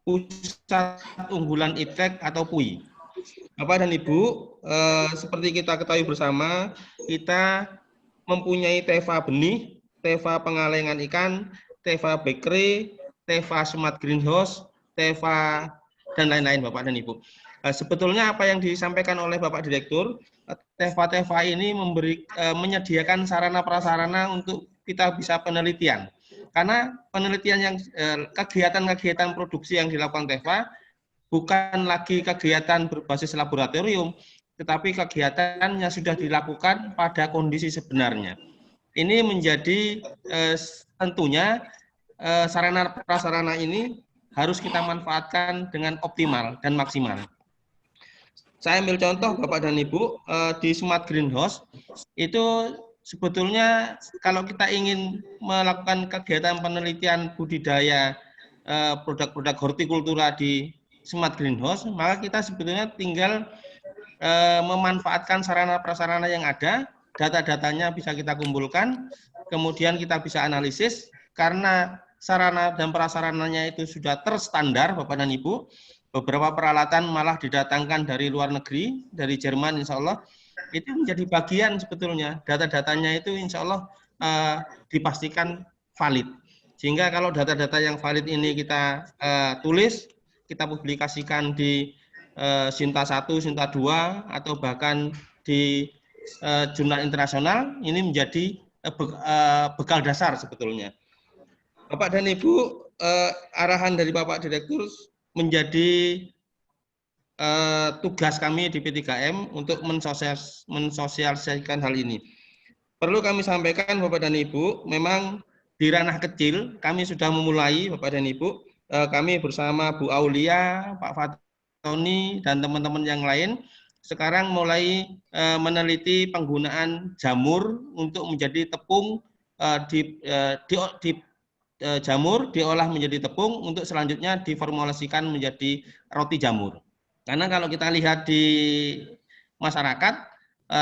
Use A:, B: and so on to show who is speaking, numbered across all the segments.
A: Pusat Unggulan Iptek atau PUI. Bapak dan Ibu, seperti kita ketahui bersama, kita mempunyai TEFA benih, TEFA pengalengan ikan, TEFA bakery, TEFA smart greenhouse, TEFA dan lain-lain Bapak dan Ibu. Sebetulnya apa yang disampaikan oleh Bapak Direktur, TEFA ini menyediakan sarana prasarana untuk kita bisa penelitian. Karena penelitian yang kegiatan-kegiatan produksi yang dilakukan TEFA bukan lagi kegiatan berbasis laboratorium, tetapi kegiatan yang sudah dilakukan pada kondisi sebenarnya. Ini menjadi tentunya sarana prasarana ini harus kita manfaatkan dengan optimal dan maksimal. Saya ambil contoh Bapak dan Ibu, di Smart Greenhouse itu sebetulnya kalau kita ingin melakukan kegiatan penelitian budidaya produk-produk hortikultura di Smart Greenhouse, maka kita sebetulnya tinggal memanfaatkan sarana prasarana yang ada, data-datanya bisa kita kumpulkan, kemudian kita bisa analisis, karena sarana dan prasarananya itu sudah terstandar Bapak dan Ibu. Beberapa peralatan malah didatangkan dari luar negeri, dari Jerman insya Allah, itu menjadi bagian sebetulnya, data-datanya itu insya Allah dipastikan valid. Sehingga kalau data-data yang valid ini kita tulis, kita publikasikan di Sinta 1, Sinta 2, atau bahkan di jurnal internasional, ini menjadi bekal dasar sebetulnya. Bapak dan Ibu, arahan dari Bapak Direktur menjadi tugas kami di P3M untuk mensosialisasikan hal ini. Perlu kami sampaikan Bapak dan Ibu, memang di ranah kecil kami sudah memulai Bapak dan Ibu, kami bersama Bu Aulia, Pak Fatoni, dan teman-teman yang lain sekarang mulai meneliti penggunaan jamur untuk menjadi tepung, jamur diolah menjadi tepung untuk selanjutnya diformulasikan menjadi roti jamur. Karena kalau kita lihat di masyarakat,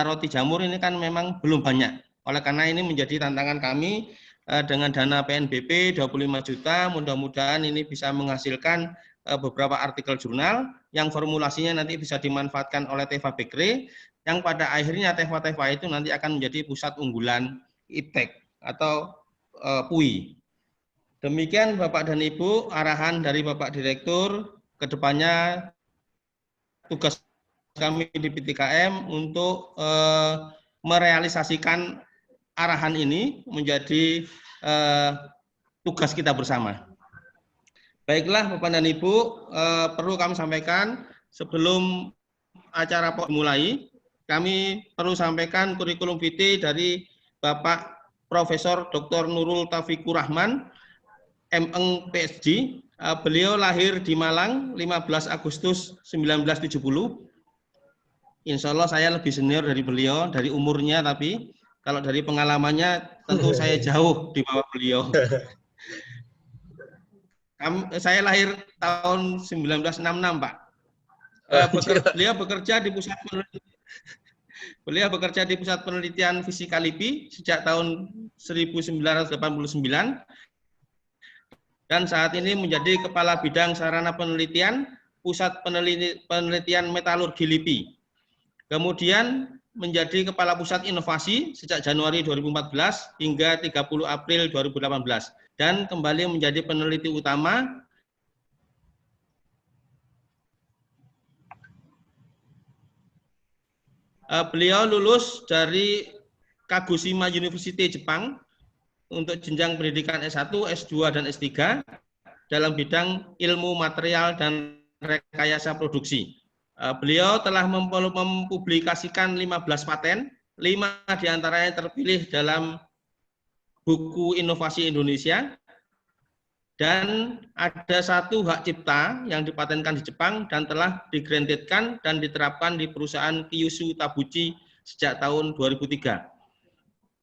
A: roti jamur ini kan memang belum banyak. Oleh karena ini menjadi tantangan kami dengan dana PNBP 25 juta, mudah-mudahan ini bisa menghasilkan beberapa artikel jurnal yang formulasinya nanti bisa dimanfaatkan oleh TEFA Bakery, yang pada akhirnya TEFA itu nanti akan menjadi pusat unggulan Iptek atau PUI. Demikian Bapak dan Ibu, arahan dari Bapak Direktur, kedepannya tugas kami di P3M untuk merealisasikan arahan ini menjadi tugas kita bersama. Baiklah Bapak dan Ibu, perlu kami sampaikan sebelum acara dimulai, kami perlu sampaikan kurikulum vitae dari Bapak Profesor Dr. Nurul Taufikur Rahman, M.Eng PhD. Beliau lahir di Malang 15 Agustus 1970. Insya Allah saya lebih senior dari beliau, dari umurnya, tapi kalau dari pengalamannya tentu saya jauh di bawah beliau. Saya lahir tahun 1966, Pak. Beliau bekerja di Pusat Penelitian Fisika LIPI sejak tahun 1989. Dan saat ini menjadi Kepala Bidang Sarana Penelitian Pusat Penelitian Metalurgi LIPI. Kemudian menjadi Kepala Pusat Inovasi sejak Januari 2014 hingga 30 April 2018. Dan kembali menjadi peneliti utama beliau lulus dari Kagoshima University Jepang untuk jenjang pendidikan S1, S2, dan S3 dalam bidang ilmu material dan rekayasa produksi. Beliau telah mempublikasikan 15 paten, 5 diantaranya terpilih dalam buku Inovasi Indonesia, dan ada 1 hak cipta yang dipatenkan di Jepang dan telah digrantedkan dan diterapkan di perusahaan Kyushu Tabuchi sejak tahun 2003.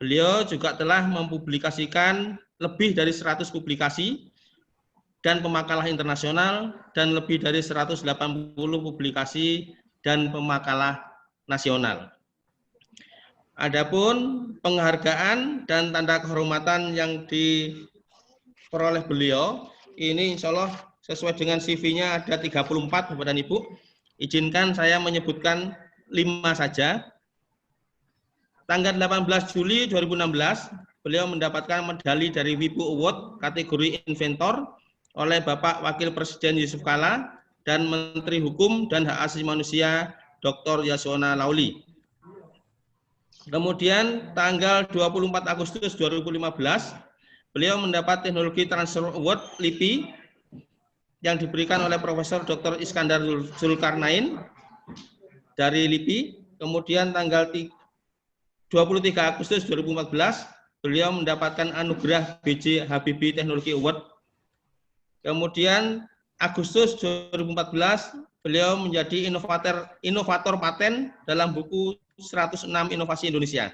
A: Beliau juga telah mempublikasikan lebih dari 100 publikasi dan pemakalah internasional dan lebih dari 180 publikasi dan pemakalah nasional. Adapun penghargaan dan tanda kehormatan yang diperoleh beliau, ini insya Allah sesuai dengan CV-nya ada 34, Bapak dan Ibu. Izinkan saya menyebutkan 5 saja. Tanggal 18 Juli 2016, beliau mendapatkan medali dari Wibu Award kategori inventor oleh Bapak Wakil Presiden Yusuf Kala dan Menteri Hukum dan Hak Asasi Manusia Dr. Yasona Lauli. Kemudian tanggal 24 Agustus 2015, beliau mendapat Teknologi Transfer Award LIPI yang diberikan oleh Profesor Dr. Iskandar Zulkarnain dari LIPI. Kemudian tanggal 23 Agustus 2014, beliau mendapatkan anugerah B.J. Habibie Teknologi Award. Kemudian Agustus 2014, beliau menjadi inovator paten dalam buku 106 Inovasi Indonesia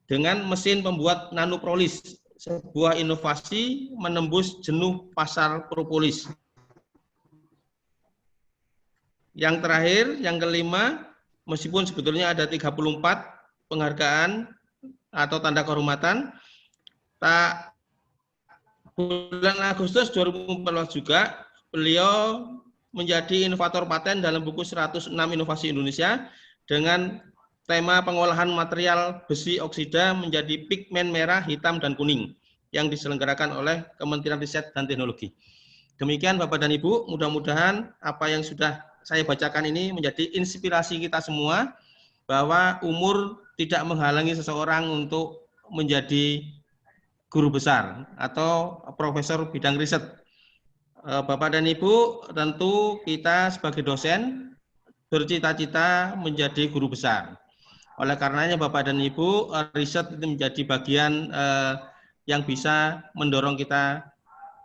A: dengan mesin pembuat nanoprolis, sebuah inovasi menembus jenuh pasar propolis. Yang terakhir, yang kelima, meskipun sebetulnya ada 34 penghargaan atau tanda kehormatan, bulan Agustus 2014 juga beliau menjadi inovator paten dalam buku 106 Inovasi Indonesia dengan tema pengolahan material besi oksida menjadi pigmen merah, hitam, dan kuning yang diselenggarakan oleh Kementerian Riset dan Teknologi. Demikian Bapak dan Ibu, mudah-mudahan apa yang sudah saya bacakan ini menjadi inspirasi kita semua bahwa umur tidak menghalangi seseorang untuk menjadi guru besar atau profesor bidang riset. Bapak dan Ibu, tentu kita sebagai dosen bercita-cita menjadi guru besar. Oleh karenanya Bapak dan Ibu, riset itu menjadi bagian yang bisa mendorong kita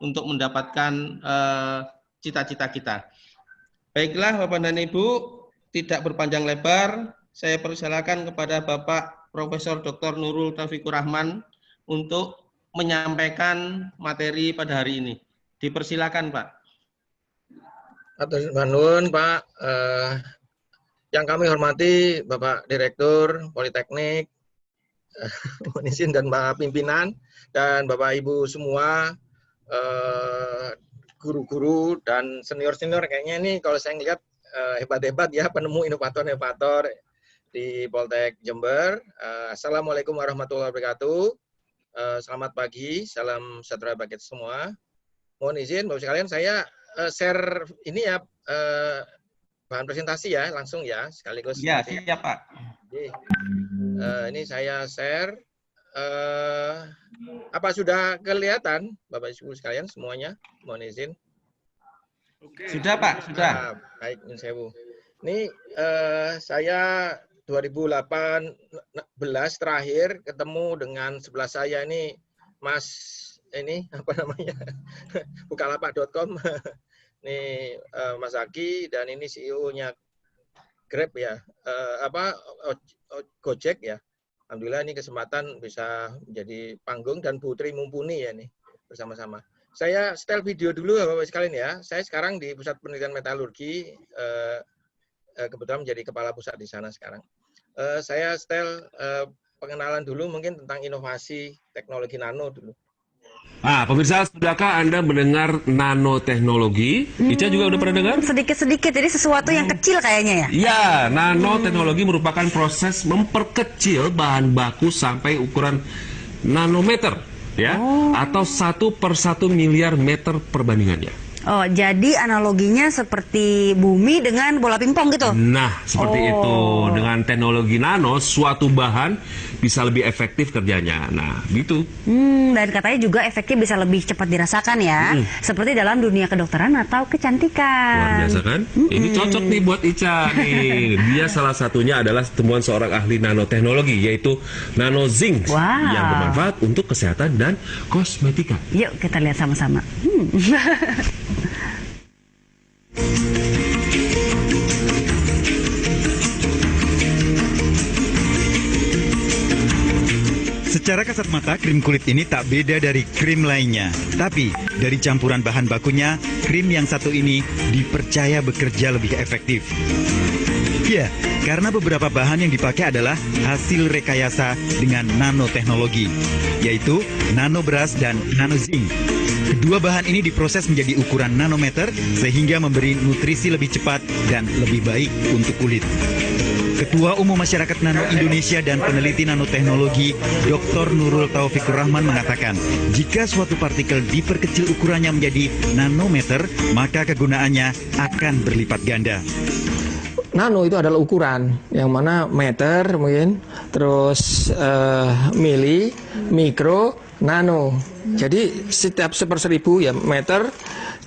A: untuk mendapatkan cita-cita kita. Baiklah Bapak dan Ibu, tidak berpanjang lebar, saya persilakan kepada Bapak Profesor Dr. Nurul Taufikur Rahman untuk menyampaikan materi pada hari ini. Dipersilakan Pak.
B: Atur nuwun Pak. Yang kami hormati Bapak Direktur Politeknik, mohon izin dan Pak Pimpinan, dan Bapak Ibu semua, guru-guru dan senior-senior, kayaknya ini kalau saya lihat hebat-hebat ya, penemu inovator-inovator di Poltek Jember. Assalamualaikum warahmatullahi wabarakatuh. Selamat pagi, salam sejahtera bagi kita semua. Mohon izin Bapak sekalian, saya share ini ya, bahan presentasi ya, langsung ya, sekaligus.
A: Ya, siap Pak.
B: Jadi, ini saya share. Apa sudah kelihatan Bapak Ibu sekalian semuanya? Mohon izin.
A: Sudah Pak, sudah.
B: Baik, ini saya 2018 terakhir ketemu dengan sebelah saya ini Mas ini apa namanya bukalapak.com ini Mas Aki, dan ini CEO-nya Grab ya, Gojek ya. Alhamdulillah ini kesempatan bisa menjadi panggung dan Bu Tri Mumpuni ya nih bersama-sama. Saya setel video dulu Bapak sekalian ya. Saya sekarang di Pusat Penelitian Metalurgi, kebetulan menjadi kepala pusat di sana sekarang. Saya setel pengenalan dulu mungkin tentang inovasi teknologi nano dulu.
C: Nah, pemirsa, sudahkah Anda mendengar nanoteknologi? Ica juga udah pernah dengar?
D: Sedikit-sedikit, jadi sesuatu yang kecil kayaknya ya?
C: Ya, nanoteknologi merupakan proses memperkecil bahan baku sampai ukuran nanometer, ya, atau 1/1 miliar meter perbandingannya.
D: Oh, jadi analoginya seperti bumi dengan bola pingpong gitu?
C: Nah, seperti itu. Dengan teknologi nano, suatu bahan bisa lebih efektif kerjanya. Nah, gitu.
D: Dan katanya juga efeknya bisa lebih cepat dirasakan ya. Seperti dalam dunia kedokteran atau kecantikan.
C: Luar biasa kan? Ini cocok nih buat Ica nih. Dia salah satunya adalah temuan seorang ahli nanoteknologi, yaitu nano zinc. Yang bermanfaat untuk kesehatan dan kosmetika.
D: Yuk kita lihat sama-sama.
E: Secara kasat mata, krim kulit ini tak beda dari krim lainnya. Tapi, dari campuran bahan bakunya, krim yang satu ini dipercaya bekerja lebih efektif. Ya, karena beberapa bahan yang dipakai adalah hasil rekayasa dengan nanoteknologi, yaitu nano beras dan nano zinc. Kedua bahan ini diproses menjadi ukuran nanometer sehingga memberi nutrisi lebih cepat dan lebih baik untuk kulit. Ketua Umum Masyarakat Nano Indonesia dan peneliti nanoteknologi Dr. Nurul Taufikur Rahman mengatakan, jika suatu partikel diperkecil ukurannya menjadi nanometer, maka kegunaannya akan berlipat ganda.
F: Nano itu adalah ukuran, yang mana meter mungkin, terus mili, mikro, nano. Jadi setiap 1/1000 ya meter,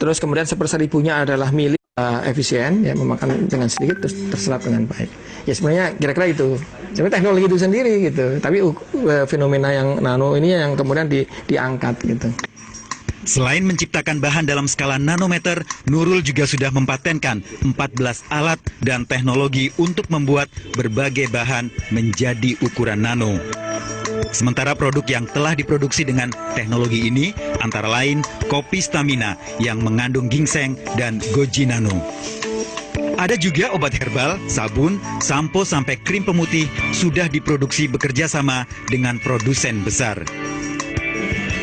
F: terus kemudian 1/1000-nya adalah mili, efisien, ya memakan dengan sedikit terus terserap dengan baik. Ya sebenarnya kira-kira itu. Sebenarnya teknologi itu sendiri gitu. Tapi fenomena yang nano ini yang kemudian diangkat gitu.
E: Selain menciptakan bahan dalam skala nanometer, Nurul juga sudah mempatenkan 14 alat dan teknologi untuk membuat berbagai bahan menjadi ukuran nano. Sementara produk yang telah diproduksi dengan teknologi ini antara lain kopi stamina yang mengandung ginseng dan goji nano. Ada juga obat herbal, sabun, sampo sampai krim pemutih sudah diproduksi bekerja sama dengan produsen besar.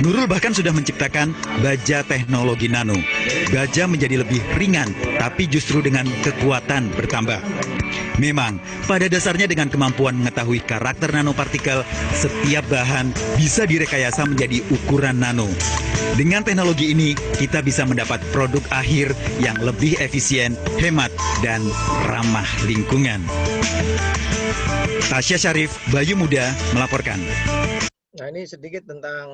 E: Nurul bahkan sudah menciptakan baja teknologi nano. Baja menjadi lebih ringan, tapi justru dengan kekuatan bertambah. Memang, pada dasarnya dengan kemampuan mengetahui karakter nanopartikel, setiap bahan bisa direkayasa menjadi ukuran nano. Dengan teknologi ini, kita bisa mendapat produk akhir yang lebih efisien, hemat, dan ramah lingkungan. Tasya Syarif, Bayu Muda, melaporkan.
B: Nah, ini sedikit tentang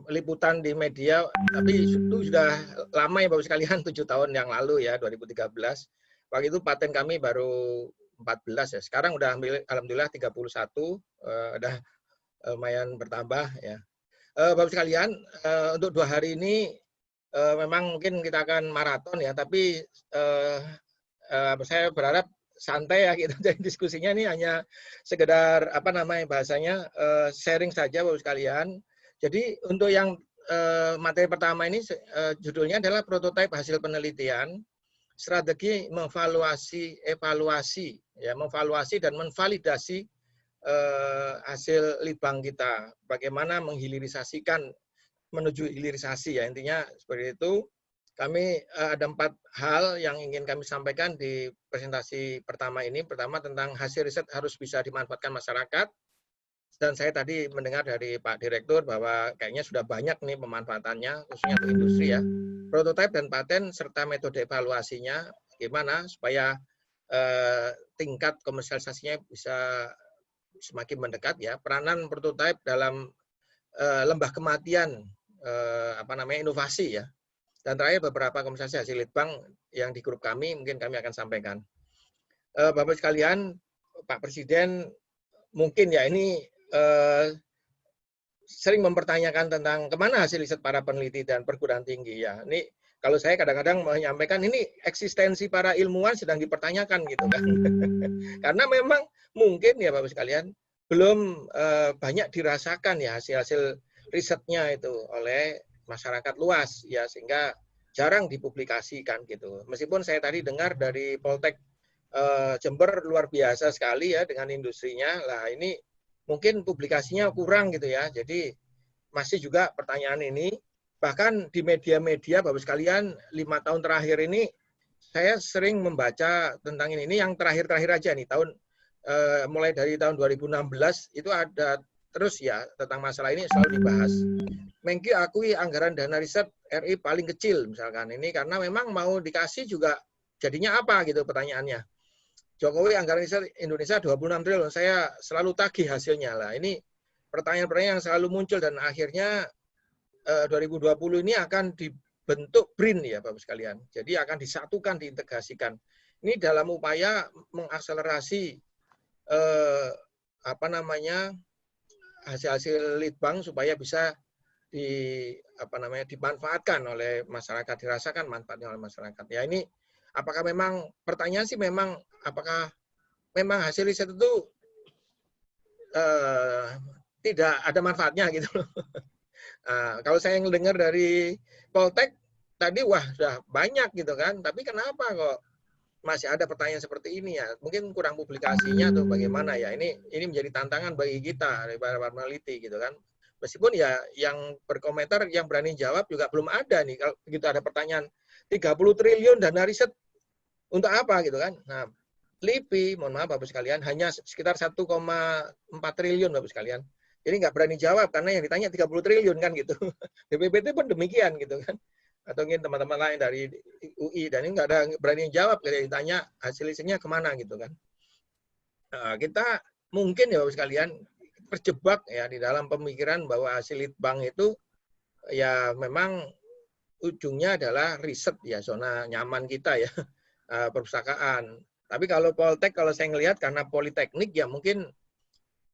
B: liputan di media, tapi itu sudah lama ya Bapak sekalian, 7 tahun yang lalu ya, 2013. Waktu itu paten kami baru 14 ya. Sekarang udah alhamdulillah 31, udah lumayan bertambah ya. Bapak sekalian, untuk 2 hari ini memang mungkin kita akan maraton ya, tapi saya berharap santai ya kita. Jadi diskusinya ini hanya sekedar apa namanya bahasanya sharing saja Bapak sekalian. Jadi untuk yang materi pertama ini judulnya adalah prototipe hasil penelitian, strategi evaluasi ya, memvaluasi dan menvalidasi hasil litbang kita. Bagaimana menghilirisasikan menuju hilirisasi ya, intinya seperti itu. Kami ada 4 hal yang ingin kami sampaikan di presentasi pertama ini. Pertama tentang hasil riset harus bisa dimanfaatkan masyarakat. Dan saya tadi mendengar dari Pak Direktur bahwa kayaknya sudah banyak nih pemanfaatannya, khususnya untuk industri ya. Prototipe dan paten serta metode evaluasinya, gimana supaya tingkat komersialisasinya bisa semakin mendekat ya. Peranan prototipe dalam lembah kematian inovasi ya. Dan terakhir beberapa komersialisasi hasil litbang yang di grup kami mungkin kami akan sampaikan. Bapak sekalian, Pak Presiden mungkin ya ini sering mempertanyakan tentang kemana hasil riset para peneliti dan perguruan tinggi ya. Ini kalau saya kadang-kadang menyampaikan ini eksistensi para ilmuwan sedang dipertanyakan gitu kan. Karena memang mungkin ya Bapak sekalian belum banyak dirasakan ya hasil-hasil risetnya itu oleh masyarakat luas ya, sehingga jarang dipublikasikan gitu. Meskipun saya tadi dengar dari Poltek Jember luar biasa sekali ya dengan industrinya. Lah ini mungkin publikasinya kurang gitu ya. Jadi masih juga pertanyaan ini. Bahkan di media-media Bapak sekalian 5 tahun terakhir ini saya sering membaca tentang ini yang terakhir-terakhir aja nih tahun mulai dari tahun 2016 itu ada terus ya tentang masalah ini selalu dibahas. Menkyu akui anggaran dana riset RI paling kecil misalkan ini karena memang mau dikasih juga jadinya apa gitu pertanyaannya. Jokowi anggaran riset Indonesia 26 triliun, saya selalu tagih hasilnya lah. Ini pertanyaan-pertanyaan yang selalu muncul dan akhirnya 2020 ini akan dibentuk BRIN ya Bapak sekalian. Jadi akan disatukan, diintegrasikan. Ini dalam upaya mengakselerasi hasil-hasil litbang supaya bisa dimanfaatkan oleh masyarakat, dirasakan manfaatnya oleh masyarakat. Ya ini apakah memang pertanyaan sih memang apakah memang hasil riset itu tidak ada manfaatnya gitu loh. Kalau saya dengar dari Poltek tadi wah sudah banyak gitu kan, tapi kenapa kok masih ada pertanyaan seperti ini ya? Mungkin kurang publikasinya atau bagaimana ya? Ini menjadi tantangan bagi kita dari para peneliti gitu kan. Meskipun ya yang berkomentar, yang berani jawab juga belum ada nih. Kalau begitu ada pertanyaan, 30 triliun dana riset untuk apa gitu kan. Nah, LIPI, mohon maaf Bapak sekalian, hanya sekitar 1,4 triliun Bapak sekalian. Jadi nggak berani jawab karena yang ditanya 30 triliun kan gitu. BPPT pun demikian gitu kan. Atau mungkin teman-teman lain dari UI, dan ini nggak ada berani jawab ketika ditanya hasil risetnya kemana gitu kan. Nah, kita mungkin ya Bapak sekalian terjebak ya di dalam pemikiran bahwa hasil litbang itu ya memang ujungnya adalah riset ya, zona nyaman kita ya, perpustakaan. Tapi kalau Poltek, kalau saya ngelihat karena politeknik ya mungkin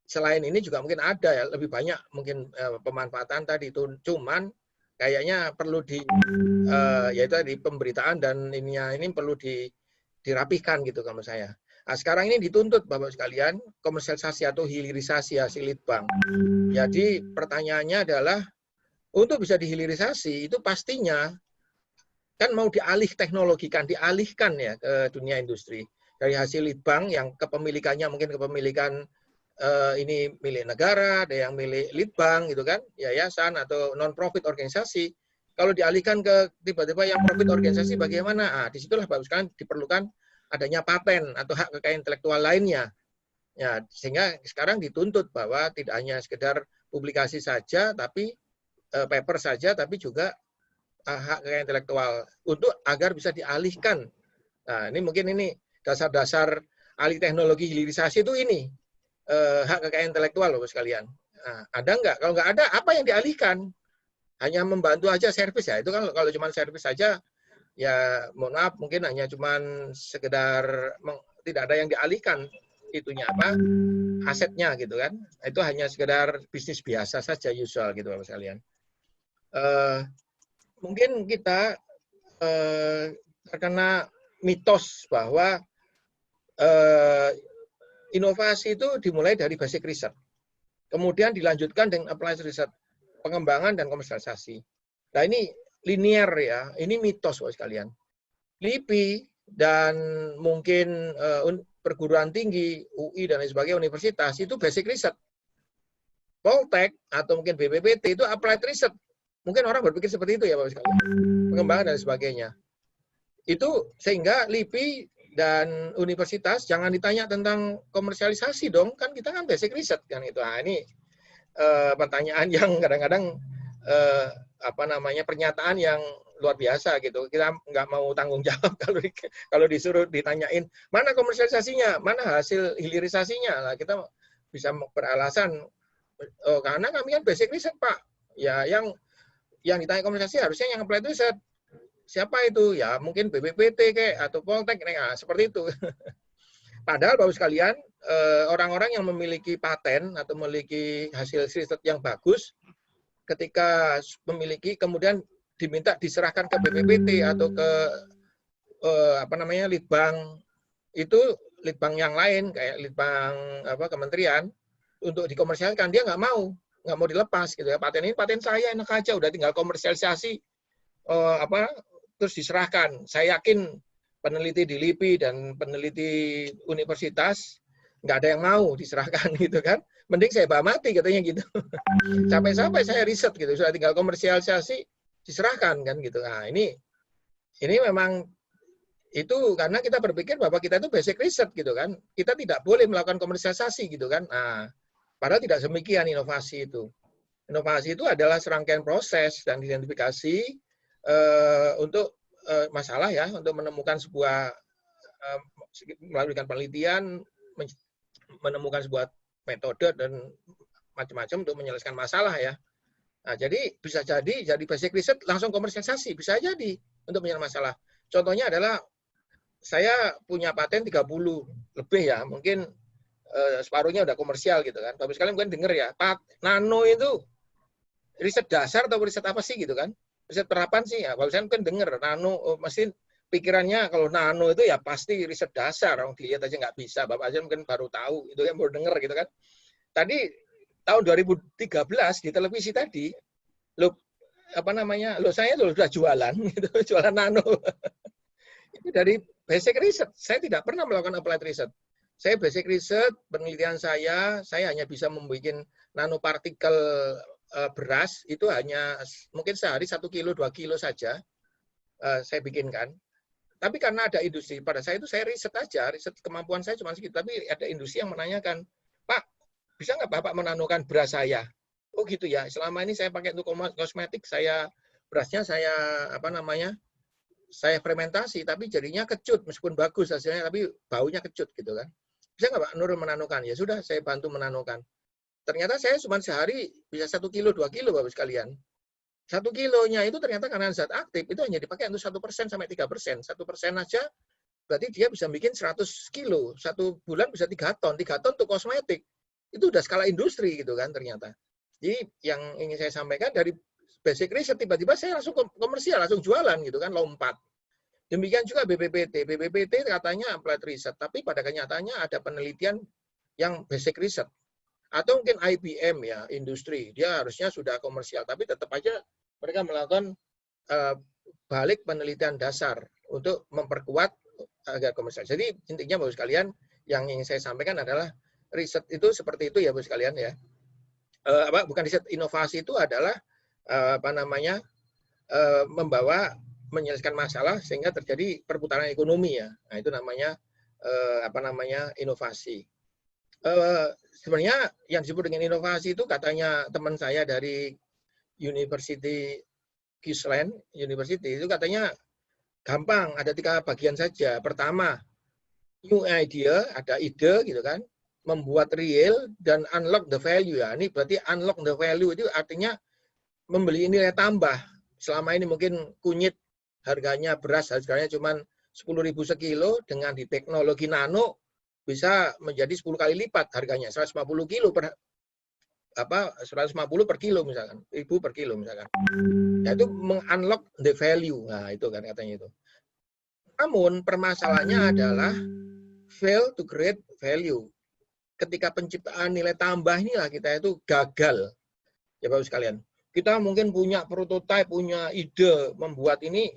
B: selain ini juga mungkin ada ya, lebih banyak mungkin pemanfaatan tadi itu. Cuman kayaknya perlu yaitu di pemberitaan dan ini perlu dirapihkan gitu kalau saya. Nah, sekarang ini dituntut Bapak sekalian komersialisasi atau hilirisasi hasil litbang. Jadi pertanyaannya adalah untuk bisa dihilirisasi itu pastinya kan mau dialihkan ya ke dunia industri. Dari hasil litbang yang kepemilikannya mungkin kepemilikan ini milik negara, ada yang milik litbang gitu kan, yayasan atau non-profit organisasi. Kalau dialihkan ke tiba-tiba yang profit organisasi bagaimana? Ah, disitulah Bapak sekalian diperlukan adanya paten atau hak kekayaan intelektual lainnya. Ya, sehingga sekarang dituntut bahwa tidak hanya sekedar publikasi saja, tapi paper saja, tapi juga hak kekayaan intelektual untuk agar bisa dialihkan. Nah, ini mungkin ini dasar-dasar alih teknologi hilirisasi itu ini hak kekayaan intelektual Bapak sekalian. Nah, ada nggak? Kalau nggak ada, apa yang dialihkan? Hanya membantu aja servis ya. Itu kan kalau cuma servis saja, ya mohon maaf mungkin hanya cuman sekedar tidak ada yang dialihkan itunya apa asetnya gitu kan, itu hanya sekedar bisnis biasa saja usual gitu Bapak sekalian. Mungkin kita terkena mitos bahwa inovasi itu dimulai dari basic research, kemudian dilanjutkan dengan applied research, pengembangan dan komersialisasi. Nah ini linear ya, ini mitos Bapak sekalian. LIPI dan mungkin perguruan tinggi, UI dan lain sebagainya, universitas itu basic research. Poltek atau mungkin BPPT itu applied research. Mungkin orang berpikir seperti itu ya Bapak sekalian. Pengembangan dan sebagainya. Itu sehingga LIPI dan universitas jangan ditanya tentang komersialisasi dong, kan kita kan basic research kan itu. Nah, ini pertanyaan yang kadang-kadang pernyataan yang luar biasa gitu. Kita nggak mau tanggung jawab kalau disuruh ditanyain mana komersialisasinya, mana hasil hilirisasinya. Nah, kita bisa beralasan karena kami kan basic research Pak. Ya yang ditanya komersialisasi harusnya yang applied research. Siapa itu? Ya mungkin BPPT kayak atau Poltek, nah, seperti itu. Padahal Bapak sekalian, orang-orang yang memiliki paten atau memiliki hasil riset yang bagus, ketika memiliki kemudian diminta diserahkan ke BPPT atau ke litbang, itu litbang yang lain kayak litbang kementerian untuk dikomersialkan, dia nggak mau dilepas gitu ya. Paten ini paten saya, enak aja, udah tinggal komersialisasi terus diserahkan. Saya yakin peneliti di LIPI dan peneliti universitas nggak ada yang mau diserahkan gitu kan. Mending saya bawa mati katanya gitu. Sampai saya riset gitu, sudah tinggal komersialisasi diserahkan kan gitu. Nah, ini memang itu karena kita berpikir bahwa kita itu basic research gitu kan. Kita tidak boleh melakukan komersialisasi gitu kan. Nah, padahal tidak demikian inovasi itu. Inovasi itu adalah serangkaian proses dan identifikasi untuk masalah ya, untuk menemukan sebuah melakukan penelitian, menemukan sebuah metode dan macam-macam untuk menyelesaikan masalah ya. Nah, jadi bisa jadi basic research langsung komersialisasi, bisa jadi untuk menyelesaikan masalah. Contohnya adalah saya punya paten 30 lebih ya, mungkin separuhnya udah komersial gitu kan. Bapak sekalian mungkin dengar ya, nano itu riset dasar atau riset apa sih gitu kan? Riset terapan sih ya. Bapak sekalian mungkin dengar nano, mesin pikirannya kalau nano itu ya pasti riset dasar, orang dilihat aja nggak bisa. Bapak aja mungkin baru tahu, itu kan baru dengar gitu kan. Tadi tahun 2013 di televisi tadi, saya sudah jualan gitu, jualan nano. Itu dari basic research. Saya tidak pernah melakukan applied research. Saya basic research, penelitian saya hanya bisa membuat nanopartikel beras itu hanya mungkin sehari 1 kilo 2 kilo saja saya bikinkan. Tapi karena ada industri, pada saya itu saya riset aja, riset kemampuan saya cuma segitu. Tapi ada industri yang menanyakan, Pak, bisa nggak Bapak menanokan beras saya? Oh gitu ya. Selama ini saya pakai untuk kosmetik, berasnya saya saya fermentasi, tapi jadinya kecut meskipun bagus hasilnya, tapi baunya kecut gitu kan. Bisa nggak Pak Nurul menanokan? Ya sudah, saya bantu menanokan. Ternyata saya cuma sehari bisa 1 kilo 2 kilo Bapak sekalian. 1 kilonya itu ternyata karena zat aktif itu hanya dipakai untuk 1% sampai 3%. 1% aja berarti dia bisa bikin 100 kilo. 1 bulan bisa 3 ton. 3 ton untuk kosmetik. Itu udah skala industri gitu kan ternyata. Jadi yang ingin saya sampaikan dari basic riset tiba-tiba saya langsung komersial, langsung jualan gitu kan, lompat. Demikian juga BPPT. BPPT katanya applied riset, tapi pada kenyataannya ada penelitian yang basic riset. Atau mungkin IBM ya, industri, dia harusnya sudah komersial, tapi tetap aja mereka melakukan balik penelitian dasar untuk memperkuat agar komersial. Jadi intinya Bapak sekalian, yang ingin saya sampaikan adalah riset itu seperti itu ya Bapak sekalian ya. Bukan riset, inovasi itu adalah menyelesaikan masalah sehingga terjadi perputaran ekonomi ya. Nah itu namanya inovasi. Sebenarnya yang disebut dengan inovasi itu katanya teman saya dari University Queensland University itu katanya gampang, ada 3 bagian saja. Pertama, new idea, ada ide gitu kan, membuat real dan unlock the value ya. Ini berarti unlock the value itu artinya membeli nilai tambah. Selama ini mungkin kunyit harganya beras harganya cuma 10.000 sekilo, dengan di teknologi nano bisa menjadi 10 kali lipat harganya, 150 kilo per 150 per kilo misalkan, 1.000 per kilo misalkan. Ya itu meng-unlock the value. Nah, itu kan katanya itu. Namun permasalahannya adalah fail to create value. Ketika penciptaan nilai tambah inilah kita itu gagal. Ya Bapak sekalian. Kita mungkin punya prototipe, punya ide membuat ini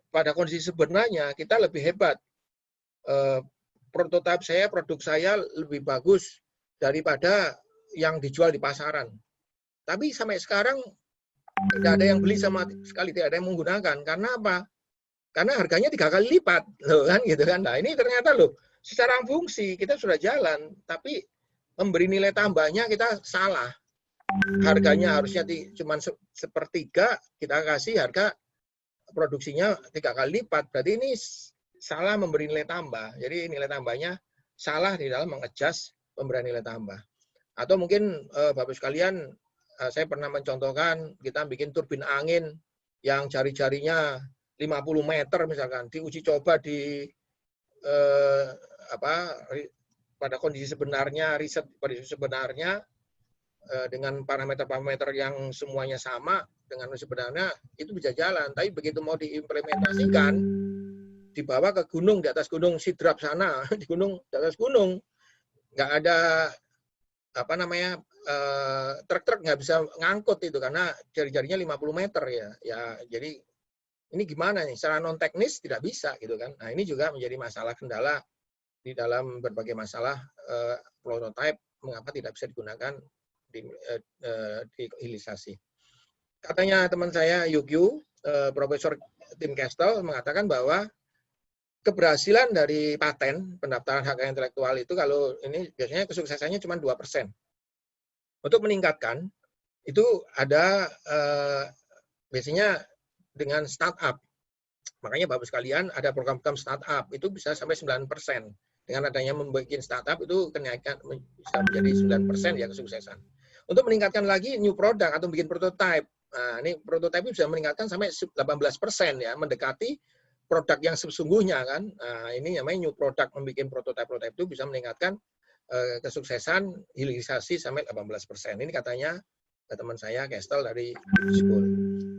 B: pada kondisi sebenarnya kita lebih hebat. Prototipe saya, produk saya lebih bagus daripada yang dijual di pasaran. Tapi sampai sekarang tidak ada yang beli sama sekali, tidak ada yang menggunakan. Karena apa? Karena harganya 3 kali lipat, loh kan gitu kan. Nah ini ternyata loh, secara fungsi kita sudah jalan, tapi memberi nilai tambahnya kita salah. Harganya harusnya cuma sepertiga, kita kasih harga produksinya 3 kali lipat. Berarti ini salah memberi nilai tambah. Jadi nilai tambahnya salah di dalam mengadjust pemberian nilai tambah. Atau mungkin Bapak sekalian, saya pernah mencontohkan kita bikin turbin angin yang jari-jarinya 50 meter misalkan, diuji coba di pada kondisi sebenarnya, riset pada kondisi sebenarnya dengan parameter-parameter yang semuanya sama dengan sebenarnya itu bisa jalan. Tapi begitu mau diimplementasikan, dibawa ke gunung, di atas gunung Sidrap sana, di atas gunung, nggak ada truk-truk nggak bisa ngangkut itu karena jari-jarinya 50 meter ya. Jadi ini gimana nih? Secara non teknis tidak bisa gitu kan. Nah ini juga menjadi masalah kendala di dalam berbagai masalah prototype mengapa tidak bisa digunakan di hilirisasi. Katanya teman saya Yukyu, Profesor Tim Kestel mengatakan bahwa keberhasilan dari paten pendaftaran hak intelektual itu kalau ini biasanya kesuksesannya cuma 2%. Untuk meningkatkan itu ada biasanya dengan startup. Makanya Bapak sekalian ada program-program startup itu bisa sampai 9%. Dengan adanya membuat startup itu kenaikan bisa menjadi 9% ya kesuksesan. Untuk meningkatkan lagi new product atau bikin prototype. Nah, ini prototype bisa meningkatkan sampai 18% ya, mendekati produk yang sesungguhnya kan. Nah, ini namanya new product, membuat prototype itu bisa meningkatkan kesuksesan hilirisasi sampai 18%. Ini katanya teman saya Kestel dari School.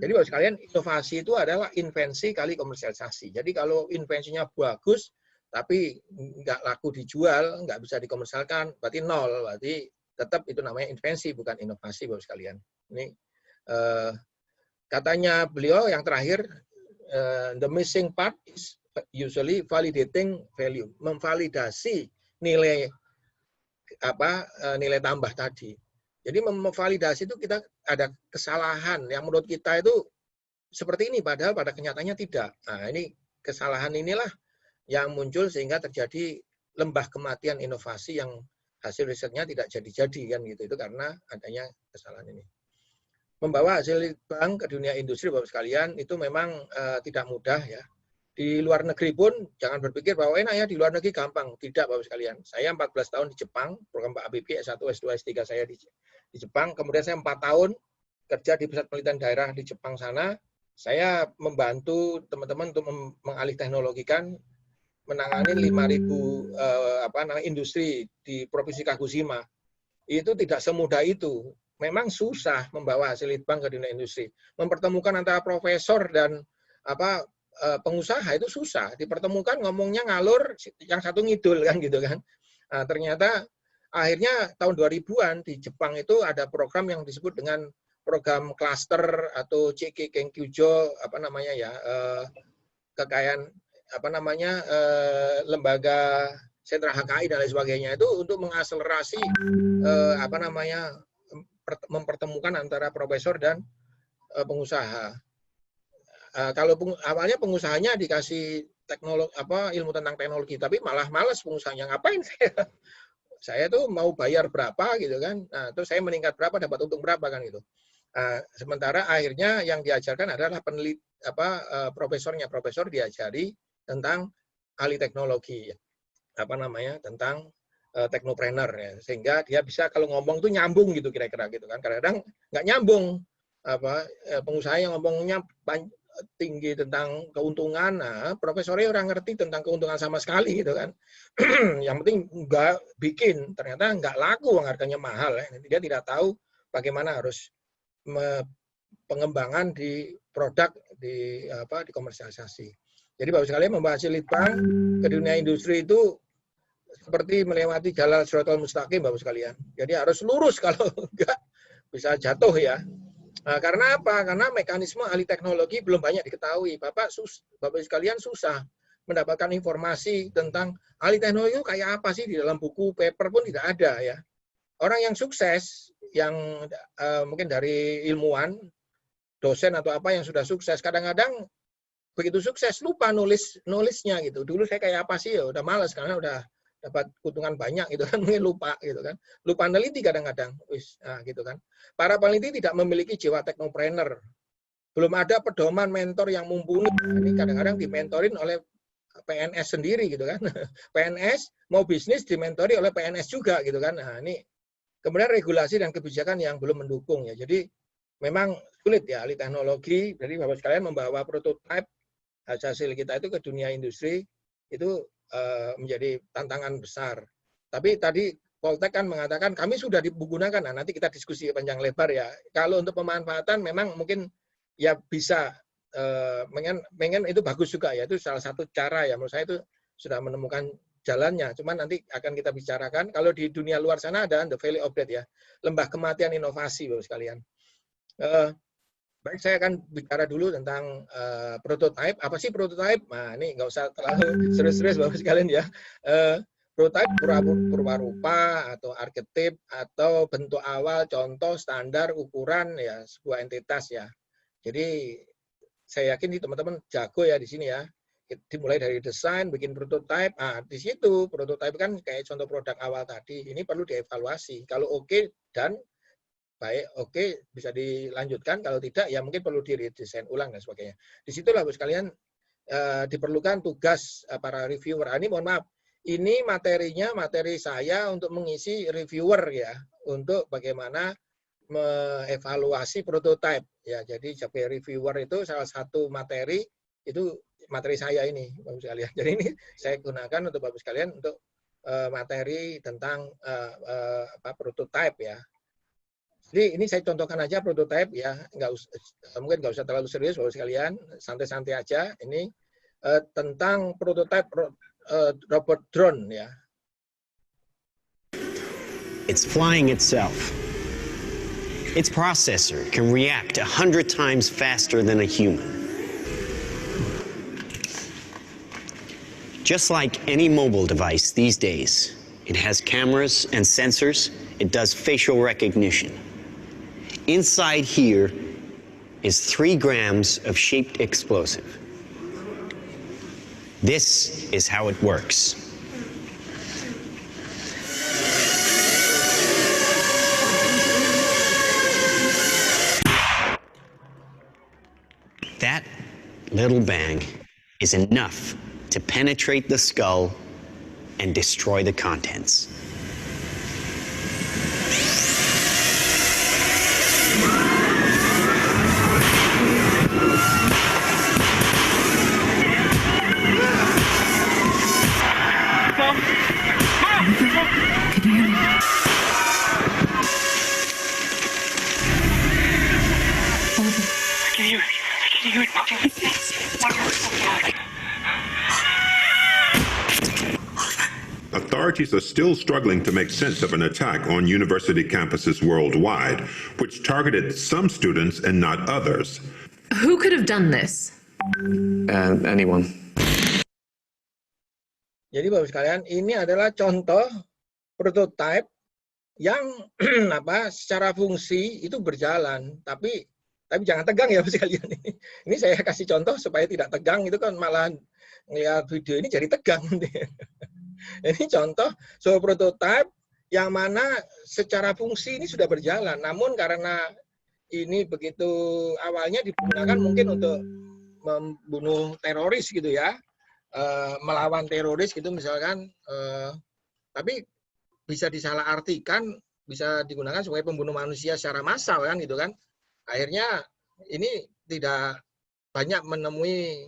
B: Jadi Bapak sekalian, inovasi itu adalah invensi kali komersialisasi. Jadi kalau invensinya bagus tapi nggak laku dijual, nggak bisa dikomersialkan, berarti nol. Berarti tetap itu namanya invensi, bukan inovasi Bapak sekalian. Ini katanya beliau yang terakhir, the missing part is usually validating value, memvalidasi nilai nilai tambah tadi. Jadi memvalidasi itu kita ada kesalahan yang menurut kita itu seperti ini, padahal pada kenyataannya tidak. Nah, ini kesalahan inilah yang muncul sehingga terjadi lembah kematian inovasi yang hasil risetnya tidak jadi-jadi kan gitu. Itu karena adanya kesalahan ini. Membawa hasil litbang ke dunia industri, Bapak sekalian, itu memang tidak mudah ya. Di luar negeri pun jangan berpikir bahwa enak ya, di luar negeri gampang. Tidak, Bapak sekalian. Saya 14 tahun di Jepang, program Pak Habibie S1, S2, S3 saya di Jepang. Kemudian saya 4 tahun kerja di pusat penelitian daerah di Jepang sana. Saya membantu teman-teman untuk mengalih teknologikan, menangani 5.000 industri di Provinsi Kagoshima. Itu tidak semudah itu. Memang susah membawa hasil litbang ke dunia industri. Mempertemukan antara profesor dan pengusaha itu susah. Dipertemukan ngomongnya ngalur, yang satu ngidul kan gitu kan. Nah, ternyata akhirnya tahun 2000-an di Jepang itu ada program yang disebut dengan program cluster atau CK Kenkyujo kekayaan lembaga sentra HKI dan lain sebagainya itu untuk mengakselerasi mempertemukan antara profesor dan pengusaha. Kalau awalnya pengusahanya dikasih ilmu tentang teknologi, tapi malah malas pengusahanya, ngapain saya tuh mau bayar berapa gitu kan. Nah, terus saya meningkat berapa dapat untung berapa kan gitu. Sementara akhirnya yang diajarkan adalah profesor diajari tentang ahli teknologi, tentang teknopreneur ya, sehingga dia bisa kalau ngomong tuh nyambung gitu kira-kira gitu kan. Kadang-kadang nggak nyambung, pengusaha yang ngomongnya tinggi tentang keuntungan, nah profesornya orang ngerti tentang keuntungan sama sekali gitu kan. Yang penting nggak bikin, ternyata nggak laku, harganya mahal ya. Dia tidak tahu bagaimana harus pengembangan di produk di komersialisasi. Jadi Bapak sekalian, membawa hasil litbang ke dunia industri itu seperti melewati jalan Shiratal Mustaqim, Bapak sekalian. Jadi harus lurus, kalau enggak bisa jatuh ya. Nah, karena apa? Karena mekanisme ahli teknologi belum banyak diketahui. Bapak sekalian susah mendapatkan informasi tentang ahli teknologi itu kayak apa sih, di dalam buku, paper pun tidak ada ya. Orang yang sukses, yang mungkin dari ilmuwan, dosen atau apa yang sudah sukses, kadang-kadang begitu sukses lupa nulisnya gitu. Dulu saya kayak apa sih ya, udah malas karena udah dapat keuntungan banyak gitu kan, mungkin lupa gitu kan. Lupa neliti kadang-kadang. Nah, gitu kan. Para peneliti tidak memiliki jiwa teknopreneur. Belum ada pedoman mentor yang mumpuni. Nah, ini kadang-kadang dimentorin oleh PNS sendiri gitu kan. PNS mau bisnis dimentori oleh PNS juga gitu kan. Nah, ini kemudian regulasi dan kebijakan yang belum mendukung ya. Jadi memang sulit ya ahli teknologi. Jadi Bapak sekalian, membawa prototipe hasil kita itu ke dunia industri itu menjadi tantangan besar. Tapi tadi Poltek kan mengatakan kami sudah digunakan. Nah, nanti kita diskusi panjang lebar ya. Kalau untuk pemanfaatan memang mungkin ya bisa mengen itu bagus juga ya. Itu salah satu cara ya. Menurut saya itu sudah menemukan jalannya. Cuman nanti akan kita bicarakan. Kalau di dunia luar sana ada the valley of death ya. Lembah kematian inovasi Bapak sekalian. Baik, saya akan bicara dulu tentang prototype. Apa sih prototype? Nah, ini nggak usah terlalu serius-serius Bapak sekalian ya. Prototype purwarupa atau arketip atau bentuk awal, contoh, standar, ukuran ya sebuah entitas ya. Jadi saya yakin teman-teman jago ya di sini ya. Dimulai dari desain, bikin prototype. Nah, di situ prototype kan kayak contoh produk awal tadi. Ini perlu dievaluasi. Kalau oke dan baik, oke, bisa dilanjutkan. Kalau tidak, ya mungkin perlu diredesain ulang dan sebagainya. Disitulah Bapak sekalian diperlukan tugas para reviewer. Ini mohon maaf, ini materi saya untuk mengisi reviewer ya, untuk bagaimana mengevaluasi prototype ya. Jadi sebagai reviewer itu salah satu materi saya ini Bapak sekalian. Jadi ini saya gunakan untuk Bapak sekalian untuk materi tentang prototype ya. Jadi ini saya contohkan aja prototype ya, mungkin nggak usah terlalu serius Bapak sekalian, santai-santai aja. Ini tentang prototype robot drone ya.
G: It's flying itself. Its processor can react 100 times faster than a human. Just like any mobile device these days, it has cameras and sensors it does facial recognition. Inside here is 3 grams of shaped explosive. This is how it works. That little bang is enough to penetrate the skull and destroy the contents.
H: Authorities are still struggling to make sense of an attack on university campuses worldwide, which targeted some students and not others.
I: Who could have done this?
J: Anyone.
B: Jadi Bapak sekalian, ini adalah contoh prototipe yang secara fungsi itu berjalan, tapi jangan tegang ya Bapak sekalian. Ini saya kasih contoh supaya tidak tegang, itu kan malah ngelihat video ini jadi tegang. Ini contoh sebuah prototipe yang mana secara fungsi ini sudah berjalan, namun karena ini begitu awalnya digunakan mungkin untuk membunuh teroris gitu ya, melawan teroris gitu misalkan, tapi bisa disalahartikan, bisa digunakan sebagai pembunuh manusia secara massal kan gitu kan. Akhirnya ini tidak banyak menemui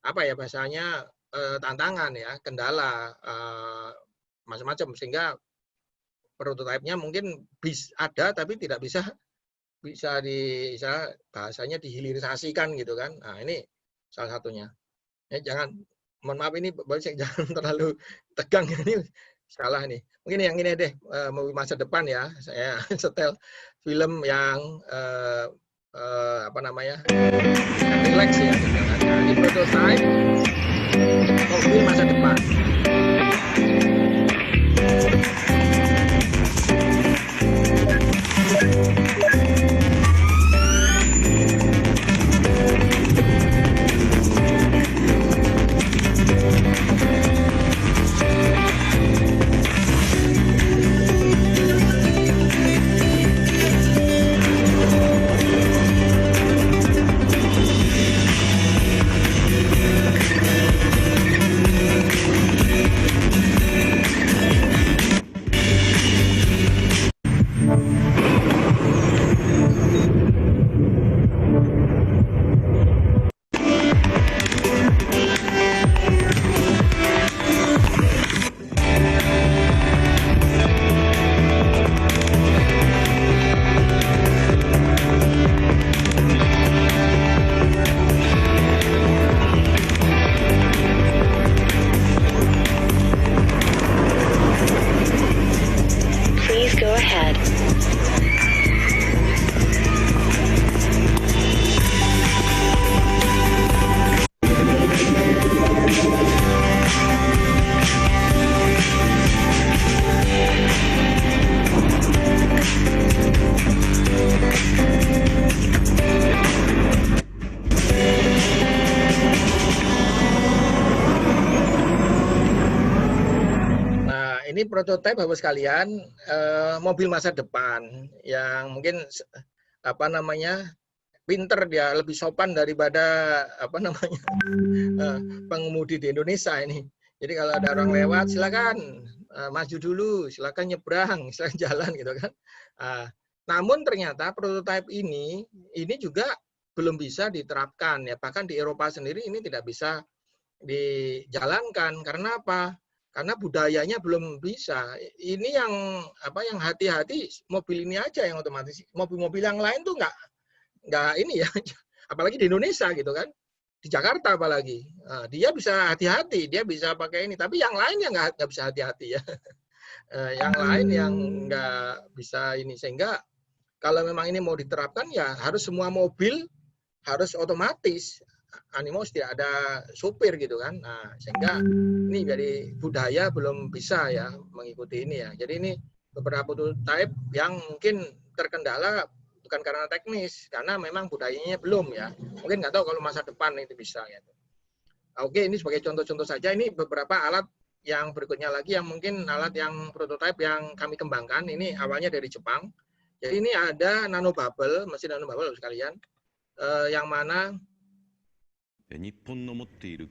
B: bahasanya tantangan ya, kendala macam-macam, sehingga prototipenya mungkin ada tapi tidak bisa bahasanya dihilirisasikan gitu kan. Nah, ini salah satunya. Ya, mohon maaf ini jangan terlalu tegang, ini salah nih. Mungkin yang ini deh, mobil masa depan ya. Saya setel film yang relax ya. Nah, ini prototipe mobil masa depan. Ini prototipe Bapak sekalian, mobil masa depan yang mungkin pinter, dia lebih sopan daripada pengemudi di Indonesia ini. Jadi kalau ada orang lewat silakan maju dulu, silakan nyebrang, silakan jalan gitu kan. Namun ternyata prototipe ini juga belum bisa diterapkan ya, bahkan di Eropa sendiri ini tidak bisa dijalankan. Karena apa? Karena budayanya belum bisa. Ini yang hati-hati mobil ini aja yang otomatis. Mobil-mobil yang lain tuh nggak ini ya. Apalagi di Indonesia gitu kan. Di Jakarta apalagi. Nah, dia bisa hati-hati, dia bisa pakai ini. Tapi yang lain yang nggak bisa hati-hati ya. Yang lain yang nggak bisa ini. Sehingga kalau memang ini mau diterapkan ya harus semua mobil harus otomatis. Animos tidak ada supir gitu kan. Nah, sehingga ini dari budaya belum bisa ya mengikuti ini ya. Jadi ini beberapa prototype yang mungkin terkendala bukan karena teknis, karena memang budayanya belum ya. Mungkin nggak tahu kalau masa depan itu bisa. Gitu. Oke, ini sebagai contoh-contoh saja. Ini beberapa alat yang berikutnya lagi yang mungkin alat yang prototype yang kami kembangkan. Ini awalnya dari Jepang. Jadi ini ada nanobubble, mesin nanobubble sekalian, yang mana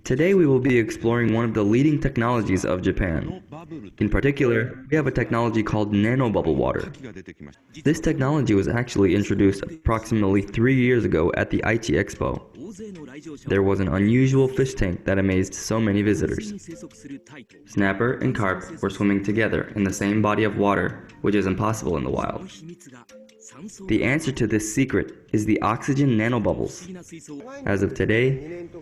K: Today we will be exploring one of the leading technologies of Japan. In particular, we have a technology called nanobubble water. This technology was actually introduced approximately 3 years ago at the Aichi Expo. There was an unusual fish tank that amazed so many visitors. Snapper and carp were swimming together in the same body of water, which is impossible in the wild. The answer to this secret is the oxygen nanobubbles. As of today,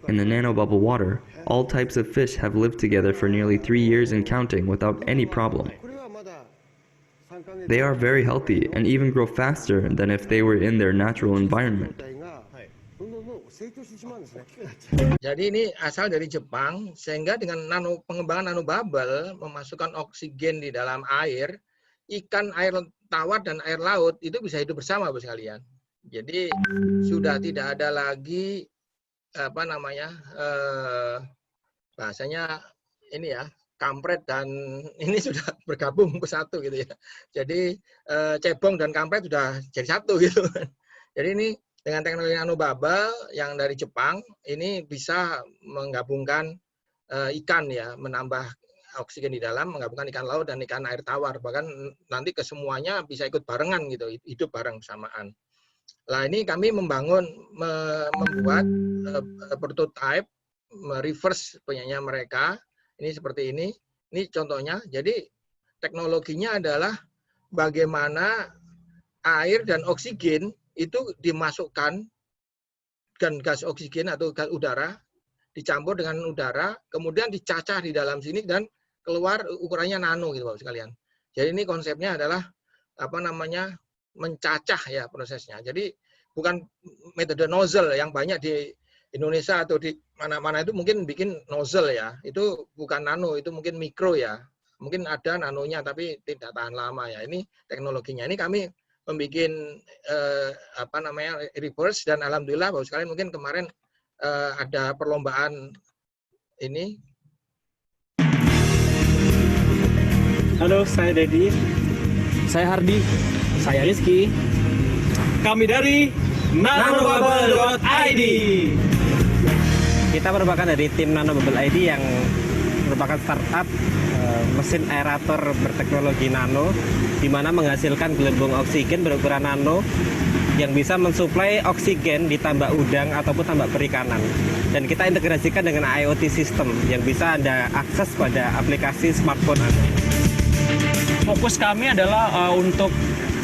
K: in the nanobubble water, all types of fish have lived together for nearly 3 years and counting without any problem. They are very healthy and even grow faster than if they were in their natural environment.
B: Jadi ini asal dari Jepang, sehingga dengan pengembangan nanobubble memasukkan oksigen di dalam air, ikan air tawar dan air laut itu bisa hidup bersama, Bos sekalian. Jadi sudah tidak ada lagi bahasanya ini ya, kampret dan ini sudah bergabung ke satu gitu ya. Jadi cebong dan kampret sudah jadi satu gitu. Jadi ini dengan teknologi nanobubble yang dari Jepang ini bisa menggabungkan ikan ya, menambah oksigen di dalam, menggabungkan ikan laut dan ikan air tawar, bahkan nanti kesemuanya bisa ikut barengan gitu, hidup bareng bersamaan. Nah ini kami membuat prototype, reverse punyanya mereka, ini seperti ini contohnya. Jadi teknologinya adalah bagaimana air dan oksigen itu dimasukkan, dan gas oksigen atau gas udara dicampur dengan udara, kemudian dicacah di dalam sini dan keluar ukurannya nano gitu Bapak sekalian. Jadi ini konsepnya adalah mencacah ya prosesnya. Jadi bukan metode nozzle yang banyak di Indonesia atau di mana-mana itu mungkin bikin nozzle ya. Itu bukan nano, itu mungkin mikro ya. Mungkin ada nanonya tapi tidak tahan lama ya. Ini teknologinya. Ini kami membuat reverse, dan alhamdulillah Bapak sekalian mungkin kemarin ada perlombaan ini.
L: Halo, saya Dedi. Saya Hardi. Saya Rizky. Kami dari nanobubble.id. Kita merupakan dari tim nanobubble.id yang merupakan startup mesin aerator berteknologi nano, di mana menghasilkan gelembung oksigen berukuran nano yang bisa mensuplai oksigen di tambak udang ataupun tambak perikanan. Dan kita integrasikan dengan IoT system yang bisa Anda akses pada aplikasi smartphone Anda.
M: Fokus kami adalah untuk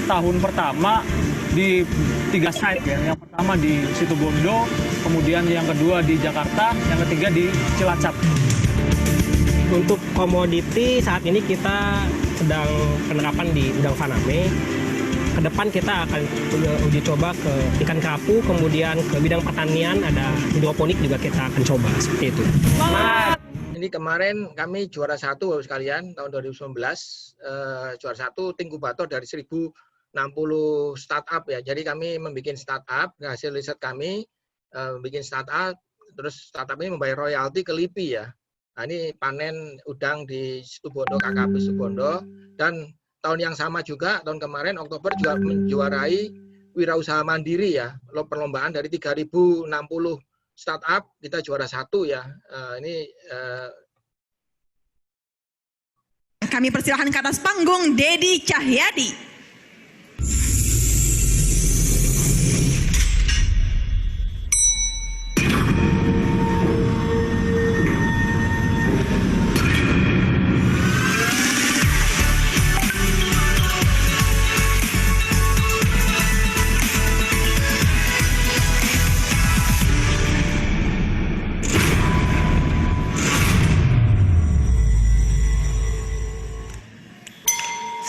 M: tahun pertama di 3 site ya. Yang pertama di Situbondo, kemudian yang kedua di Jakarta, yang ketiga di Cilacap.
L: Untuk komoditi saat ini kita sedang penerapan di udang faname. Ke depan kita akan uji coba ke ikan kerapu, kemudian ke bidang pertanian, ada hidroponik juga kita akan coba seperti itu.
B: Ini kemarin kami juara 1 Bapak sekalian tahun 2019, juara 1 inkubator dari 1060 startup ya. Jadi kami membuat startup, hasil riset kami bikin startup, terus startup ini membayar royalti ke LIPI ya. Nah, ini panen udang di Situbondo, KKP Situbondo, dan tahun yang sama juga, tahun kemarin Oktober juga menjuarai wirausaha mandiri ya, perlombaan dari 3060 startup, kita juara 1 ya.
N: Kami persilahkan ke atas panggung Dedi Cahyadi.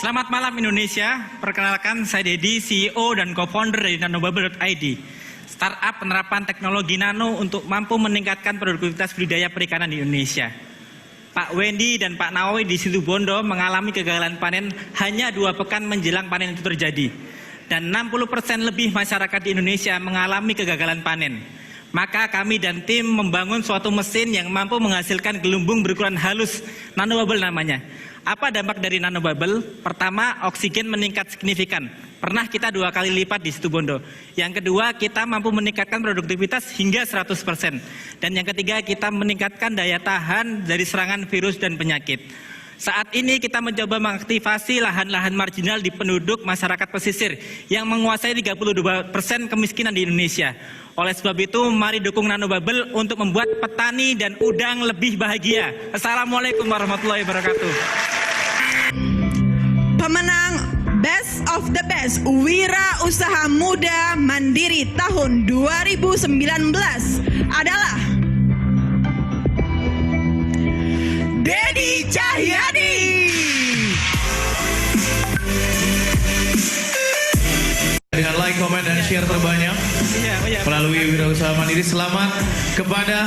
O: Selamat malam Indonesia, perkenalkan saya Dedi, CEO dan co-founder dari nanobubble.id, startup penerapan teknologi nano untuk mampu meningkatkan produktivitas budidaya perikanan di Indonesia. Pak Wendy dan Pak Nawawi di Situbondo mengalami kegagalan panen hanya 2 pekan menjelang panen itu terjadi. Dan 60% lebih masyarakat di Indonesia mengalami kegagalan panen. Maka kami dan tim membangun suatu mesin yang mampu menghasilkan gelembung berukuran halus, nanobubble namanya. Apa dampak dari nanobubble? Pertama, oksigen meningkat signifikan. Pernah kita 2 kali lipat di Situbondo. Yang kedua, kita mampu meningkatkan produktivitas hingga 100%. Dan yang ketiga, kita meningkatkan daya tahan dari serangan virus dan penyakit. Saat ini kita mencoba mengaktifasi lahan-lahan marginal di penduduk masyarakat pesisir yang menguasai 32% kemiskinan di Indonesia. Oleh sebab itu, mari dukung nanobubble untuk membuat petani dan udang lebih bahagia. Assalamualaikum warahmatullahi wabarakatuh.
N: Pemenang Best of the Best Wira Usaha Muda Mandiri tahun 2019 adalah Dedi Cahyadi.
P: Dengan like, komen, dan share terbanyak melalui Wira Usaha Mandiri. Selamat kepada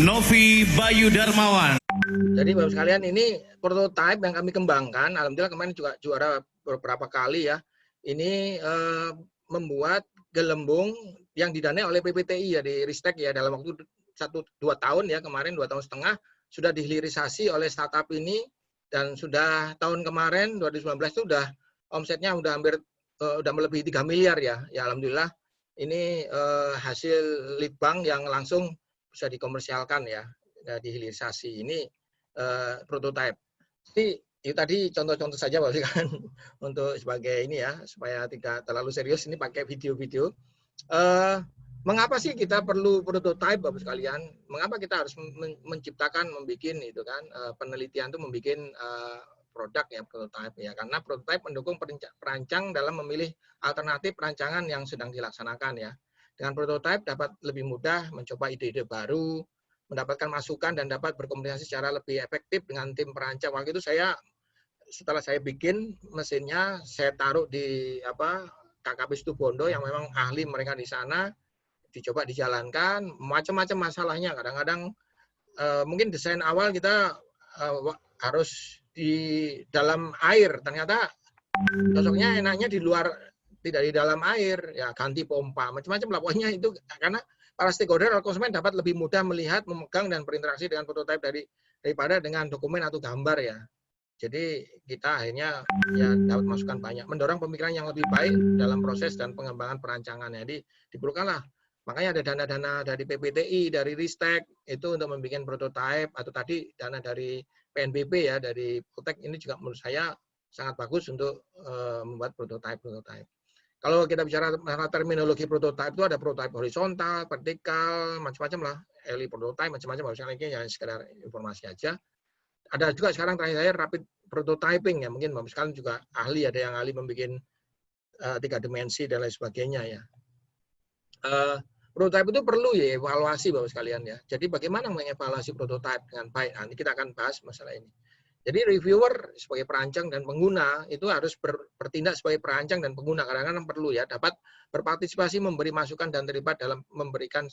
P: Novi Bayu Darmawan.
B: Jadi Bapak sekalian, ini prototipe yang kami kembangkan. Alhamdulillah kemarin juga juara beberapa kali ya. Ini membuat gelembung yang didanai oleh PPTI ya, di Ristek ya, dalam waktu 1-2 tahun ya, kemarin 2,5 tahun sudah dihilirisasi oleh startup ini, dan sudah tahun kemarin 2019 itu udah omsetnya udah hampir udah melebihi 3 miliar ya. Ya alhamdulillah ini hasil litbang yang langsung bisa dikomersialkan ya, dihilirisasi. Ini prototipe. Jadi itu tadi contoh-contoh saja Bapak kan untuk sebagai ini ya, supaya tidak terlalu serius, ini pakai video-video. Mengapa sih kita perlu prototipe Bapak sekalian? Mengapa kita harus menciptakan, membuat itu kan, penelitian itu membuat produk ya, prototipe ya, karena prototipe mendukung perancang dalam memilih alternatif perancangan yang sedang dilaksanakan ya. Dengan prototipe dapat lebih mudah mencoba ide-ide baru, mendapatkan masukan, dan dapat berkomunikasi secara lebih efektif dengan tim perancang. Waktu itu setelah saya bikin mesinnya, saya taruh di KKP Situbondo yang memang ahli mereka di sana, dicoba dijalankan, macam-macam masalahnya. Kadang-kadang mungkin desain awal kita harus di dalam air, ternyata cocoknya enaknya di luar, tidak di dalam air, ya ganti pompa, macam-macam lah pokoknya itu, karena para stakeholder atau konsumen dapat lebih mudah melihat, memegang, dan berinteraksi dengan prototipe daripada dengan dokumen atau gambar ya. Jadi kita akhirnya ya dapat masukan banyak, mendorong pemikiran yang lebih baik dalam proses dan pengembangan perancangan. Jadi diperlukanlah, makanya ada dana-dana dari PPTI, dari Ristek itu untuk membuat prototipe, atau tadi dana dari PNBP ya, dari Poltek, ini juga menurut saya sangat bagus untuk membuat prototipe. Kalau kita bicara masalah terminologi prototipe, itu ada prototipe horizontal, vertikal, macam-macam lah, early prototype, macam-macam. Misalnya ini yang sekedar informasi aja. Ada juga sekarang terakhir saya rapid prototyping ya, mungkin Bapak sekalian juga ahli, ada yang ahli membuat 3 dimensi dan lain sebagainya ya. Prototipe itu perlu ya evaluasi Bapak sekalian ya. Jadi bagaimana mengevaluasi prototipe dengan baik? Nanti kita akan bahas masalah ini. Jadi reviewer sebagai perancang dan pengguna itu harus bertindak sebagai perancang dan pengguna. Kadang-kadang perlu ya, dapat berpartisipasi, memberi masukan, dan terlibat dalam memberikan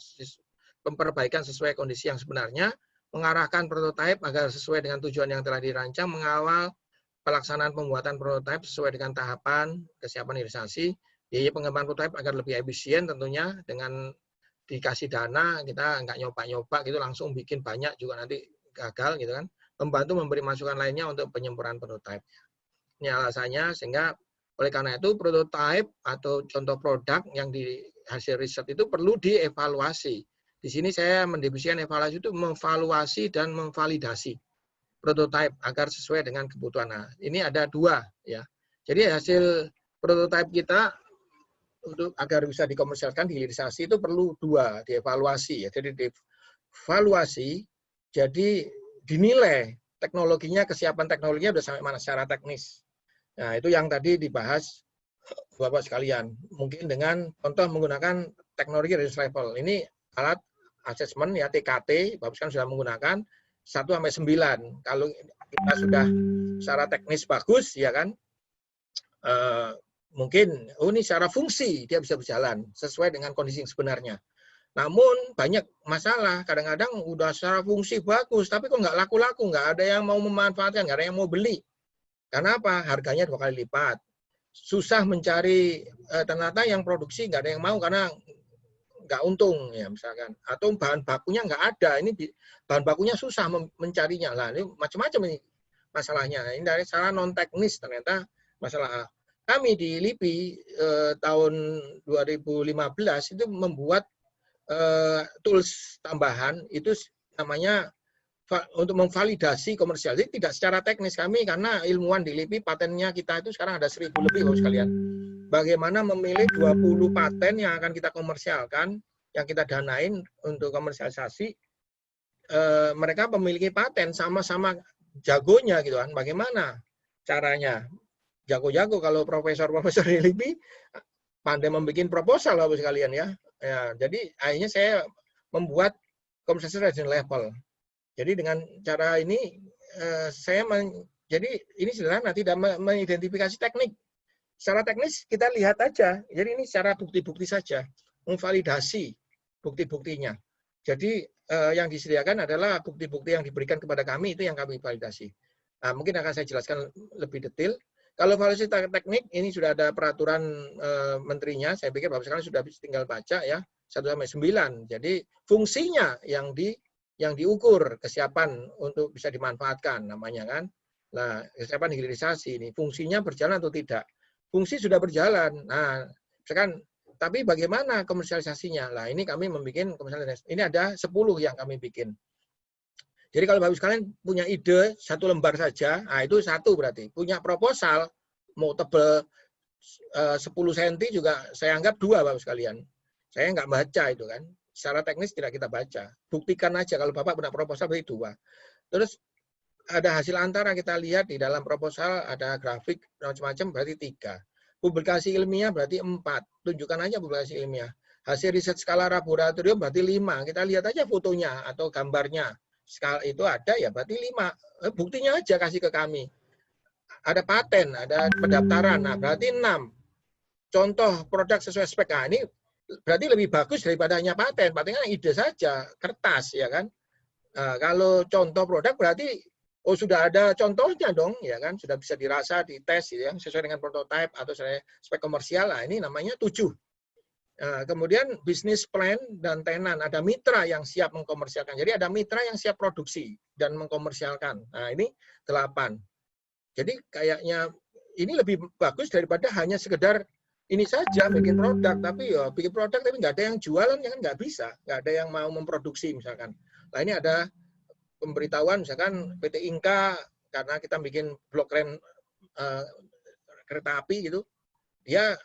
B: perbaikan sesuai kondisi yang sebenarnya, mengarahkan prototipe agar sesuai dengan tujuan yang telah dirancang, mengawal pelaksanaan pembuatan prototipe sesuai dengan tahapan kesiapan hilirisasi, biaya pengembangan prototipe agar lebih efisien tentunya. Dengan dikasih dana, kita nggak nyoba-nyoba gitu langsung bikin banyak juga nanti gagal gitu kan. Membantu memberi masukan lainnya untuk penyempurnaan prototipe. Ini alasannya, sehingga oleh karena itu prototipe atau contoh produk yang di hasil riset itu perlu dievaluasi. Di sini saya mendefinisikan evaluasi itu mengevaluasi dan memvalidasi prototipe agar sesuai dengan kebutuhan. Nah, ini ada 2 ya. Jadi hasil prototipe kita untuk agar bisa dikomersialkan, dihilirisasi itu perlu 2, dievaluasi ya. Jadi dievaluasi, jadi dinilai teknologinya, kesiapan teknologinya sudah sampai mana secara teknis. Nah, itu yang tadi dibahas Bapak sekalian. Mungkin dengan contoh menggunakan teknologi reduced level. Ini alat assessment ya, TKT, Bapak sekalian sudah menggunakan 1-9. Kalau kita sudah secara teknis bagus ya kan, mungkin ini secara fungsi dia bisa berjalan sesuai dengan kondisi yang sebenarnya. Namun banyak masalah, kadang-kadang udah secara fungsi bagus, tapi kok nggak laku-laku, nggak ada yang mau memanfaatkan, nggak ada yang mau beli. Karena apa? Harganya 2 kali lipat. Susah mencari, ternyata yang produksi nggak ada yang mau karena nggak untung ya misalkan. Atau bahan bakunya nggak ada, ini bahan bakunya susah mencarinya. Lah ini macam-macam ini masalahnya. Ini dari secara non teknis ternyata masalah. Kami di LIPI tahun 2015 itu membuat tools tambahan itu namanya untuk memvalidasi komersial. Jadi tidak secara teknis kami karena ilmuwan di LIPI patennya kita itu sekarang ada 1000 lebih Bapak sekalian. Bagaimana memilih 20 paten yang akan kita komersialkan, yang kita danain untuk komersialisasi. Mereka memiliki paten sama-sama jagonya gitu kan. Bagaimana caranya? Jago-jago kalau profesor-profesor di LIPI pandai membuat proposal Bapak sekalian ya. Ya, jadi akhirnya saya membuat komersialisasi level. Jadi dengan cara ini jadi ini sederhana, tidak mengidentifikasi teknik. Secara teknis kita lihat aja. Jadi ini secara bukti-bukti saja, memvalidasi bukti-buktinya. Jadi yang disediakan adalah bukti-bukti yang diberikan kepada kami itu yang kami validasi. Nah, mungkin akan saya jelaskan lebih detail. Kalau validasi teknik ini sudah ada peraturan menterinya, saya pikir Bapak sekarang sudah tinggal baca ya 1-9. Jadi fungsinya yang diukur kesiapan untuk bisa dimanfaatkan namanya kan. Nah, kesiapan hilirisasi ini fungsinya berjalan atau tidak? Fungsi sudah berjalan. Nah, misalkan tapi bagaimana komersialisasinya? Nah, ini kami membuat komersialisasi. Ini ada 10 yang kami bikin. Jadi kalau Bapak sekalian punya ide 1 lembar saja, nah itu 1 berarti. Punya proposal, mau tebel 10 cm juga saya anggap 2 Bapak sekalian. Saya nggak baca itu kan. Secara teknis tidak kita baca. Buktikan aja kalau Bapak punya proposal berarti 2. Terus ada hasil antara kita lihat di dalam proposal, ada grafik macam-macam berarti 3. Publikasi ilmiah berarti 4. Tunjukkan aja publikasi ilmiah. Hasil riset skala laboratorium berarti 5. Kita lihat aja fotonya atau gambarnya. Skala itu ada ya berarti 5. Buktinya aja kasih ke kami. Ada paten, ada pendaftaran, nah berarti 6. Contoh produk sesuai spek. Nah, ini berarti lebih bagus daripada hanya paten. Paten kan ide saja, kertas ya kan. Nah, kalau contoh produk berarti sudah ada contohnya dong ya kan, sudah bisa dirasa, dites gitu ya, sesuai dengan prototype atau sesuai spek komersial. Nah, ini namanya 7. Nah, kemudian bisnis plan dan tenan, ada mitra yang siap mengkomersialkan. Jadi ada mitra yang siap produksi dan mengkomersialkan. Nah, ini 8. Jadi kayaknya ini lebih bagus daripada hanya sekedar ini saja bikin produk, tapi ya bikin produk tapi nggak ada yang jualan, ya kan nggak bisa, nggak ada yang mau memproduksi misalkan. Nah, ini ada pemberitahuan misalkan PT Inka karena kita bikin blok rem kereta api gitu, dia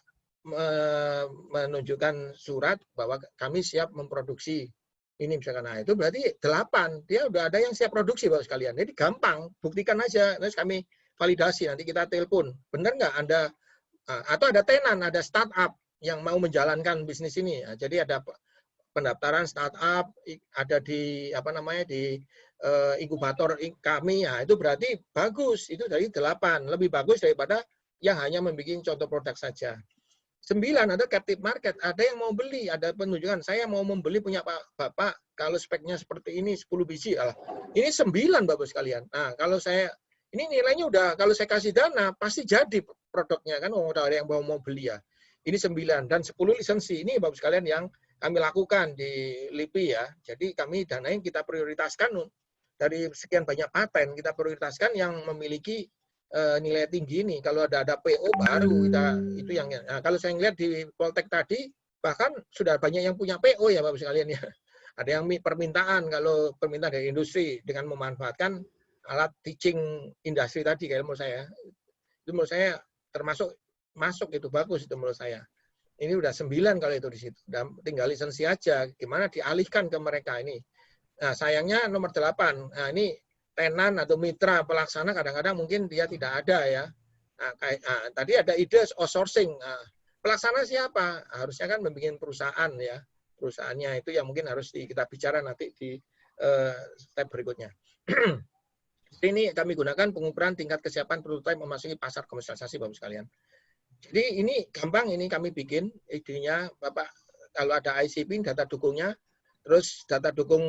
B: menunjukkan surat bahwa kami siap memproduksi ini misalkan. Nah, itu berarti 8. Dia udah ada yang siap produksi Bapak sekalian. Jadi gampang, buktikan aja. Terus kami validasi, nanti kita telepon. Benar nggak Anda, atau ada tenan, ada startup yang mau menjalankan bisnis ini. Nah, jadi ada pendaftaran startup, ada di di inkubator kami. Nah, itu berarti bagus. Itu dari 8. Lebih bagus daripada yang hanya membuat contoh produk saja. 9 ada captive market, ada yang mau beli, ada penunjukan, saya mau membeli punya Bapak, kalau speknya seperti ini 10 biji, ini 9 Bapak sekalian. Nah, kalau saya, ini nilainya udah, kalau saya kasih dana, pasti jadi produknya, kan udah ada yang mau beli ya. Ini 9, dan 10 lisensi, ini Bapak sekalian yang kami lakukan di LIPI ya. Jadi kami danain, kita prioritaskan, dari sekian banyak paten, kita prioritaskan yang memiliki nilai tinggi ini. Kalau ada PO baru itu yang kalau saya lihat di Poltek tadi bahkan sudah banyak yang punya PO ya Bapak sekalian ya. Ada yang permintaan, kalau permintaan dari industri dengan memanfaatkan alat teaching industri tadi kayak menurut saya. Itu menurut saya termasuk masuk itu bagus itu menurut saya. Ini udah 9 kalau itu di situ. Dan tinggal lisensi aja gimana dialihkan ke mereka ini. Nah, sayangnya nomor 8. Nah, ini tenan atau mitra pelaksana kadang-kadang mungkin dia tidak ada ya. Tadi ada ide outsourcing. Pelaksana siapa? Harusnya kan membuat perusahaan ya. Perusahaannya itu yang mungkin harus kita bicara nanti di step berikutnya. Ini kami gunakan pengukuran tingkat kesiapan prototipe memasuki pasar komersialisasi Bapak sekalian. Jadi ini gampang, ini kami bikin idenya Bapak kalau ada ICP, data dukungnya, terus data dukung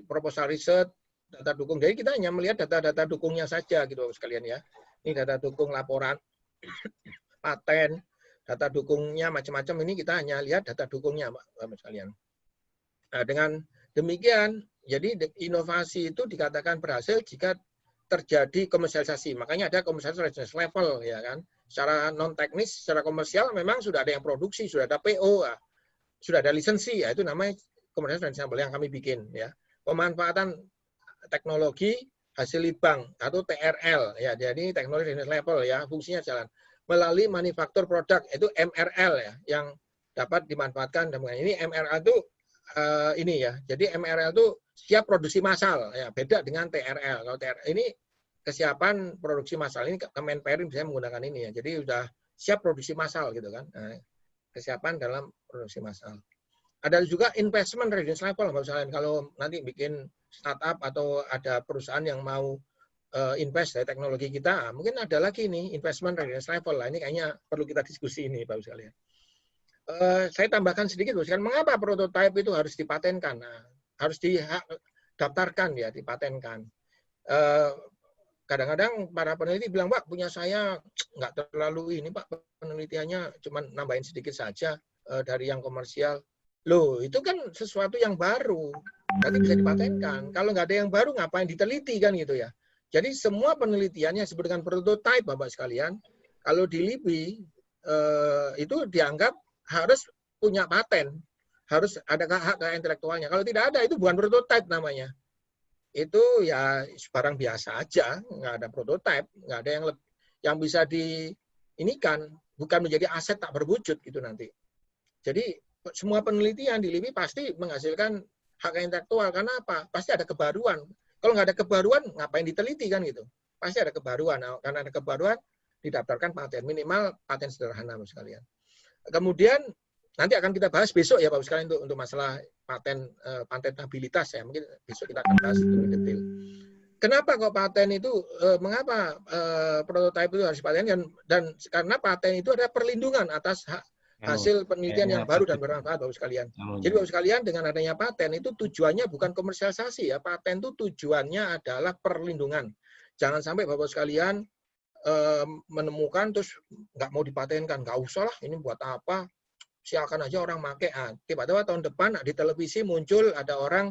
B: proposal riset, data dukung. Jadi kita hanya melihat data-data dukungnya saja gitu sekalian ya. Ini data dukung laporan, paten, data dukungnya macam-macam. Ini kita hanya lihat data dukungnya, Bapak sekalian. Nah, dengan demikian, jadi inovasi itu dikatakan berhasil jika terjadi komersialisasi. Makanya ada komersialisasi level, ya kan. Secara non teknis, secara komersial memang sudah ada yang produksi, sudah ada PO, sudah ada lisensi, ya itu namanya komersialisasi yang kami bikin, ya. Pemanfaatan teknologi hasil litbang atau TRL, ya. Jadi teknologi readiness level, ya, fungsinya jalan melalui manufaktur produk, itu MRL, ya, yang dapat dimanfaatkan. Dan ini MRL itu ini ya. Jadi MRL itu siap produksi massal, ya. Beda dengan TRL. Kalau TRL ini kesiapan produksi massal, ini Kemenperin bisa menggunakan ini ya. Jadi sudah siap produksi massal gitu kan. Nah, kesiapan dalam produksi massal. Ada juga investment readiness level, misalnya kalau nanti bikin startup atau ada perusahaan yang mau invest dari teknologi kita, mungkin ada lagi nih investment readiness level lah. Ini kayaknya perlu kita diskusi ini, Bapak sekalian. Saya tambahkan sedikit, Bapak sekalian, mengapa prototipe itu harus dipatenkan? Nah, harus didaftarkan ya, dipatenkan. Kadang-kadang para peneliti bilang, Pak, punya saya nggak terlalu ini, Pak, penelitiannya cuma nambahin sedikit saja dari yang komersial. Loh, itu kan sesuatu yang baru, berarti bisa dipatenkan. Kalau nggak ada yang baru, ngapain diteliti kan gitu ya. Jadi semua penelitiannya disebut dengan prototipe, Bapak sekalian, kalau di LIPI itu dianggap harus punya paten, harus ada hak intelektualnya. Kalau tidak ada, itu bukan prototipe namanya. Itu ya barang biasa aja, nggak ada prototipe, nggak ada yang bisa diinikan, bukan menjadi aset tak berwujud gitu nanti. Jadi semua penelitian di LIPI pasti menghasilkan hak intelektual, karena apa? Pasti ada kebaruan. Kalau nggak ada kebaruan, ngapain diteliti kan gitu? Pasti ada kebaruan. Nah, karena ada kebaruan, didaftarkan paten, minimal paten sederhana sekalian. Kemudian nanti akan kita bahas besok ya Bapak sekalian untuk masalah patentabilitas ya, mungkin besok kita akan bahas lebih detail. Kenapa kok paten itu mengapa prototipe itu harus dipatenkan, dan karena paten itu ada perlindungan atas hasil penelitian yang baru dan bermanfaat Bapak sekalian. Jadi Bapak sekalian, dengan adanya paten itu tujuannya bukan komersialisasi ya, paten itu tujuannya adalah perlindungan. Jangan sampai Bapak sekalian menemukan terus nggak mau dipatenkan, nggak usah lah, ini buat apa? Silakan aja orang pakai. Tiba-tiba tahun depan di televisi muncul ada orang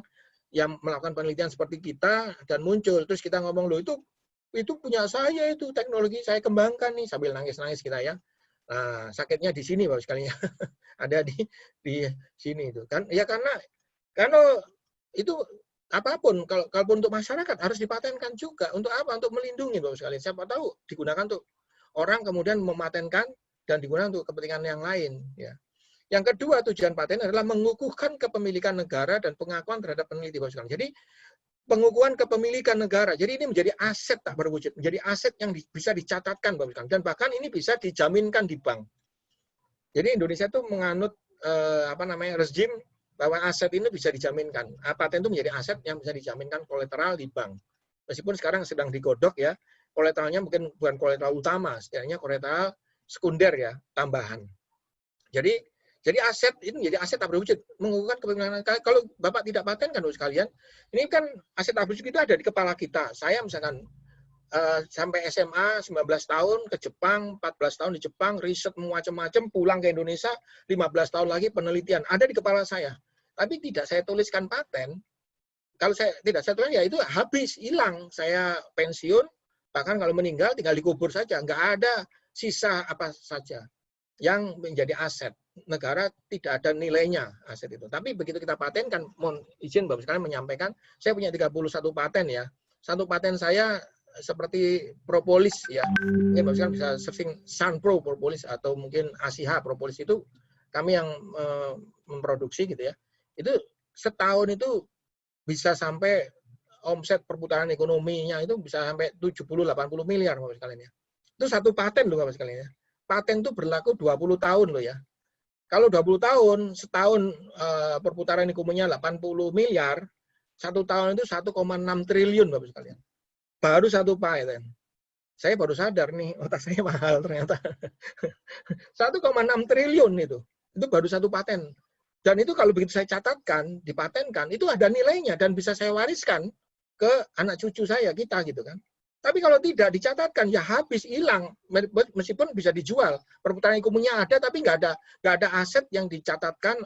B: yang melakukan penelitian seperti kita dan muncul, terus kita ngomong, loh itu punya saya, itu teknologi saya kembangkan nih, sambil nangis-nangis kita ya. Nah, sakitnya di sini Bapak sekalian. Ada di sini itu kan. Ya karena itu apapun, kalau untuk masyarakat harus dipatenkan juga. Untuk apa? Untuk melindungi Bapak sekalian. Siapa tahu digunakan untuk orang kemudian mematenkan dan digunakan untuk kepentingan yang lain ya. Yang kedua, tujuan paten adalah mengukuhkan kepemilikan negara dan pengakuan terhadap peneliti Bapak sekalian. Jadi pengukuhan kepemilikan negara. Jadi ini menjadi aset tak berwujud, menjadi aset yang bisa dicatatkan Bapak sekalian, dan bahkan ini bisa dijaminkan di bank. Jadi Indonesia itu menganut rezim bahwa aset ini bisa dijaminkan. Paten itu menjadi aset yang bisa dijaminkan kolateral di bank. Meskipun sekarang sedang digodok ya, kolateralnya mungkin bukan kolateral utama, setidaknya kolateral sekunder ya, tambahan. Jadi aset ini menjadi aset tak berwujud, mengukuhkan kepemilikan. Kalau Bapak tidak patenkan Bapak sekalian, ini kan aset tak berwujud itu ada di kepala kita. Saya misalkan sampai SMA 19 tahun ke Jepang, 14 tahun di Jepang, riset macam-macam, pulang ke Indonesia 15 tahun lagi penelitian, ada di kepala saya. Tapi tidak saya tuliskan paten. Kalau saya tidak saya tuliskan, ya itu habis, hilang. Saya pensiun, bahkan kalau meninggal tinggal dikubur saja, nggak ada sisa apa saja yang menjadi aset. Negara tidak ada nilainya aset itu. Tapi begitu kita patenkan, mohon izin Bapak sekalian menyampaikan, saya punya 31 paten ya. Satu paten saya seperti propolis ya. Mungkin Bapak sekalian bisa searching Sunpro propolis atau mungkin ASIHA propolis, itu kami yang memproduksi gitu ya. Itu setahun itu bisa sampai omset perputaran ekonominya itu bisa sampai 70-80 miliar Bapak sekalian ya. Itu satu paten loh Bapak sekalian ya. Paten itu berlaku 20 tahun loh ya. Kalau 20 tahun, setahun perputaran ekonominya 80 miliar, satu tahun itu 1,6 triliun Bapak sekalian. Baru satu paten. Saya baru sadar nih, otak saya mahal ternyata. 1,6 triliun itu baru satu paten. Dan itu kalau begitu saya catatkan, dipatenkan, itu ada nilainya dan bisa saya wariskan ke anak cucu saya, kita gitu kan. Tapi kalau tidak dicatatkan, ya habis, hilang. Meskipun bisa dijual. Perputaran ekonominya ada, tapi nggak ada aset yang dicatatkan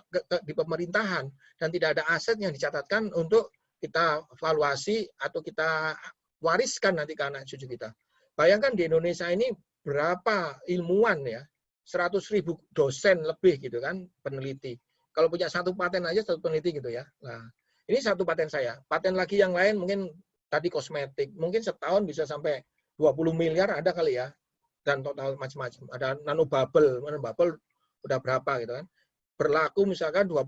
B: di pemerintahan. Dan tidak ada aset yang dicatatkan untuk kita valuasi atau kita wariskan nanti ke anak cucu kita. Bayangkan di Indonesia ini berapa ilmuwan ya, 100.000 dosen lebih gitu kan, peneliti. Kalau punya satu paten aja, satu peneliti gitu ya. Nah, ini satu paten saya. Paten lagi yang lain mungkin tadi kosmetik, mungkin setahun bisa sampai 20 miliar ada kali ya, dan total macam-macam. Ada nanobubble udah berapa gitu kan. Berlaku misalkan 20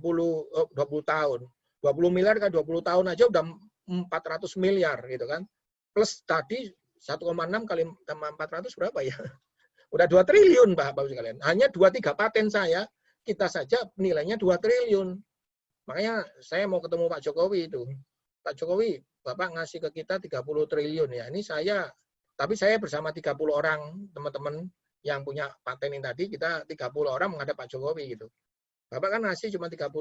B: tahun. 20 miliar kan 20 tahun aja udah 400 miliar gitu kan. Plus tadi 1,6 kali 400 berapa ya? Udah 2 triliun Bapak sekalian. Hanya 2-3 paten saya, kita saja nilainya 2 triliun. Makanya saya mau ketemu Pak Jokowi itu. Pak Jokowi, Bapak ngasih ke kita 30 triliun ya. Ini saya, tapi saya bersama 30 orang teman-teman yang punya paten ini tadi, kita 30 orang menghadap Pak Jokowi gitu. Bapak kan ngasih cuma 30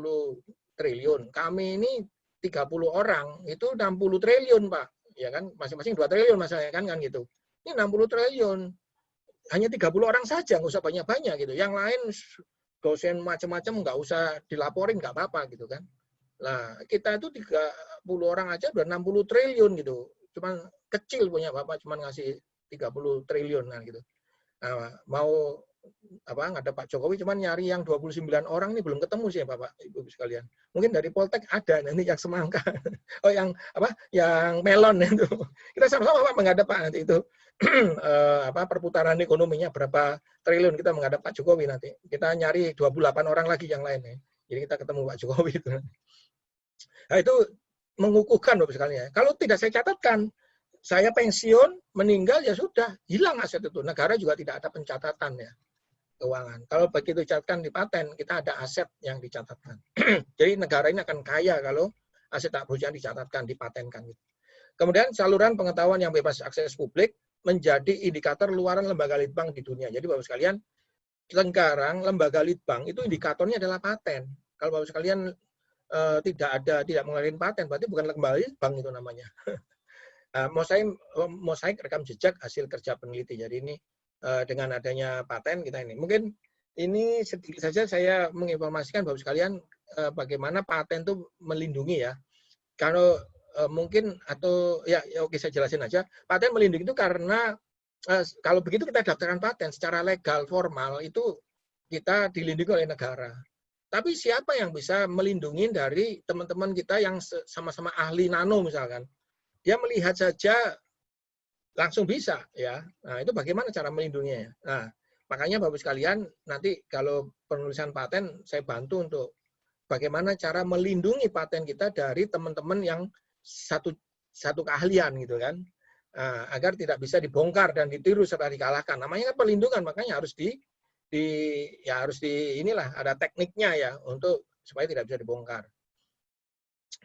B: triliun. Kami ini 30 orang itu 60 triliun, Pak. Ya kan, masing-masing 2 triliun masalahnya kan gitu. Ini 60 triliun. Hanya 30 orang saja, nggak usah banyak-banyak gitu. Yang lain dosen macam-macam nggak usah dilaporin, nggak apa-apa gitu kan. Nah, kita itu 30 orang aja udah 60 triliun gitu. Cuman kecil punya Bapak, cuman ngasih 30 triliun kan gitu. Nah, mau ada Pak Jokowi cuman nyari yang 29 orang ini belum ketemu sih ya Bapak Ibu sekalian. Mungkin dari Poltek ada nanti yang semangka. Oh yang yang melon itu. Kita sama-sama Pak menghadap Pak nanti itu perputaran ekonominya berapa triliun kita menghadap Pak Jokowi nanti. Kita nyari 28 orang lagi yang lain ya. Jadi kita ketemu Pak Jokowi itu. Nah, itu mengukuhkan Bapak sekalian. Kalau tidak saya catatkan, saya pensiun, meninggal ya sudah, hilang aset itu. Negara juga tidak ada pencatatan ya keuangan. Kalau begitu dicatatkan di paten, kita ada aset yang dicatatkan. Jadi negara ini akan kaya kalau aset tak berusaha dicatatkan, dipatenkan. Kemudian saluran pengetahuan yang bebas akses publik menjadi indikator luaran lembaga litbang di dunia. Jadi Bapak sekalian, sekarang lembaga litbang itu indikatornya adalah paten. Kalau Bapak sekalian tidak mengeluarkan paten, berarti bukan lembaga litbang itu namanya. Mosaik rekam jejak hasil kerja peneliti. Jadi ini dengan adanya paten kita ini. Mungkin ini sedikit saja saya menginformasikan Bapak sekalian bagaimana paten itu melindungi ya. Kalau mungkin atau ya oke saya jelasin aja. Paten melindungi itu karena kalau begitu kita daftarkan paten secara legal formal itu kita dilindungi oleh negara. Tapi siapa yang bisa melindungi dari teman-teman kita yang sama-sama ahli nano misalkan? Dia melihat saja langsung bisa ya. Nah, itu bagaimana cara melindunginya? Nah, makanya Bapak sekalian nanti kalau penulisan paten saya bantu untuk bagaimana cara melindungi paten kita dari teman-teman yang satu keahlian gitu kan. Nah, agar tidak bisa dibongkar dan ditiru serta dikalahkan. Namanya kan perlindungan, makanya harus inilah ada tekniknya ya untuk supaya tidak bisa dibongkar.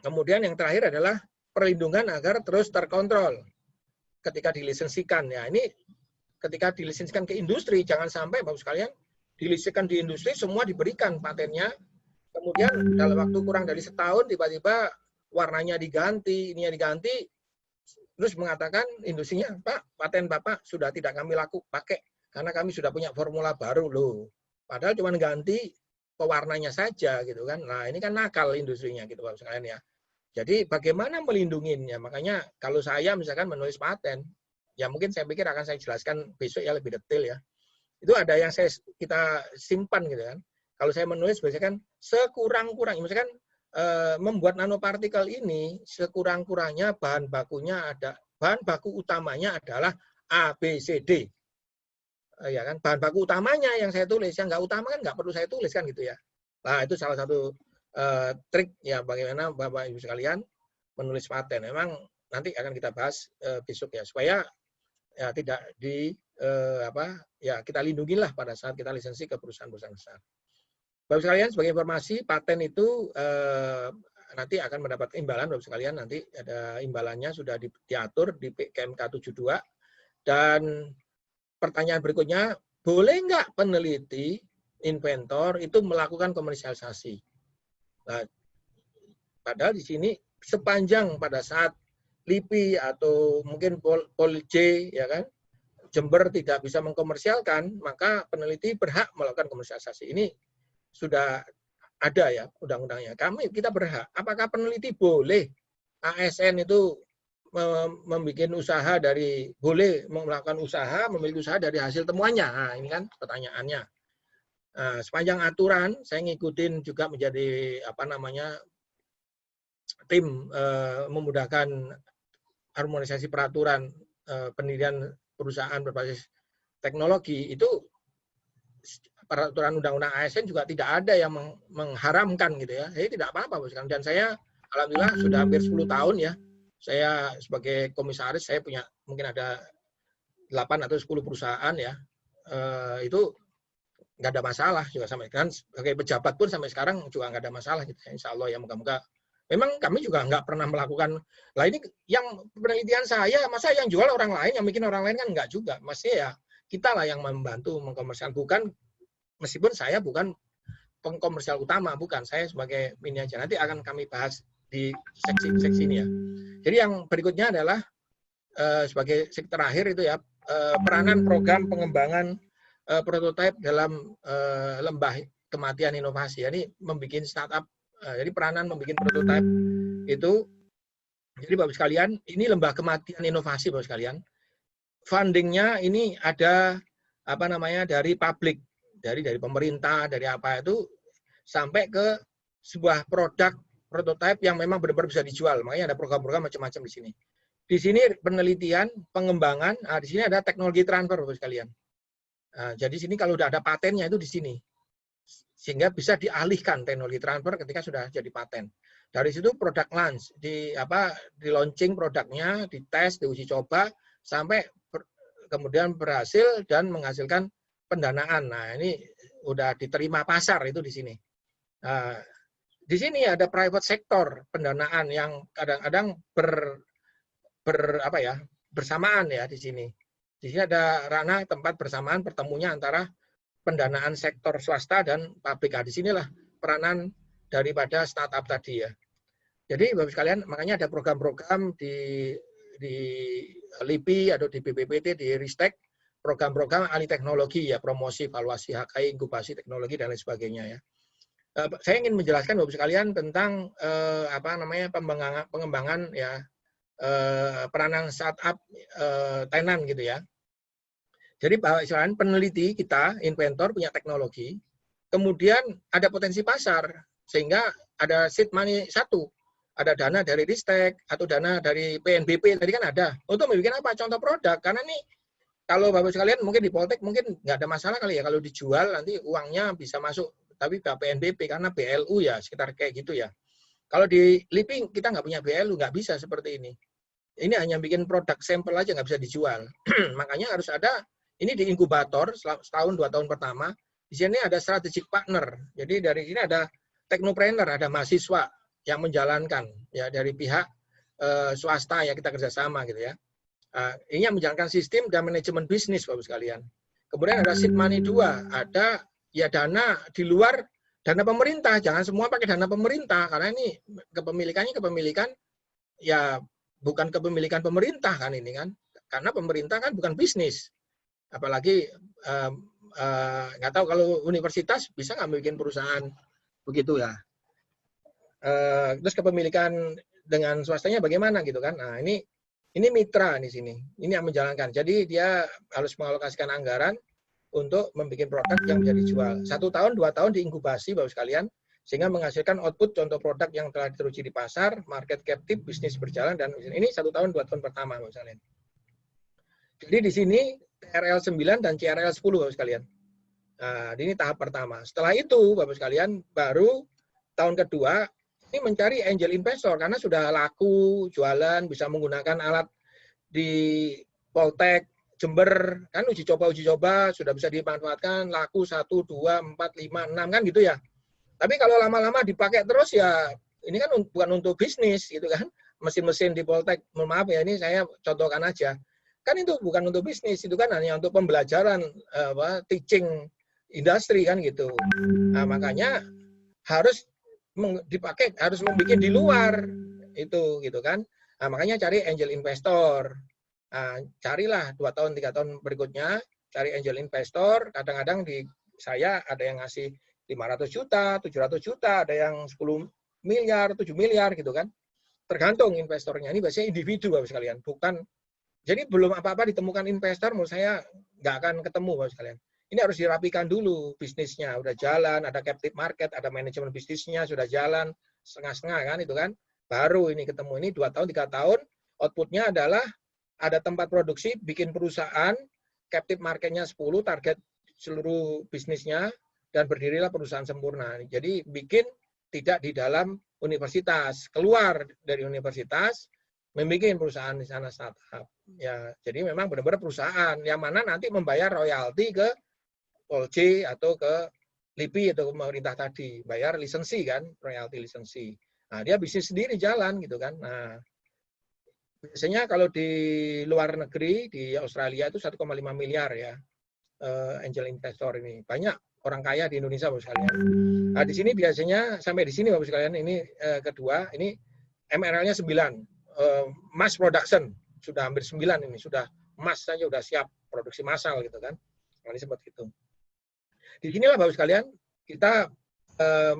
B: Kemudian yang terakhir adalah perlindungan agar terus terkontrol ketika dilisensikan. Ya, ini ketika dilisensikan ke industri, jangan sampai Bapak sekalian dilisensikan di industri semua diberikan patennya. Kemudian dalam waktu kurang dari setahun tiba-tiba warnanya diganti, ininya diganti, terus mengatakan industrinya, Pak, paten Bapak sudah tidak kami pakai karena kami sudah punya formula baru loh. Padahal cuma ganti pewarnanya saja gitu kan. Nah, ini kan nakal industrinya gitu Bapak sekalian ya. Jadi bagaimana melindunginya? Makanya kalau saya misalkan menulis paten, ya mungkin saya pikir akan saya jelaskan besok ya lebih detail ya. Itu ada yang kita simpan gitu kan. Kalau saya menulis biasanya kan sekurang-kurangnya, misalkan membuat nanopartikel ini sekurang-kurangnya bahan baku utamanya adalah A, B, C, D. Ya kan, bahan baku utamanya yang saya tulis, yang nggak utama kan nggak perlu saya tulis kan gitu ya. Nah itu salah satu trik ya bagaimana Bapak Ibu sekalian menulis paten. Memang nanti akan kita bahas besok ya supaya ya tidak kita lindungilah pada saat kita lisensi ke perusahaan-perusahaan besar. Bapak sekalian sebagai informasi paten itu nanti akan mendapat imbalan Bapak sekalian, nanti ada imbalannya sudah diatur di PKMK 72 dan pertanyaan berikutnya, boleh nggak peneliti inventor itu melakukan komersialisasi? Nah, padahal di sini sepanjang pada saat LIPI atau mungkin Pol J, ya kan, Jember tidak bisa mengkomersialkan, maka peneliti berhak melakukan komersialisasi. Ini sudah ada ya undang-undangnya. Kita berhak. Apakah peneliti boleh ASN itu membuat usaha boleh melakukan usaha, memiliki usaha dari hasil temuannya? Nah, ini kan pertanyaannya. Nah, sepanjang aturan, saya ngikutin juga menjadi tim memudahkan harmonisasi peraturan pendirian perusahaan berbasis teknologi. Itu peraturan undang-undang ASN juga tidak ada yang mengharamkan gitu ya. Jadi tidak apa-apa, Bos. Dan saya alhamdulillah sudah hampir 10 tahun ya. Saya sebagai komisaris, saya punya mungkin ada 8 atau 10 perusahaan ya. Itu nggak ada masalah juga sampai kan sebagai pejabat pun sampai sekarang juga nggak ada masalah gitu ya. Insya Allah ya, moga-moga. Memang kami juga nggak pernah melakukan, lah ini yang penelitian saya, masa yang jual orang lain, yang bikin orang lain kan nggak juga. Maksudnya ya kita lah yang membantu mengkomersialkan, bukan, meskipun saya bukan pengkomersial utama, bukan, saya sebagai mini aja. Nanti akan kami bahas di seksi ini ya. Jadi yang berikutnya adalah sebagai seksi terakhir itu ya, peranan program pengembangan prototipe dalam lembah kematian inovasi. Ini membuat startup. Jadi peranan membuat prototipe itu. Jadi Bapak sekalian, ini lembah kematian inovasi Bapak sekalian. Fundingnya ini ada dari publik, dari pemerintah, dari apa itu sampai ke sebuah produk prototipe yang memang benar-benar bisa dijual. Makanya ada program-program macam-macam di sini. Di sini penelitian, pengembangan, di sini ada teknologi transfer Bapak sekalian. Jadi sini kalau udah ada patennya itu di sini. Sehingga bisa dialihkan teknologi transfer ketika sudah jadi paten. Dari situ produk launch, di launching produknya, dites, diuji coba sampai kemudian berhasil dan menghasilkan pendanaan. Nah, ini udah diterima pasar itu di sini. Di sini ada private sector pendanaan yang kadang-kadang bersamaan ya di sini. Di sini ada ranah tempat bersamaan pertemunya antara pendanaan sektor swasta dan pabrik. Di sinilah peranan daripada startup tadi ya. Jadi Bapak sekalian, makanya ada program-program di LIPI atau di BPPT, di Ristek, program-program ahli teknologi ya, promosi, evaluasi, HKI, inkubasi teknologi dan lain sebagainya ya. Saya ingin menjelaskan Bapak sekalian tentang pengembangan ya peranan startup tenan gitu ya. Jadi Bapak sekalian, peneliti kita, inventor punya teknologi, kemudian ada potensi pasar sehingga ada seed money satu, ada dana dari Ristek atau dana dari PNBP tadi kan ada untuk membuat apa? Contoh produk. Karena nih kalau Bapak sekalian mungkin di Poltek mungkin nggak ada masalah kali ya kalau dijual nanti uangnya bisa masuk. Tapi PNBP karena BLU ya sekitar kayak gitu ya. Kalau di LIPI kita nggak punya BLU, nggak bisa seperti ini. Ini hanya bikin produk sampel aja nggak bisa dijual. Makanya harus ada ini di inkubator setahun 2 tahun pertama. Di sini ada strategic partner. Jadi dari sini ada teknopreneur, ada mahasiswa yang menjalankan ya dari pihak swasta ya kita kerjasama gitu ya. Ini yang menjalankan sistem dan manajemen bisnis Bapak sekalian. Kemudian ada seed money 2, ada ya dana di luar dana pemerintah, jangan semua pakai dana pemerintah karena ini kepemilikan ya bukan kepemilikan pemerintah kan ini kan, karena pemerintah kan bukan bisnis, apalagi nggak tahu kalau universitas bisa nggak bikin perusahaan begitu ya. Terus kepemilikan dengan swastanya bagaimana gitu kan? Nah ini mitra di sini, ini yang menjalankan. Jadi dia harus mengalokasikan anggaran untuk membuat produk yang bisa dijual. 1 tahun, 2 tahun diinkubasi Bapak sekalian, sehingga menghasilkan output contoh produk yang telah teruji di pasar, market captive, bisnis berjalan, dan ini 1 tahun, 2 tahun pertama Bapak sekalian. Jadi di sini CRL 9 dan CRL 10 Bapak sekalian. Nah, ini tahap pertama. Setelah itu Bapak sekalian, baru tahun kedua, ini mencari angel investor, karena sudah laku, jualan, bisa menggunakan alat di Poltek, Jember, kan uji coba sudah bisa dimanfaatkan, laku 1, 2, 4, 5, 6 kan gitu ya. Tapi kalau lama-lama dipakai terus ya ini kan bukan untuk bisnis gitu kan. Mesin-mesin di Poltek, maaf ya ini saya contohkan aja. Kan itu bukan untuk bisnis, itu kan hanya untuk pembelajaran teaching industri kan gitu. Nah, makanya harus dipakai, harus membuat di luar itu gitu kan. Nah, makanya cari angel investor. Nah, carilah 2 tahun 3 tahun berikutnya cari angel investor. Kadang-kadang di saya ada yang ngasih 500 juta, 700 juta, ada yang 10 miliar, 7 miliar gitu kan. Tergantung investornya. Ini biasanya individu Bapak sekalian, bukan. Jadi belum apa-apa ditemukan investor, menurut saya nggak akan ketemu Bapak sekalian. Ini harus dirapikan dulu bisnisnya, udah jalan, ada captive market, ada manajemen bisnisnya sudah jalan setengah-setengah kan itu kan. Baru ini ketemu, ini 2 tahun 3 tahun outputnya adalah ada tempat produksi, bikin perusahaan, captive marketnya 10, target seluruh bisnisnya, dan berdirilah perusahaan sempurna. Jadi bikin tidak di dalam universitas, keluar dari universitas, membuat perusahaan di sana startup. Ya, jadi memang benar-benar perusahaan yang mana nanti membayar royalti ke Polj atau ke LIPI atau ke pemerintah tadi, bayar lisensi kan, royalti lisensi. Nah, dia bisnis sendiri jalan gitu kan. Nah, biasanya kalau di luar negeri, di Australia itu 1,5 miliar ya, angel investor ini. Banyak orang kaya di Indonesia Bapak sekalian. Nah, di sini biasanya sampai di sini Bapak sekalian, ini kedua, ini MRL-nya 9. Mass production sudah hampir 9 ini, sudah emas saja sudah siap produksi massal gitu kan. Nah, ini seperti itu. Di sinilah Bapak sekalian kita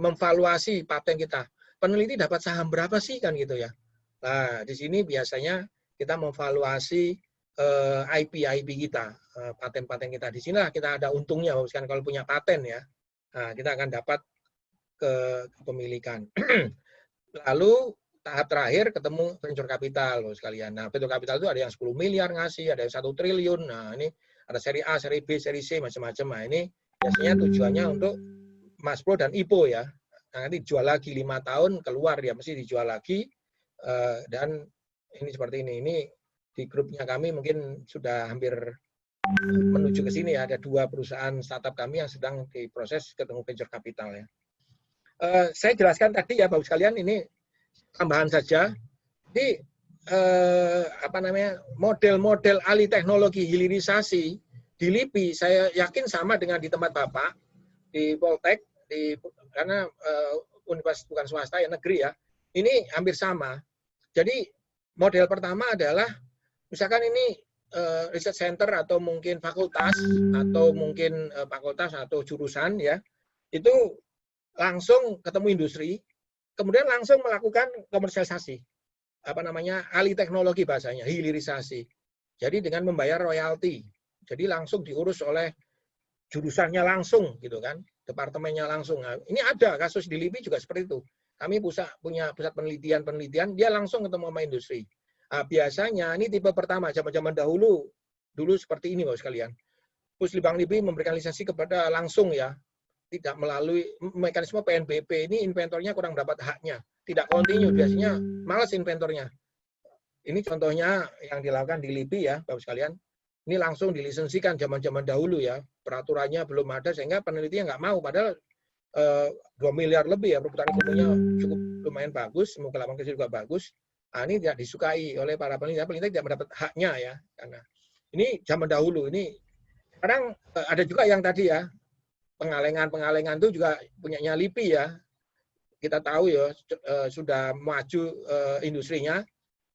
B: memvaluasi paten kita. Peneliti dapat saham berapa sih kan gitu ya. Nah, di sini biasanya kita memvaluasi IP kita, paten-paten kita. Di sinilah kita ada untungnya Bapak sekalian kalau punya paten ya. Nah, kita akan dapat kepemilikan. Lalu tahap terakhir ketemu venture capital Bapak sekalian. Nah, venture capital itu ada yang 10 miliar ngasih, ada yang 1 triliun. Nah, ini ada seri A, seri B, seri C, macam-macam. Nah, ini biasanya tujuannya untuk Maspro dan IPO ya. Nah, nanti jual lagi 5 tahun, keluar dia mesti dijual lagi. Dan ini seperti ini. Ini di grupnya kami mungkin sudah hampir menuju ke sini ya. Ada 2 perusahaan startup kami yang sedang diproses ketemu venture capital ya. Saya jelaskan tadi ya Bapak sekalian, ini tambahan saja. Jadi model-model alih teknologi hilirisasi di LIPI saya yakin sama dengan di tempat Bapak di Poltek, karena universitas bukan swasta ya, negeri ya. Ini hampir sama. Jadi model pertama adalah misalkan ini research center atau mungkin fakultas atau jurusan ya, itu langsung ketemu industri, kemudian langsung melakukan komersialisasi, alih teknologi bahasanya, hilirisasi. Jadi dengan membayar royalti, jadi langsung diurus oleh jurusannya langsung gitu kan, departemennya langsung. Nah, ini ada kasus di LIPI juga seperti itu. Kami punya pusat penelitian, dia langsung ketemu sama industri. Nah, biasanya ini tipe pertama, zaman-zaman dulu seperti ini Bapak sekalian. Puslitbang LIPI memberikan lisensi kepada langsung ya, tidak melalui mekanisme PNBP. Ini inventornya kurang dapat haknya, tidak kontinu, biasanya malas inventornya. Ini contohnya yang dilakukan di LIPI ya Bapak sekalian. Ini langsung dilisensikan zaman-zaman dahulu ya, peraturannya belum ada sehingga penelitinya nggak mau, padahal 2 miliar lebih ya, perputaran ekonominya cukup lumayan bagus, semoga lapangan kerja juga bagus. Nah, ini tidak disukai oleh para peneliti tidak mendapat haknya ya, karena ini zaman dahulu. Ini sekarang ada juga yang tadi ya, pengalengan itu juga punyanya LIPI ya. Kita tahu ya, sudah maju industrinya,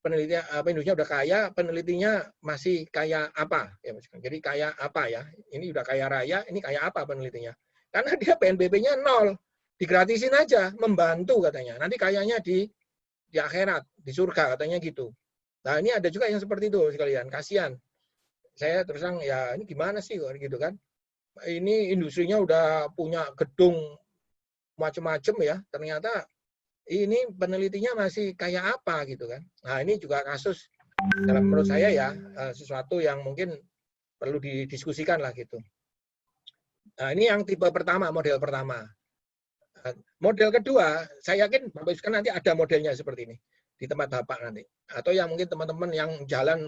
B: industrinya udah kaya, penelitinya masih kaya apa ya. Jadi kaya apa ya? Ini udah kaya raya, ini kaya apa penelitinya? Karena dia PNBP-nya 0, digratisin aja, membantu katanya. Nanti kayaknya di akhirat, di surga katanya gitu. Nah, ini ada juga yang seperti itu sekalian, kasihan. Saya terus terang ya ini gimana sih gitu kan? Ini industrinya udah punya gedung macam-macam ya, ternyata ini penelitinya masih kayak apa gitu kan. Nah, ini juga kasus dalam menurut saya ya, sesuatu yang mungkin perlu didiskusikan lah gitu. Nah, ini yang tipe pertama, model pertama. Model kedua, saya yakin Bapak Ibu nanti ada modelnya seperti ini di tempat Bapak nanti. Atau yang mungkin teman-teman yang jalan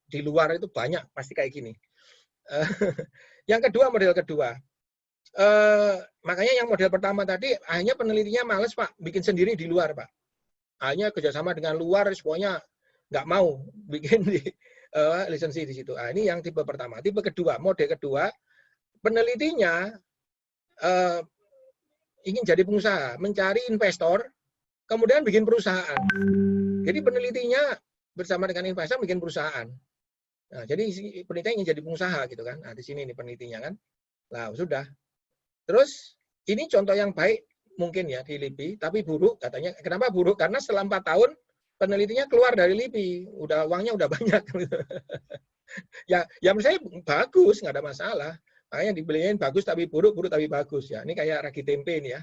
B: di luar itu banyak, pasti kayak gini. Yang kedua, model kedua. Makanya yang model pertama tadi, hanya penelitinya males Pak, bikin sendiri di luar Pak. Hanya kerjasama dengan luar, semuanya nggak mau bikin lisensi di situ. Nah, ini yang tipe pertama. Tipe kedua, model kedua, penelitinya ingin jadi pengusaha, mencari investor, kemudian bikin perusahaan. Jadi penelitinya bersama dengan investor bikin perusahaan. Nah, jadi penelitinya ingin jadi pengusaha gitu kan. Nah, di sini nih penelitinya kan. Nah, sudah. Terus ini contoh yang baik mungkin ya di LIPI, tapi buruk katanya. Kenapa buruk? Karena setelah 4 tahun penelitinya keluar dari LIPI, uangnya udah banyak. ya menurut saya bagus, nggak ada masalah. Makanya dibeliin bagus tapi buruk, buruk tapi bagus ya. Ini kayak ragi tempe ini ya.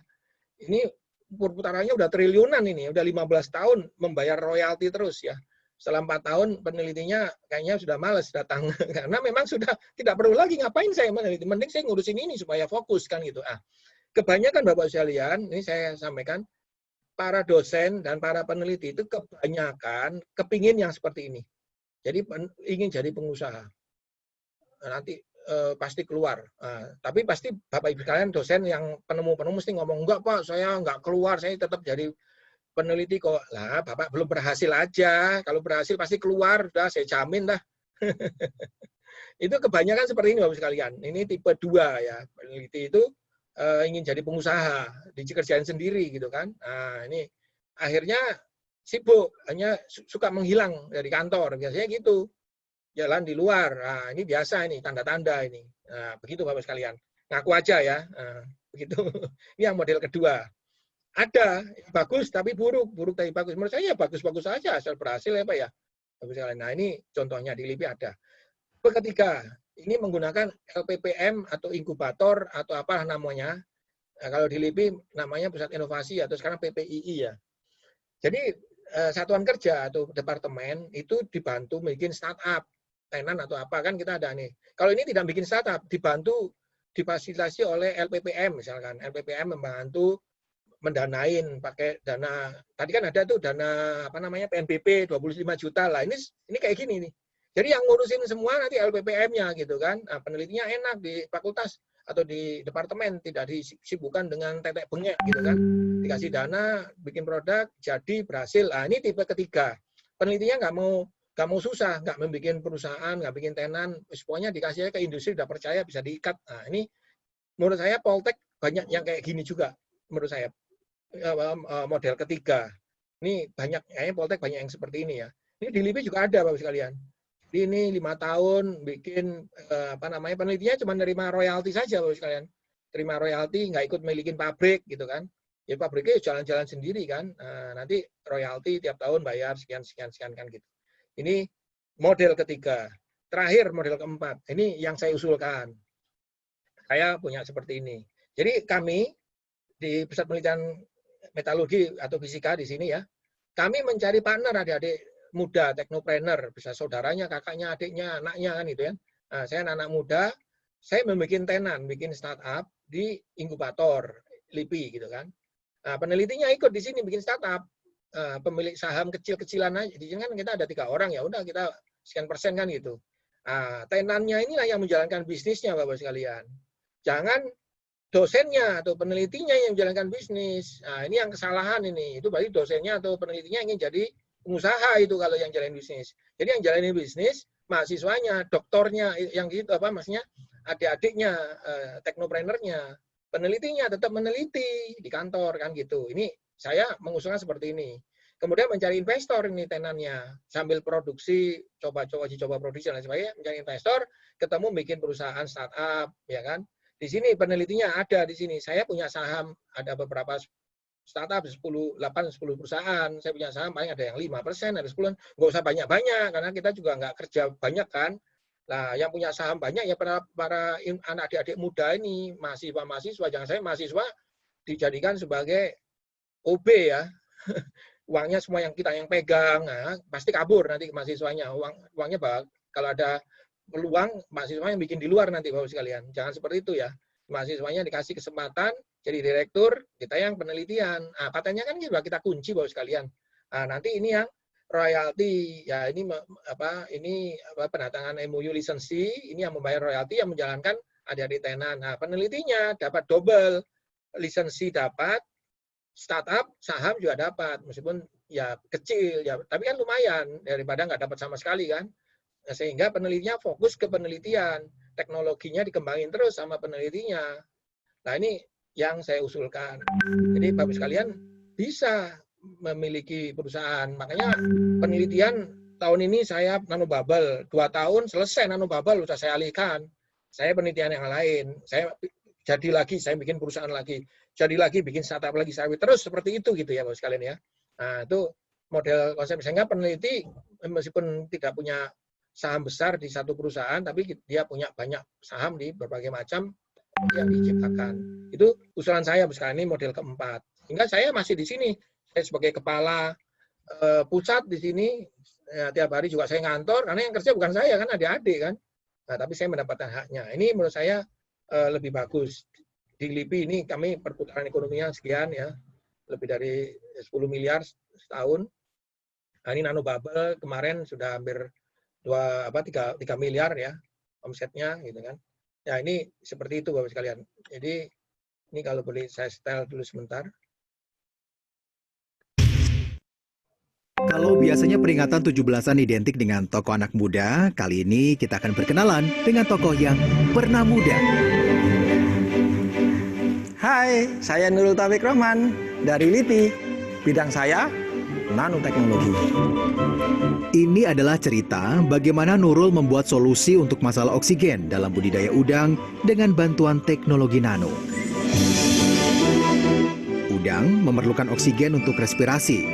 B: Ini perputarannya udah triliunan ini, udah 15 tahun membayar royalti terus ya. Setelah 4 tahun penelitinya kayaknya sudah malas datang karena memang sudah tidak perlu lagi ngapain saya meneliti. Mending saya ngurusin ini supaya fokus kan gitu. Kebanyakan Bapak sekalian, ini saya sampaikan, para dosen dan para peneliti itu kebanyakan kepingin yang seperti ini. Jadi ingin jadi pengusaha. Nanti pasti keluar. Tapi pasti Bapak Ibu sekalian dosen yang penemu-penemu mesti ngomong, enggak Pak, saya enggak keluar, saya tetap jadi peneliti kok. Lah, Bapak belum berhasil aja. Kalau berhasil pasti keluar, udah saya jamin dah. Itu kebanyakan seperti ini Bapak sekalian. Ini tipe 2 ya. Peneliti itu ingin jadi pengusaha, dikerjain sendiri gitu kan. Nah, ini akhirnya sibuk, hanya suka menghilang dari kantor, biasanya gitu. Jalan di luar, nah ini biasa ini, tanda-tanda ini. Nah, begitu Bapak sekalian. Ngaku aja ya, begitu. Ini yang model kedua. Ada, bagus tapi buruk, buruk tapi bagus. Menurut saya ya bagus-bagus saja, asal berhasil ya Pak ya. Bapak sekalian. Nah ini contohnya di LIPI ada. Ketiga, ini menggunakan LPPM atau inkubator atau apa namanya. Nah, kalau di LIPI namanya Pusat Inovasi atau sekarang PPII ya. Jadi satuan kerja atau departemen itu dibantu bikin startup, tenan atau apa kan kita ada nih. Kalau ini tidak bikin startup, dibantu difasilitasi oleh LPPM misalkan. LPPM membantu mendanain pakai dana. Tadi kan ada tuh dana apa namanya PNBP 25 juta lah. Ini kayak gini nih. Jadi yang ngurusin semua nanti LPPM-nya gitu kan. Nah, penelitinya enak di fakultas atau di departemen, tidak disibukkan dengan tetek bengek gitu kan. Dikasih dana, bikin produk, jadi berhasil. Nah, ini tipe ketiga. Penelitinya nggak mau susah, nggak membuat perusahaan, nggak bikin tenan, pokoknya dikasih ke industri, udah percaya bisa diikat. Nah, ini menurut saya Poltek banyak yang kayak gini juga, menurut saya model ketiga. Ini banyak, kayaknya Poltek banyak yang seperti ini ya. Ini di LIPI juga ada Bapak sekalian. Ini 5 tahun bikin penelitinya cuma nerima royalti saja Bapak sekalian. Terima royalti, nggak ikut milikin pabrik gitu kan. Ya pabriknya jalan-jalan sendiri kan. Nanti royalti tiap tahun bayar sekian kan gitu. Ini model ketiga. Terakhir model keempat. Ini yang saya usulkan. Saya punya seperti ini. Jadi kami di Pusat Penelitian Metalurgi atau Fisika di sini ya, kami mencari partner adik-adik muda, teknopreneur, bisa saudaranya, kakaknya, adiknya, anaknya kan gitu ya. Nah, saya anak muda, saya membuat tenan, bikin startup di inkubator LIPI gitu kan. Nah, penelitinya ikut di sini bikin startup. Pemilik saham kecil-kecilan aja. Di sini kan kita ada 3 orang ya, udah kita sekian persen kan gitu. Nah, tenannya inilah yang menjalankan bisnisnya Bapak sekalian. Jangan dosennya atau penelitinya yang menjalankan bisnis. Nah, ini yang kesalahan ini. Itu berarti dosennya atau penelitinya ingin jadi pengusaha itu kalau yang jalanin bisnis. Jadi yang jalanin bisnis, mahasiswanya, doktornya, yang gitu apa maksudnya, adik-adiknya, teknoprenernya, penelitinya tetap meneliti di kantor kan gitu. Ini saya mengusulkan seperti ini. Kemudian mencari investor ini tenannya, sambil produksi, coba produksi dan lain sebagainya, mencari investor, ketemu bikin perusahaan startup, ya kan. Di sini penelitinya ada di sini. Saya punya saham, ada beberapa startup 10 perusahaan. Saya punya saham paling ada yang 5%, ada 10%. Nggak usah banyak-banyak karena kita juga nggak kerja banyak kan. Nah, yang punya saham banyak ya para anak adik muda ini, mahasiswa, jangan saya mahasiswa dijadikan sebagai OB ya. Uangnya semua yang kita yang pegang, nah, pasti kabur nanti mahasiswanya. Uangnya kalau ada peluang mahasiswa yang bikin di luar nanti Bapak sekalian. Jangan seperti itu ya. Mahasiswanya dikasih kesempatan jadi direktur, kita yang penelitian. Nah, patennya kan juga kita kunci Bapak sekalian. Nah, nanti ini yang royalti ya, ini penandatangan MOU lisensi, ini yang membayar royalti, yang menjalankan adik-adik tenan. Nah, penelitinya dapat double, lisensi dapat, startup saham juga dapat, meskipun ya kecil ya, tapi kan lumayan daripada nggak dapat sama sekali kan. Nah, sehingga penelitinya fokus ke penelitian, teknologinya dikembangin terus sama penelitinya. Nah, ini yang saya usulkan. Jadi Bapak sekalian bisa memiliki perusahaan. Makanya penelitian tahun ini saya nanobubble, 2 tahun selesai nanobubble sudah saya alihkan. Saya penelitian yang lain. Saya jadi lagi, saya bikin perusahaan lagi. Jadi lagi bikin startup lagi, saya terus seperti itu gitu ya Bapak sekalian ya. Nah, itu model konsep, sehingga peneliti meskipun tidak punya saham besar di satu perusahaan, tapi dia punya banyak saham di berbagai macam yang diciptakan. Itu usulan saya sekarang ini model keempat. Hingga saya masih di sini, saya sebagai kepala pusat di sini, ya, tiap hari juga saya ngantor, karena yang kerja bukan saya kan, adik-adik kan. Nah, tapi saya mendapatkan haknya. Ini menurut saya lebih bagus. Di LIPI ini kami perputaran ekonominya sekian ya, lebih dari 10 miliar setahun. Nah, ini nanobubble kemarin sudah hampir 3 miliar ya omsetnya gitu kan. Ya ini seperti itu Bapak sekalian. Jadi ini kalau boleh saya setel dulu sebentar.
Q: Kalau biasanya peringatan 17-an identik dengan tokoh anak muda, kali ini kita akan berkenalan dengan tokoh yang pernah muda.
F: Hai, saya Nurul Taufiq Rahman dari LIPI. Bidang saya nanoteknologi.
Q: Ini adalah cerita bagaimana Nurul membuat solusi untuk masalah oksigen dalam budidaya udang dengan bantuan teknologi nano. Udang memerlukan oksigen untuk respirasi.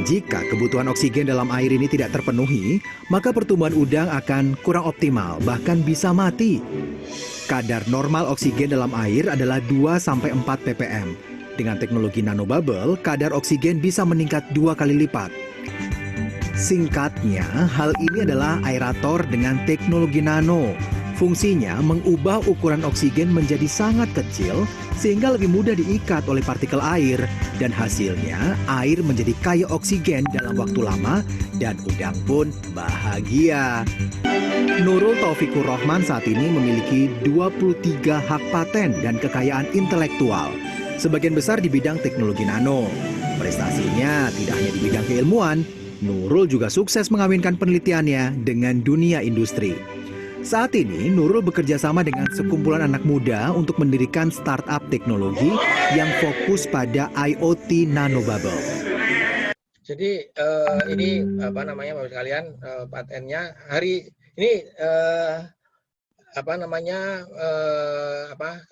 Q: Jika kebutuhan oksigen dalam air ini tidak terpenuhi, maka pertumbuhan udang akan kurang optimal, bahkan bisa mati. Kadar normal oksigen dalam air adalah 2-4 ppm. Dengan teknologi nanobubble, kadar oksigen bisa meningkat 2 kali lipat. Singkatnya, hal ini adalah aerator dengan teknologi nano. Fungsinya mengubah ukuran oksigen menjadi sangat kecil sehingga lebih mudah diikat oleh partikel air, dan hasilnya air menjadi kaya oksigen dalam waktu lama dan udang pun bahagia. Nurul Taufikur Rahman saat ini memiliki 23 hak paten dan kekayaan intelektual, sebagian besar di bidang teknologi nano. Prestasinya tidak hanya di bidang keilmuan, Nurul juga sukses mengawinkan penelitiannya dengan dunia industri. Saat ini, Nurul bekerja sama dengan sekumpulan anak muda untuk mendirikan startup teknologi yang fokus pada IoT nanobubble.
B: Jadi ini apa namanya Bapak sekalian, patennya hari ini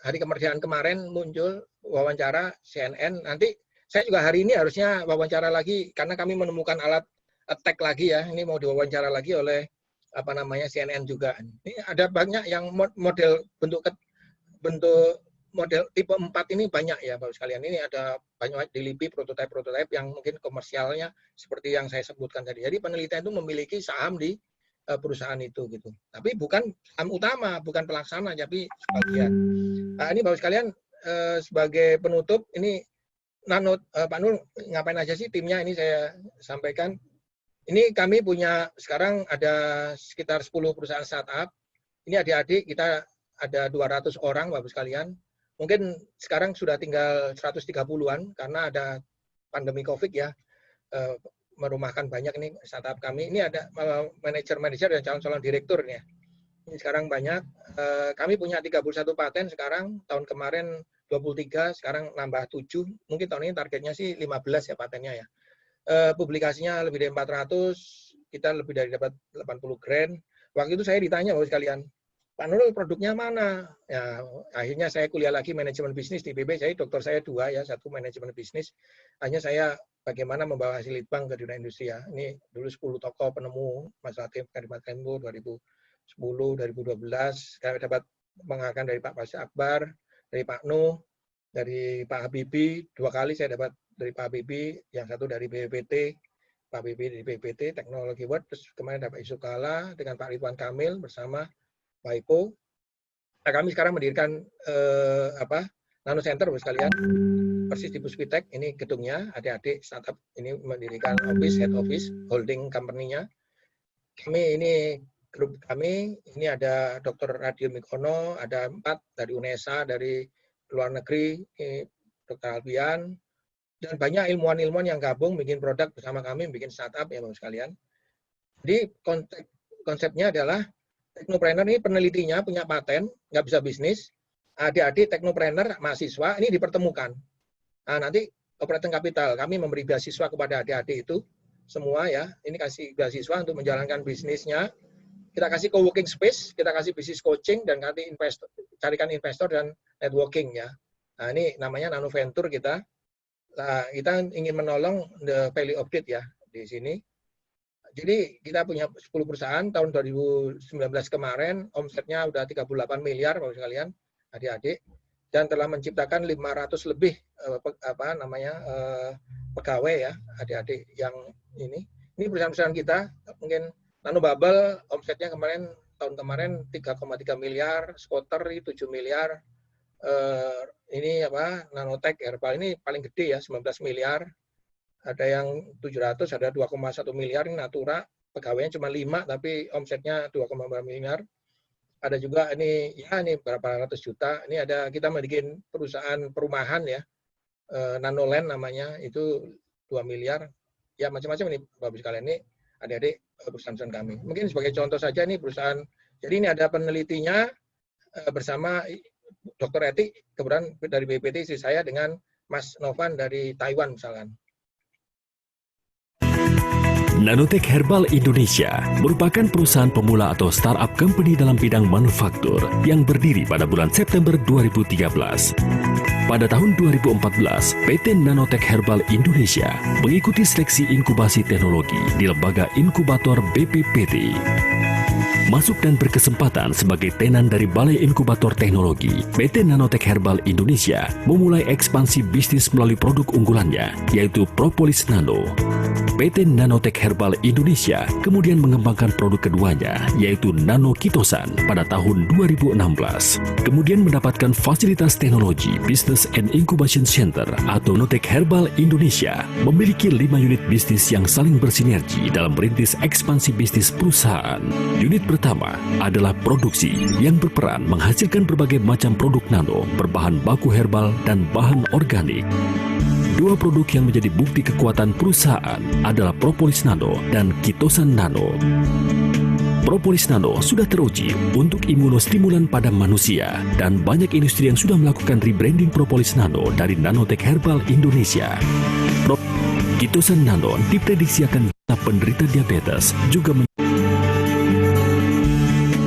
B: hari kemerdekaan kemarin muncul wawancara CNN. Nanti saya juga hari ini harusnya wawancara lagi karena kami menemukan alat attack lagi ya. Ini mau diwawancara lagi oleh CNN juga. Ini ada banyak yang model bentuk model tipe 4 ini banyak ya Bapak sekalian. Ini ada banyak di LIPI prototipe yang mungkin komersialnya seperti yang saya sebutkan tadi. Jadi penelitian itu memiliki saham di perusahaan itu gitu. Tapi bukan saham utama, bukan pelaksana, tapi sebagian. Nah, ini Bapak sekalian sebagai penutup ini Pak Nur ngapain aja sih timnya ini saya sampaikan. Ini kami punya sekarang ada sekitar 10 perusahaan startup. Ini adik-adik kita ada 200 orang Bapak sekalian. Mungkin sekarang sudah tinggal 130-an karena ada pandemi Covid ya. Merumahkan banyak ini startup kami. Ini ada manajer-manajer dan calon-calon direktur ya. Ini sekarang banyak. Kami punya 31 paten sekarang. Tahun kemarin 23, sekarang nambah 7. Mungkin tahun ini targetnya sih 15 ya patennya ya. Publikasinya lebih dari 400, kita lebih dari dapat 80 grand. Waktu itu saya ditanya Bapak sekalian, Pak Nurul produknya mana? Ya, akhirnya saya kuliah lagi manajemen bisnis di IPB. Saya dokter saya 2 ya, 1 manajemen bisnis. Hanya saya bagaimana membawa hasil litbang ke dunia industri ya. Ini dulu 10 tokoh penemu masalah kalimat Tempo 2010, 2012. Kami dapat penghargaan dari Pak Pasha Akbar, dari Pak Nuh, dari Pak Habibie. 2 kali saya dapat dari Pak Habibie, yang satu dari BPT, Pak Habibie dari BPT, Teknologi World, terus kemarin dapat isu Kala dengan Pak Ridwan Kamil bersama Pak Ipo. Nah, kami sekarang mendirikan Nano Center sekalian, persis di Puspitek, ini gedungnya, adik-adik startup ini mendirikan office, head office, holding company-nya. Kami ini grup kami, ini ada Dr. Radio Mikono, ada 4 dari UNESA, dari luar negeri, Dr. Albian, dan banyak ilmuwan-ilmuwan yang gabung bikin produk bersama kami, bikin startup ya Bapak sekalian. Jadi konsepnya adalah teknopreneur ini penelitinya punya paten, nggak bisa bisnis, adik-adik teknopreneur, mahasiswa ini dipertemukan. Nah, nanti operating capital kami memberi beasiswa kepada adik-adik itu semua ya. Ini kasih beasiswa untuk menjalankan bisnisnya. Kita kasih co-working space, kita kasih business coaching, dan nanti carikan investor dan networking ya. Nah, ini namanya Nano Venture kita. Nah, kita ingin menolong the value of debt ya di sini. Jadi kita punya 10 perusahaan tahun 2019 kemarin, omsetnya udah 38 miliar Bapak sekalian, adik-adik, dan telah menciptakan 500 lebih pegawai ya, adik-adik yang ini. Ini perusahaan-perusahaan kita, mungkin Nano Bubble omsetnya tahun kemarin 3,3 miliar, Scooter 7 miliar, ini Nanotech Herbal ini paling gede ya, 19 miliar. Ada yang 700, ada 2,1 miliar, ini Natura, pegawainya cuma 5, tapi omsetnya 2,4 miliar. Ada juga ini berapa ratus juta. Ini ada kita membuat perusahaan perumahan ya, Nanoland namanya, itu 2 miliar. Ya macam-macam ini Bapak sekalian, ini adik-adik perusahaan kami. Mungkin sebagai contoh saja ini perusahaan, jadi ini ada penelitinya bersama Dr. Eti, kebetulan dari BPT, istri saya, dengan Mas Novan dari Taiwan misalkan.
R: Nanotech Herbal Indonesia merupakan perusahaan pemula atau startup company dalam bidang manufaktur yang berdiri pada bulan September 2013. Pada tahun 2014, PT Nanotech Herbal Indonesia mengikuti seleksi inkubasi teknologi di Lembaga Inkubator BPPT. Masuk dan berkesempatan sebagai tenan dari Balai Inkubator Teknologi, PT Nanotech Herbal Indonesia memulai ekspansi bisnis melalui produk unggulannya, yaitu Propolis Nano. PT Nanotech Herbal Indonesia kemudian mengembangkan produk keduanya, yaitu Nano Kitosan pada tahun 2016. Kemudian mendapatkan fasilitas teknologi Business and Incubation Center atau Nanotech Herbal Indonesia, memiliki 5 unit bisnis yang saling bersinergi dalam merintis ekspansi bisnis perusahaan. Unit pertama adalah produksi yang berperan menghasilkan berbagai macam produk nano berbahan baku herbal dan bahan organik. Dua produk yang menjadi bukti kekuatan perusahaan adalah Propolis Nano dan Kitosan Nano. Propolis Nano sudah teruji untuk imunostimulan pada manusia dan banyak industri yang sudah melakukan rebranding Propolis Nano dari Nanotech Herbal Indonesia. Kitosan Nano diprediksi akan penderita diabetes juga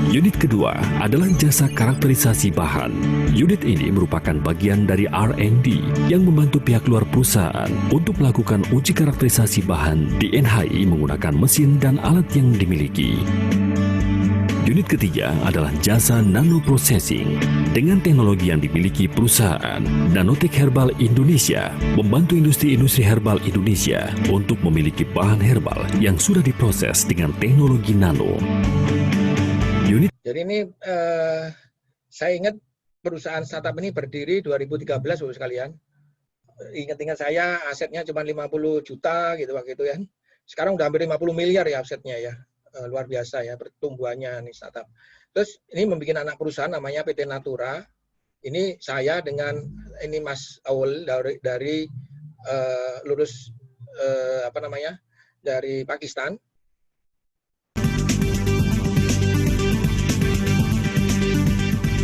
R: Unit kedua adalah jasa karakterisasi bahan. Unit ini merupakan bagian dari R&D yang membantu pihak luar perusahaan untuk melakukan uji karakterisasi bahan di NHI menggunakan mesin dan alat yang dimiliki. Unit ketiga adalah jasa nanoprocessing. Dengan teknologi yang dimiliki perusahaan, Nanotech Herbal Indonesia membantu industri-industri herbal Indonesia untuk memiliki bahan herbal yang sudah diproses dengan teknologi nano.
B: Jadi ini saya ingat perusahaan startup ini berdiri 2013 Bapak sekalian. Ingat-ingat saya asetnya cuma 50 juta gitu waktu itu ya. Sekarang udah hampir 50 miliar ya asetnya ya. Luar biasa ya pertumbuhannya nih startup. Terus ini membuat anak perusahaan namanya PT Natura. Ini saya dengan ini Mas Aul dari lulus dari Pakistan.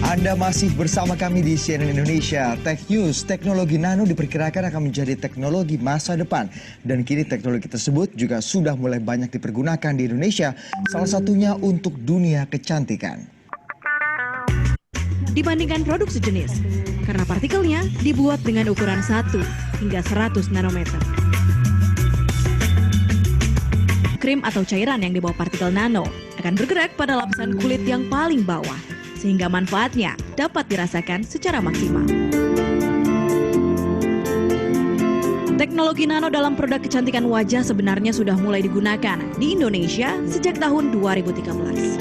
S: Anda masih bersama kami di CNN Indonesia Tech News. Teknologi nano diperkirakan akan menjadi teknologi masa depan. Dan kini teknologi tersebut juga sudah mulai banyak dipergunakan di Indonesia. Salah satunya untuk dunia kecantikan.
N: Dibandingkan produk sejenis, karena partikelnya dibuat dengan ukuran 1 hingga 100 nanometer. Krim atau cairan yang dibawa partikel nano akan bergerak pada lapisan kulit yang paling bawah, sehingga manfaatnya dapat dirasakan secara maksimal. Teknologi nano dalam produk kecantikan wajah sebenarnya sudah mulai digunakan di Indonesia sejak tahun 2013.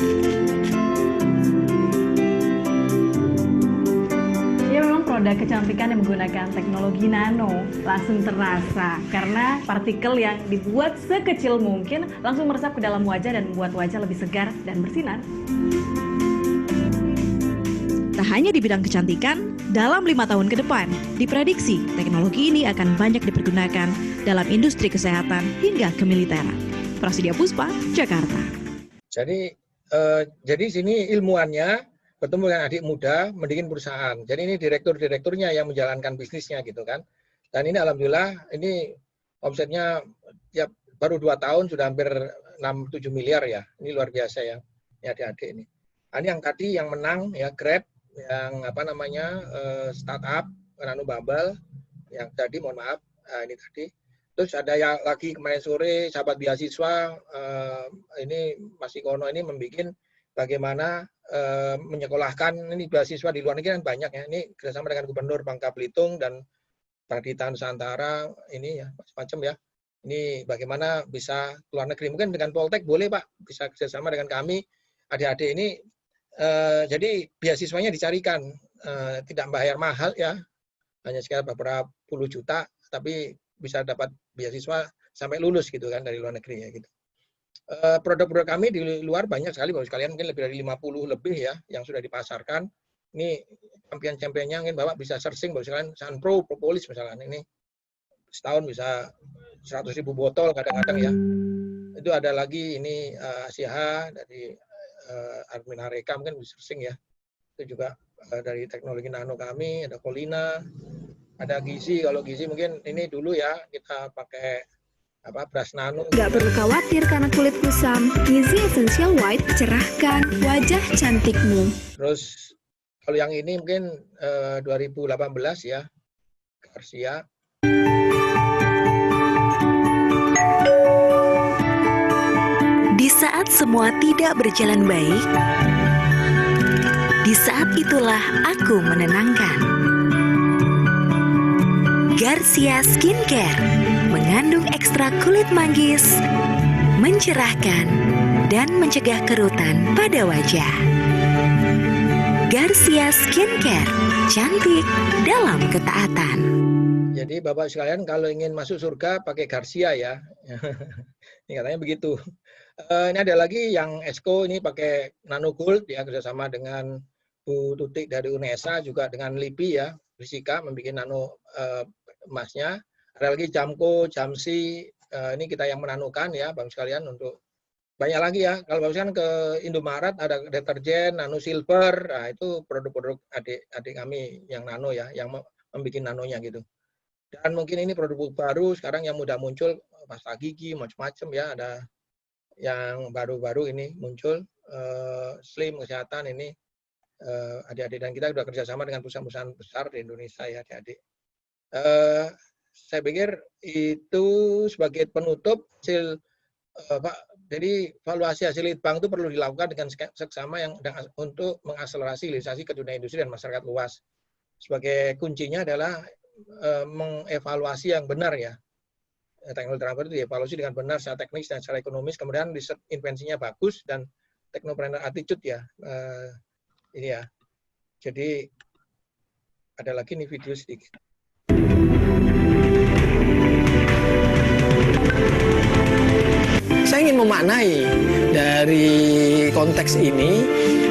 N: Ya, memang produk kecantikan yang menggunakan teknologi nano langsung terasa karena partikel yang dibuat sekecil mungkin langsung meresap ke dalam wajah dan membuat wajah lebih segar dan bersinar. Tak hanya di bidang kecantikan, dalam 5 tahun ke depan, diprediksi teknologi ini akan banyak dipergunakan dalam industri kesehatan hingga kemiliteran. Prasidya Puspa, Jakarta.
B: Jadi sini ilmuannya bertemu dengan adik muda mendirikan perusahaan. Jadi ini direktur-direkturnya yang menjalankan bisnisnya gitu kan. Dan ini alhamdulillah ini omsetnya ya baru 2 tahun sudah hampir 6-7 miliar ya. Ini luar biasa ya adik-adik ini. Ini yang tadi yang menang ya Grab, yang apa namanya startup Nano Bubble yang tadi, mohon maaf, ini tadi. Terus ada yang lagi kemarin sore sahabat beasiswa ini Mas Ikono ini membuat bagaimana menyekolahkan ini beasiswa di luar negeri kan banyak ya. Ini kerjasama dengan Gubernur Bangka Belitung dan Bangkita Nusantara ini ya macam-macam ya. Ini bagaimana bisa keluar negeri. Mungkin dengan Poltek boleh Pak, bisa kerjasama dengan kami. Adik-adik ini jadi beasiswanya dicarikan, tidak bayar mahal ya, hanya sekitar beberapa puluh juta, tapi bisa dapat beasiswa sampai lulus gitu kan dari luar negeri ya gitu. Produk-produk kami di luar banyak sekali, Bapak sekalian, mungkin lebih dari 50 lebih ya yang sudah dipasarkan. Ini champion-championnya mungkin Bapak bisa searching, Bapak sekalian, Sunpro, Propolis misalnya, ini setahun bisa 100.000 botol kadang-kadang ya. Itu ada lagi ini Asiha dari Admin Hareka, mungkin bisa searching ya. Itu juga dari teknologi nano kami, ada Kolina, ada Gizi. Kalau Gizi mungkin ini dulu ya kita pakai beras nano.
T: Gak perlu khawatir karena kulit kusam. Gizi Essential White cerahkan wajah cantikmu.
B: Terus kalau yang ini mungkin 2018 ya, Garcia.
U: Di saat semua tidak berjalan baik, di saat itulah aku menenangkan. Garcia Skincare mengandung ekstrak kulit manggis, mencerahkan, dan mencegah kerutan pada wajah. Garcia Skincare, cantik dalam ketaatan.
B: Jadi Bapak sekalian kalau ingin masuk surga pakai Garcia ya. Ini katanya begitu. Ini ada lagi yang Esko ini pakai Nano Gold ya, kerjasama dengan Bu Tutik dari UNESA, juga dengan LIPI ya, Fisika membuat nano emasnya. Ada lagi Jamco, Jamsi, ini kita yang menanukan ya Bapak sekalian, untuk banyak lagi ya. Kalau Bapak sekalian ke Indomaret ada deterjen, Nano Silver, nah itu produk-produk adik kami yang nano ya, yang membuat nanonya gitu. Dan mungkin ini produk baru sekarang yang mudah muncul, pasta gigi, macam-macam ya, ada yang baru-baru ini muncul, Slim Kesehatan ini, adik-adik dan kita sudah kerjasama dengan perusahaan-perusahaan besar di Indonesia ya adik-adik. Saya pikir itu sebagai penutup hasil Pak. Jadi valuasi hasil litbang itu perlu dilakukan dengan seksama yang untuk mengakselerasi hilirisasi ke dunia industri dan masyarakat luas. Sebagai kuncinya adalah mengevaluasi yang benar ya. Teknologi transfer itu dievaluasi dengan benar secara teknis dan secara ekonomis, kemudian riset invensinya bagus dan technopreneur attitude ya. Ini ya. Jadi ada lagi nih video sedikit.
F: Saya ingin memaknai dari konteks ini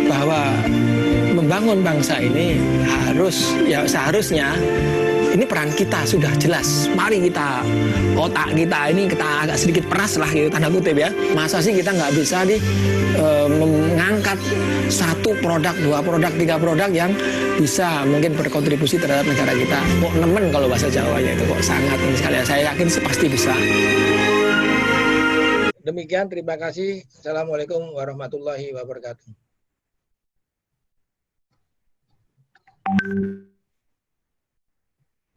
F: bahwa membangun bangsa ini seharusnya ini peran kita sudah jelas. Mari kita, otak kita ini kita agak sedikit peras lah gitu, tanda kutip ya. Masa sih kita nggak bisa mengangkat 1 produk, 2 produk, 3 produk yang bisa mungkin berkontribusi terhadap negara kita. Kok nemen kalau bahasa Jawanya itu kok sangat ini sekali. Saya yakin pasti bisa.
B: Demikian, terima kasih. Assalamualaikum warahmatullahi wabarakatuh.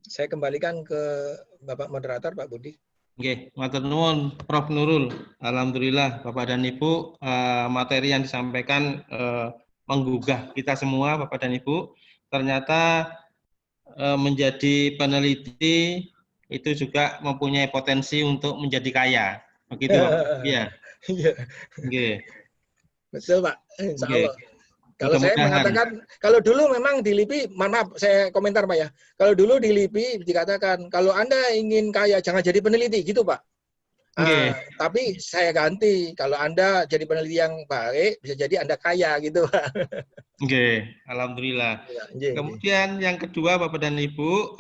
B: Saya kembalikan ke Bapak Moderator, Pak Budi.
A: Oke, matur nuwun Prof Nurul. Alhamdulillah Bapak dan Ibu, materi yang disampaikan menggugah kita semua Bapak dan Ibu. Ternyata menjadi peneliti itu juga mempunyai potensi untuk menjadi kaya. Begitu Bapak? Iya.
B: Iya.
A: Oke.
B: Betul Pak, insya Allah. Kalau saya mengatakan, kalau dulu memang di LIPI, maaf saya komentar Pak ya, kalau dulu di LIPI dikatakan, kalau Anda ingin kaya jangan jadi peneliti, gitu Pak. Tapi saya ganti, kalau Anda jadi peneliti yang baik, bisa jadi Anda kaya, gitu Pak.
A: Oke, Alhamdulillah. Kemudian yang kedua Bapak dan Ibu,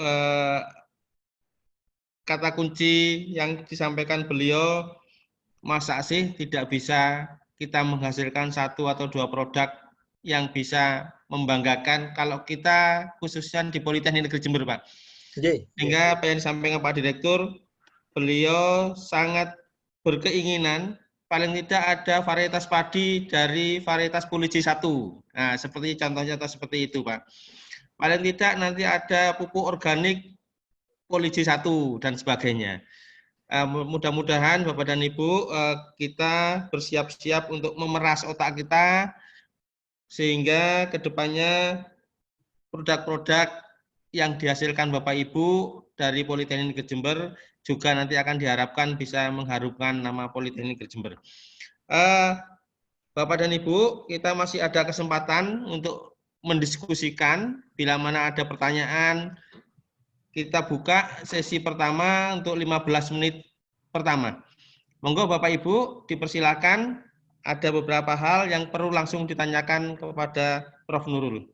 A: kata kunci yang disampaikan beliau, masa sih tidak bisa kita menghasilkan 1 atau 2 produk yang bisa membanggakan kalau kita khususnya di Politeknik Negeri Jember, Pak. Sehingga apa yang disampaikan Pak Direktur, beliau sangat berkeinginan paling tidak ada varietas padi dari varietas Poliji 1. Nah, seperti contoh-contoh seperti itu, Pak. Paling tidak nanti ada pupuk organik Poliji 1 dan sebagainya. Mudah-mudahan Bapak dan Ibu kita bersiap-siap untuk memeras otak kita sehingga kedepannya produk-produk yang dihasilkan Bapak Ibu dari Politeknik Negeri Jember juga nanti akan diharapkan bisa mengharumkan nama Politeknik Negeri Jember. Bapak dan Ibu, kita masih ada kesempatan untuk mendiskusikan. Bila mana ada pertanyaan, kita buka sesi pertama untuk 15 menit pertama. Monggo Bapak Ibu dipersilakan, ada beberapa hal yang perlu langsung ditanyakan kepada Prof. Nurul.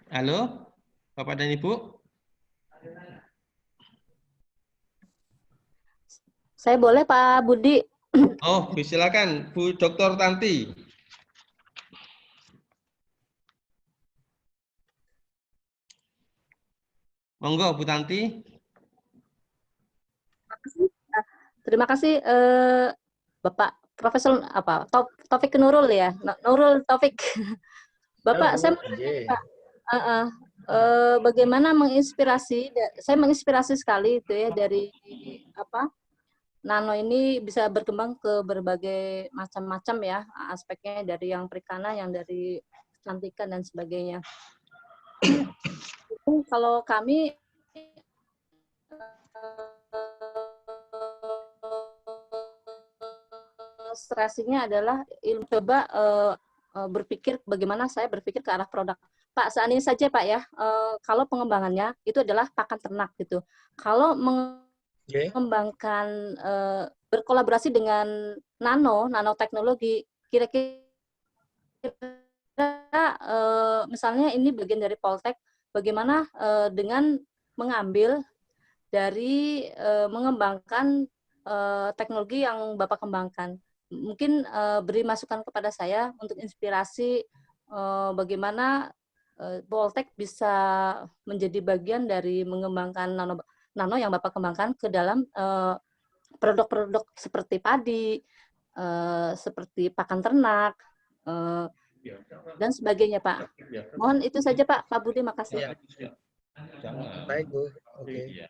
A: Halo, Bapak dan Ibu.
C: Saya boleh Pak Budi?
A: Oh, silakan Bu Dr. Tanti. Monggo Bu Tanti.
C: Terima kasih Bapak Profesor Taufik Nurul ya, Nurul Taufik. Bapak, saya mau tanya, Pak, bagaimana menginspirasi? Saya menginspirasi sekali itu ya dari nano ini bisa berkembang ke berbagai macam-macam ya aspeknya, dari yang perikanan, yang dari kecantikan dan sebagainya. Kalau kami stressingnya adalah coba berpikir bagaimana saya berpikir ke arah produk. Pak, saat ini saja Pak ya, kalau pengembangannya itu adalah pakan ternak gitu. Kalau mengembangkan berkolaborasi dengan nanoteknologi, kira-kira misalnya ini bagian dari Poltek, bagaimana dengan mengambil dari mengembangkan teknologi yang Bapak kembangkan. Mungkin beri masukan kepada saya untuk inspirasi bagaimana Poltek bisa menjadi bagian dari mengembangkan nano yang Bapak kembangkan ke dalam produk-produk seperti padi, seperti pakan ternak, dan sebagainya, Pak. Mohon itu saja, Pak. Pak Budi, makasih.
B: Baik, Bu. Oke.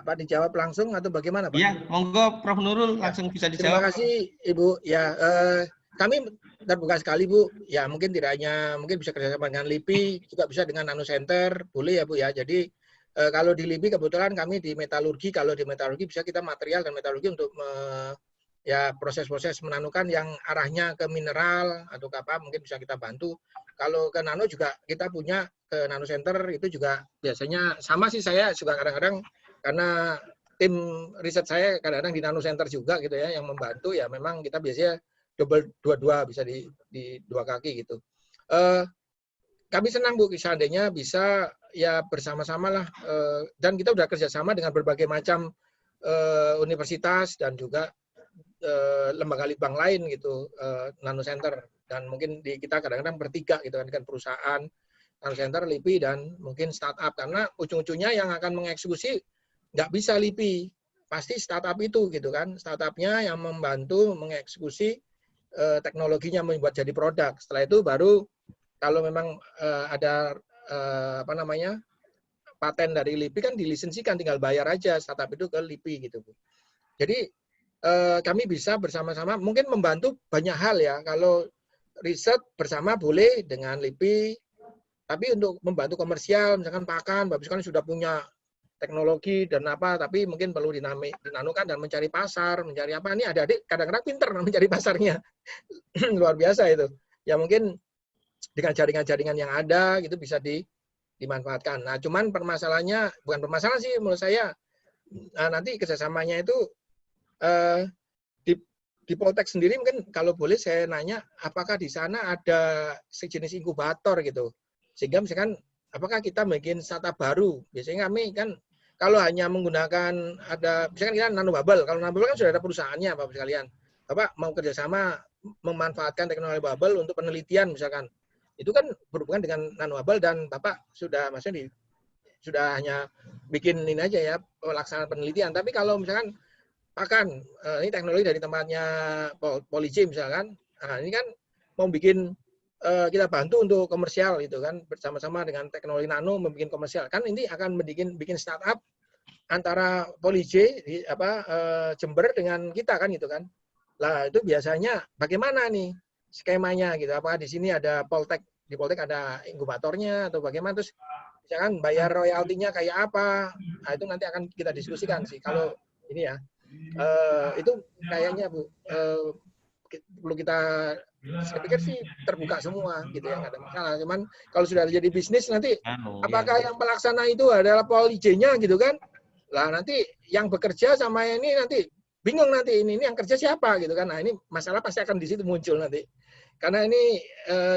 B: Apa dijawab langsung atau bagaimana, Pak?
A: Iya, monggo Prof. Nurul langsung bisa dijawab.
B: Terima kasih, Ibu. Ya, kami terbuka sekali, Bu. Ya, mungkin tidak hanya bisa kerjasama dengan LIPI, juga bisa dengan Nano Center, boleh ya, Bu ya. Jadi kalau di LIPI kebetulan kami di metalurgi, kalau di metalurgi bisa kita material dan metalurgi untuk ya proses-proses menanukan yang arahnya ke mineral atau ke apa, mungkin bisa kita bantu. Kalau ke nano juga kita punya ke Nano Center, itu juga biasanya sama sih, saya juga kadang-kadang karena tim riset saya kadang-kadang di Nano Center juga gitu ya, yang membantu ya, memang kita biasanya dua-dua bisa di dua kaki gitu. Kami senang, Bu, seandainya bisa ya bersama-sama lah, dan kita udah kerjasama dengan berbagai macam universitas dan juga lembaga litbang lain gitu, Nano Center, dan mungkin kita kadang-kadang bertiga gitu kan, dengan perusahaan Nano Center, LIPI, dan mungkin startup, karena ujung-ujungnya yang akan mengeksekusi nggak bisa LIPI, pasti startup itu gitu kan, startupnya yang membantu mengeksekusi teknologinya membuat jadi produk. Setelah itu baru kalau memang ada paten dari LIPI kan dilisensikan, tinggal bayar aja startup itu ke LIPI gitu, Bu. Jadi kami bisa bersama-sama mungkin membantu banyak hal ya. Kalau riset bersama boleh dengan LIPI, tapi untuk membantu komersial, misalkan pakan, bagus kan sudah punya teknologi dan apa, tapi mungkin perlu dinanukan dan mencari pasar, mencari apa. Ini adik-adik kadang-kadang pinter mencari pasarnya. Luar biasa itu. Ya mungkin dengan jaringan-jaringan yang ada gitu bisa dimanfaatkan. Nah, cuman permasalahannya, bukan permasalahan sih menurut saya, nanti kerjasamanya itu di Poltek sendiri mungkin kalau boleh saya nanya, apakah di sana ada sejenis inkubator gitu, sehingga misalkan apakah kita bikin startup baru? Biasanya kami kan kalau hanya menggunakan misalkan kita nanobubble, kalau nanobubble kan sudah ada perusahaannya, Bapak sekalian. Bapak mau kerjasama memanfaatkan teknologi bubble untuk penelitian misalkan, itu kan berhubungan dengan nanobubble dan Bapak sudah maksudnya sudah hanya bikin ini aja ya, pelaksanaan penelitian. Tapi kalau misalkan pakan, ini teknologi dari tempatnya Poliji misalkan, nah ini kan mau bikin kita bantu untuk komersial gitu kan, bersama-sama dengan teknologi nano membuat komersial. Kan ini akan bikin startup antara Poliji Jember dengan kita kan gitu kan. Lah itu biasanya bagaimana nih skemanya gitu. Apakah di sini ada Poltek, di Poltek ada inkubatornya atau bagaimana, terus misalkan bayar royaltinya kayak apa. Nah, itu nanti akan kita diskusikan sih kalau ini ya. Itu kayaknya Bu perlu kita, saya pikir sih terbuka semua gitu ya, nggak ada masalah. Cuman kalau sudah jadi bisnis nanti apakah yang pelaksana itu adalah Poliji-nya gitu kan? Lah nanti yang bekerja sama ini nanti bingung nanti ini yang kerja siapa gitu kan? Nah ini masalah pasti akan di situ muncul nanti. Karena ini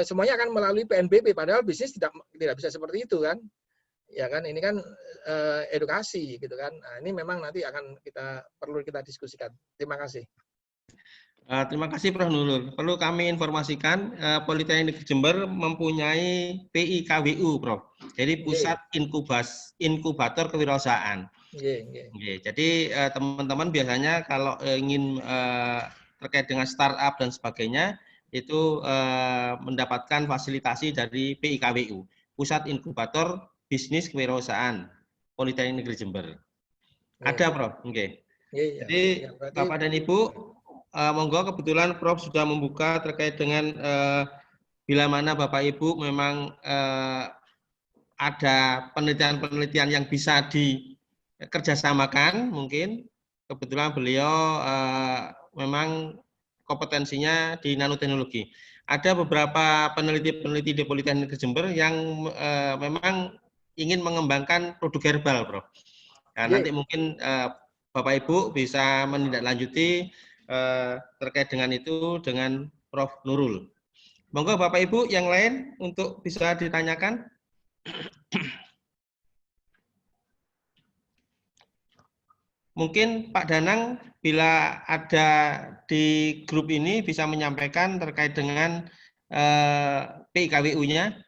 B: semuanya akan melalui PNBP, padahal bisnis tidak bisa seperti itu kan? Ya kan, ini kan edukasi gitu kan. Nah ini memang nanti akan perlu kita diskusikan. Terima kasih.
A: Terima kasih Prof. Nurul. Perlu kami informasikan, Politeknik Jember mempunyai PIKWU, Prof. Jadi Pusat Inkubator Kewirausahaan. Jadi teman-teman biasanya kalau ingin terkait dengan startup dan sebagainya, itu mendapatkan fasilitasi dari PIKWU, Pusat Inkubator Bisnis Kewirausahaan Politeknik Negeri Jember. Ada, Prof. Jadi Bapak dan Ibu, monggo, kebetulan Prof sudah membuka terkait dengan bila mana Bapak Ibu memang ada penelitian-penelitian yang bisa dikerjasamakan, mungkin kebetulan beliau memang kompetensinya di nanoteknologi. Ada beberapa peneliti-peneliti di Politeknik Negeri Jember yang memang ingin mengembangkan produk herbal, Prof. Nah, nanti mungkin Bapak Ibu bisa menindaklanjuti terkait dengan itu dengan Prof. Nurul. Monggo Bapak Ibu yang lain untuk bisa ditanyakan. Mungkin Pak Danang bila ada di grup ini bisa menyampaikan terkait dengan PIKWU-nya.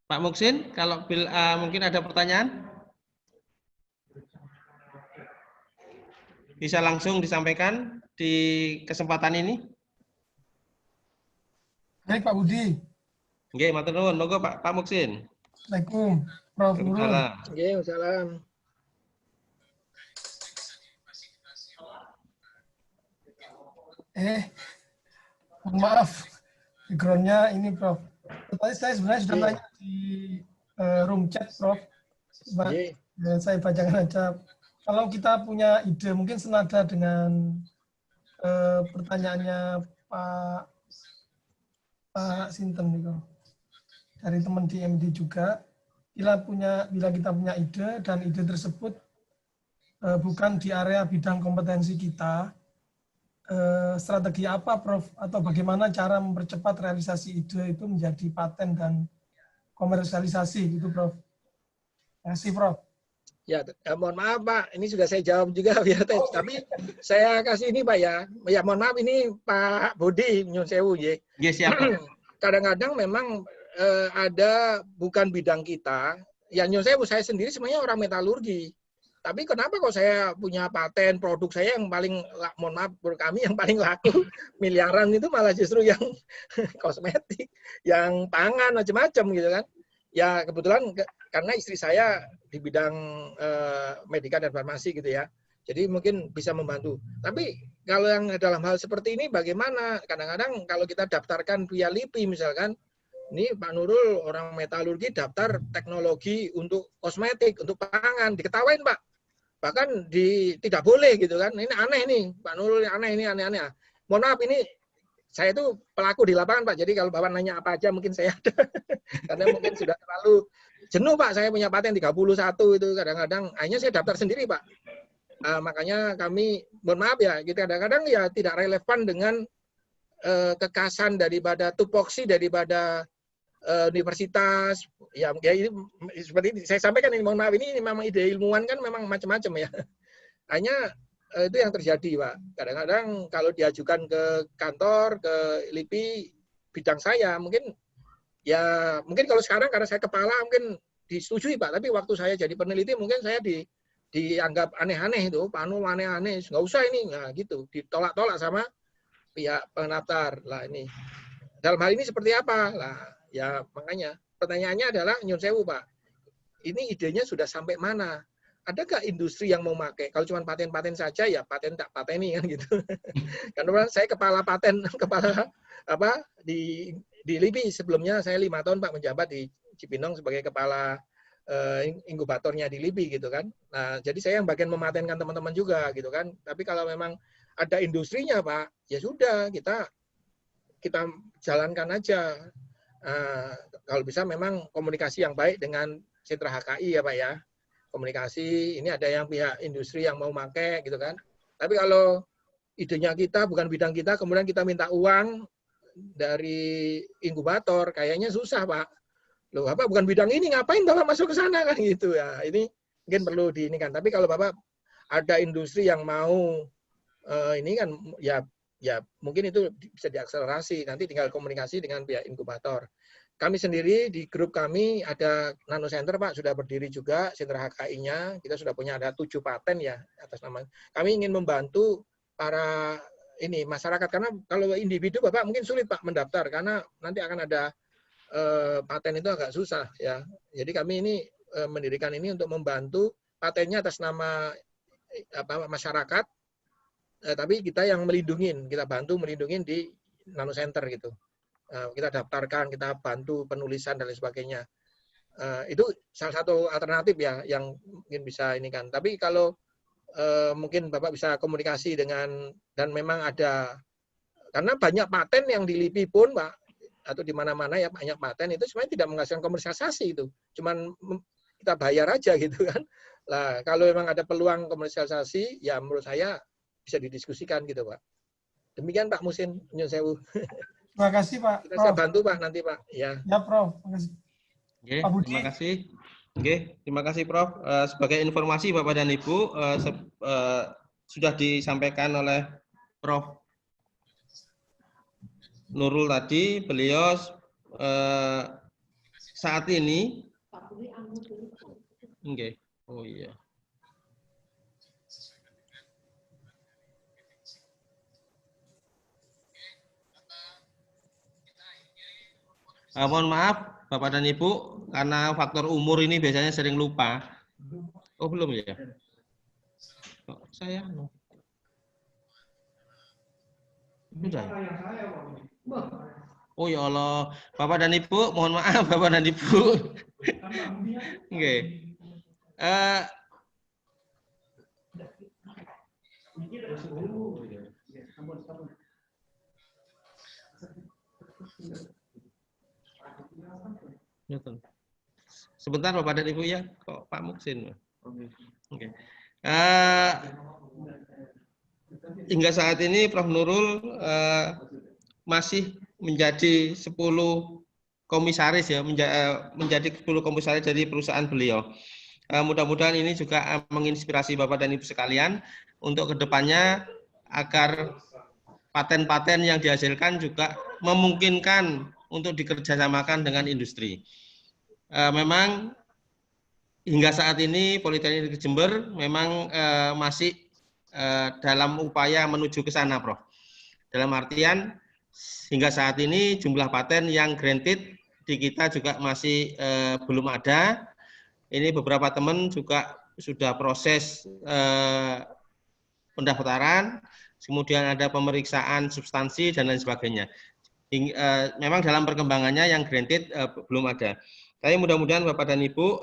A: Pak Muksin, kalau mungkin ada pertanyaan, bisa langsung disampaikan di kesempatan ini.
D: Baik Pak Budi.
A: Oke, matur nuwun. Monggo Pak Muksin.
D: Assalamualaikum, Prof. Nurul.
B: Waalaikumsalam.
D: Maaf, background-nya ini Prof. Tadi saya sebenarnya sudah tanya di room chat, Prof. Saya bacakan aja. Kalau kita punya ide, mungkin senada dengan pertanyaannya Pak Sinten itu dari teman di MD juga. Bila kita punya ide dan ide tersebut bukan di area bidang kompetensi kita, strategi apa, Prof? Atau bagaimana cara mempercepat realisasi ide itu menjadi paten dan komersialisasi gitu, Prof? Terima kasih, Prof.
B: Ya, mohon maaf Pak, ini sudah saya jawab juga ya, tapi saya kasih ini Pak ya. Ya mohon maaf, ini Pak Budi nyun sewu ya.
A: Siapa?
B: Kadang-kadang memang ada bukan bidang kita. Ya nyun sewu, saya sendiri sebenarnya orang metalurgi. Tapi kenapa kok saya punya paten, produk saya yang paling, mohon maaf, kami yang paling laku miliaran itu malah justru yang kosmetik, yang pangan, macam-macam gitu kan. Ya kebetulan karena istri saya di bidang medika dan farmasi gitu ya. Jadi mungkin bisa membantu. Tapi kalau yang dalam hal seperti ini bagaimana? Kadang-kadang kalau kita daftarkan via LIPI misalkan, ini Pak Nurul orang metalurgi daftar teknologi untuk kosmetik, untuk pangan, diketawain Pak. Bahkan tidak boleh gitu kan. Ini aneh nih, Pak Nurul aneh. Mohon maaf, ini saya tuh pelaku di lapangan Pak. Jadi kalau Bapak nanya apa aja mungkin saya ada. Karena mungkin sudah terlalu jenuh Pak. Saya punya paten 31 itu kadang-kadang. Akhirnya saya daftar sendiri Pak. Makanya kami, mohon maaf ya, kita kadang-kadang ya tidak relevan dengan kekasan daripada tupoksi daripada universitas, ya ini seperti ini. Saya sampaikan ini, mohon maaf, ini memang ide ilmuwan kan memang macam-macam ya. Hanya itu yang terjadi, Pak. Kadang-kadang kalau diajukan ke kantor, ke LIPI, bidang saya, mungkin kalau sekarang karena saya kepala mungkin disetujui, Pak. Tapi waktu saya jadi peneliti mungkin saya dianggap aneh-aneh itu, Pak Anu aneh-aneh, nggak usah ini, nah gitu, ditolak-tolak sama pihak pendaftar. Lah ini dalam hal ini seperti apa? Lah ya makanya pertanyaannya adalah nyun sewu, Pak. Ini idenya sudah sampai mana? Adakah industri yang mau pakai? Kalau cuma paten-paten saja ya paten tak pateni kan gitu. Karena saya kepala paten, kepala apa di LIPI sebelumnya saya 5 tahun Pak menjabat di Cipinang sebagai kepala inkubatornya di LIPI gitu kan. Nah, jadi saya yang bagian mematenkan teman-teman juga gitu kan. Tapi kalau memang ada industrinya Pak, ya sudah kita jalankan aja. Kalau bisa memang komunikasi yang baik dengan sentra HKI ya Pak ya. Komunikasi, ini ada yang pihak industri yang mau pakai gitu kan. Tapi kalau idenya kita bukan bidang kita, kemudian kita minta uang dari inkubator, kayaknya susah Pak. Loh, Bapak bukan bidang ini, ngapain Bapak masuk ke sana kan gitu ya. Ini mungkin perlu diinikan. Tapi kalau Bapak ada industri yang mau ini kan ya mungkin itu bisa diakselerasi. Nanti tinggal komunikasi dengan pihak inkubator. Kami sendiri di grup kami ada Nano Center Pak, sudah berdiri juga sentra HKI-nya. Kita sudah punya ada 7 paten ya atas nama. Kami ingin membantu para ini masyarakat karena kalau individu Bapak mungkin sulit Pak mendaftar karena nanti akan ada paten itu agak susah ya. Jadi kami ini mendirikan ini untuk membantu patennya atas nama masyarakat, tapi kita yang melindungin, kita bantu melindungin di Nano Center gitu. Kita daftarkan, kita bantu penulisan dan lain sebagainya. Itu salah satu alternatif ya yang mungkin bisa ini kan. Tapi kalau mungkin Bapak bisa komunikasi dengan, dan memang ada, karena banyak paten yang di LIPI pun Pak, atau di mana-mana ya banyak paten itu sebenarnya tidak menghasilkan komersialisasi itu. Cuman kita bayar aja gitu kan. Lah kalau memang ada peluang komersialisasi ya menurut saya bisa didiskusikan gitu Pak. Demikian Pak Musin, nyun sewu.
D: Terima kasih Pak.
B: Kita bisa bantu Pak nanti Pak. Ya.
D: Ya Prof. Terima kasih.
A: Oke, terima kasih. Oke, terima kasih Prof. Sebagai informasi Bapak dan Ibu, sudah disampaikan oleh Prof. Nurul tadi, beliau saat ini, oke, oh iya. Mohon maaf Bapak dan Ibu, karena faktor umur ini biasanya sering lupa. Oh belum ya? Oh, saya sudah. Oh ya Allah, Bapak dan Ibu, mohon maaf Bapak dan Ibu. Oke. Sebentar Bapak dan Ibu ya, kok Pak Muksin. Oke. Hingga saat ini Prof. Nurul masih menjadi 10 komisaris ya, menjadi 10 komisaris dari perusahaan beliau. Mudah-mudahan ini juga menginspirasi Bapak dan Ibu sekalian untuk kedepannya agar paten-paten yang dihasilkan juga memungkinkan untuk dikerjasamakan dengan industri. Memang hingga saat ini Politeknik Jember memang masih dalam upaya menuju ke sana, Prof. Dalam artian hingga saat ini jumlah paten yang granted di kita juga masih belum ada. Ini beberapa teman juga sudah proses pendaftaran, kemudian ada pemeriksaan substansi dan lain sebagainya. Memang dalam perkembangannya yang granted belum ada. Tapi mudah-mudahan Bapak dan Ibu,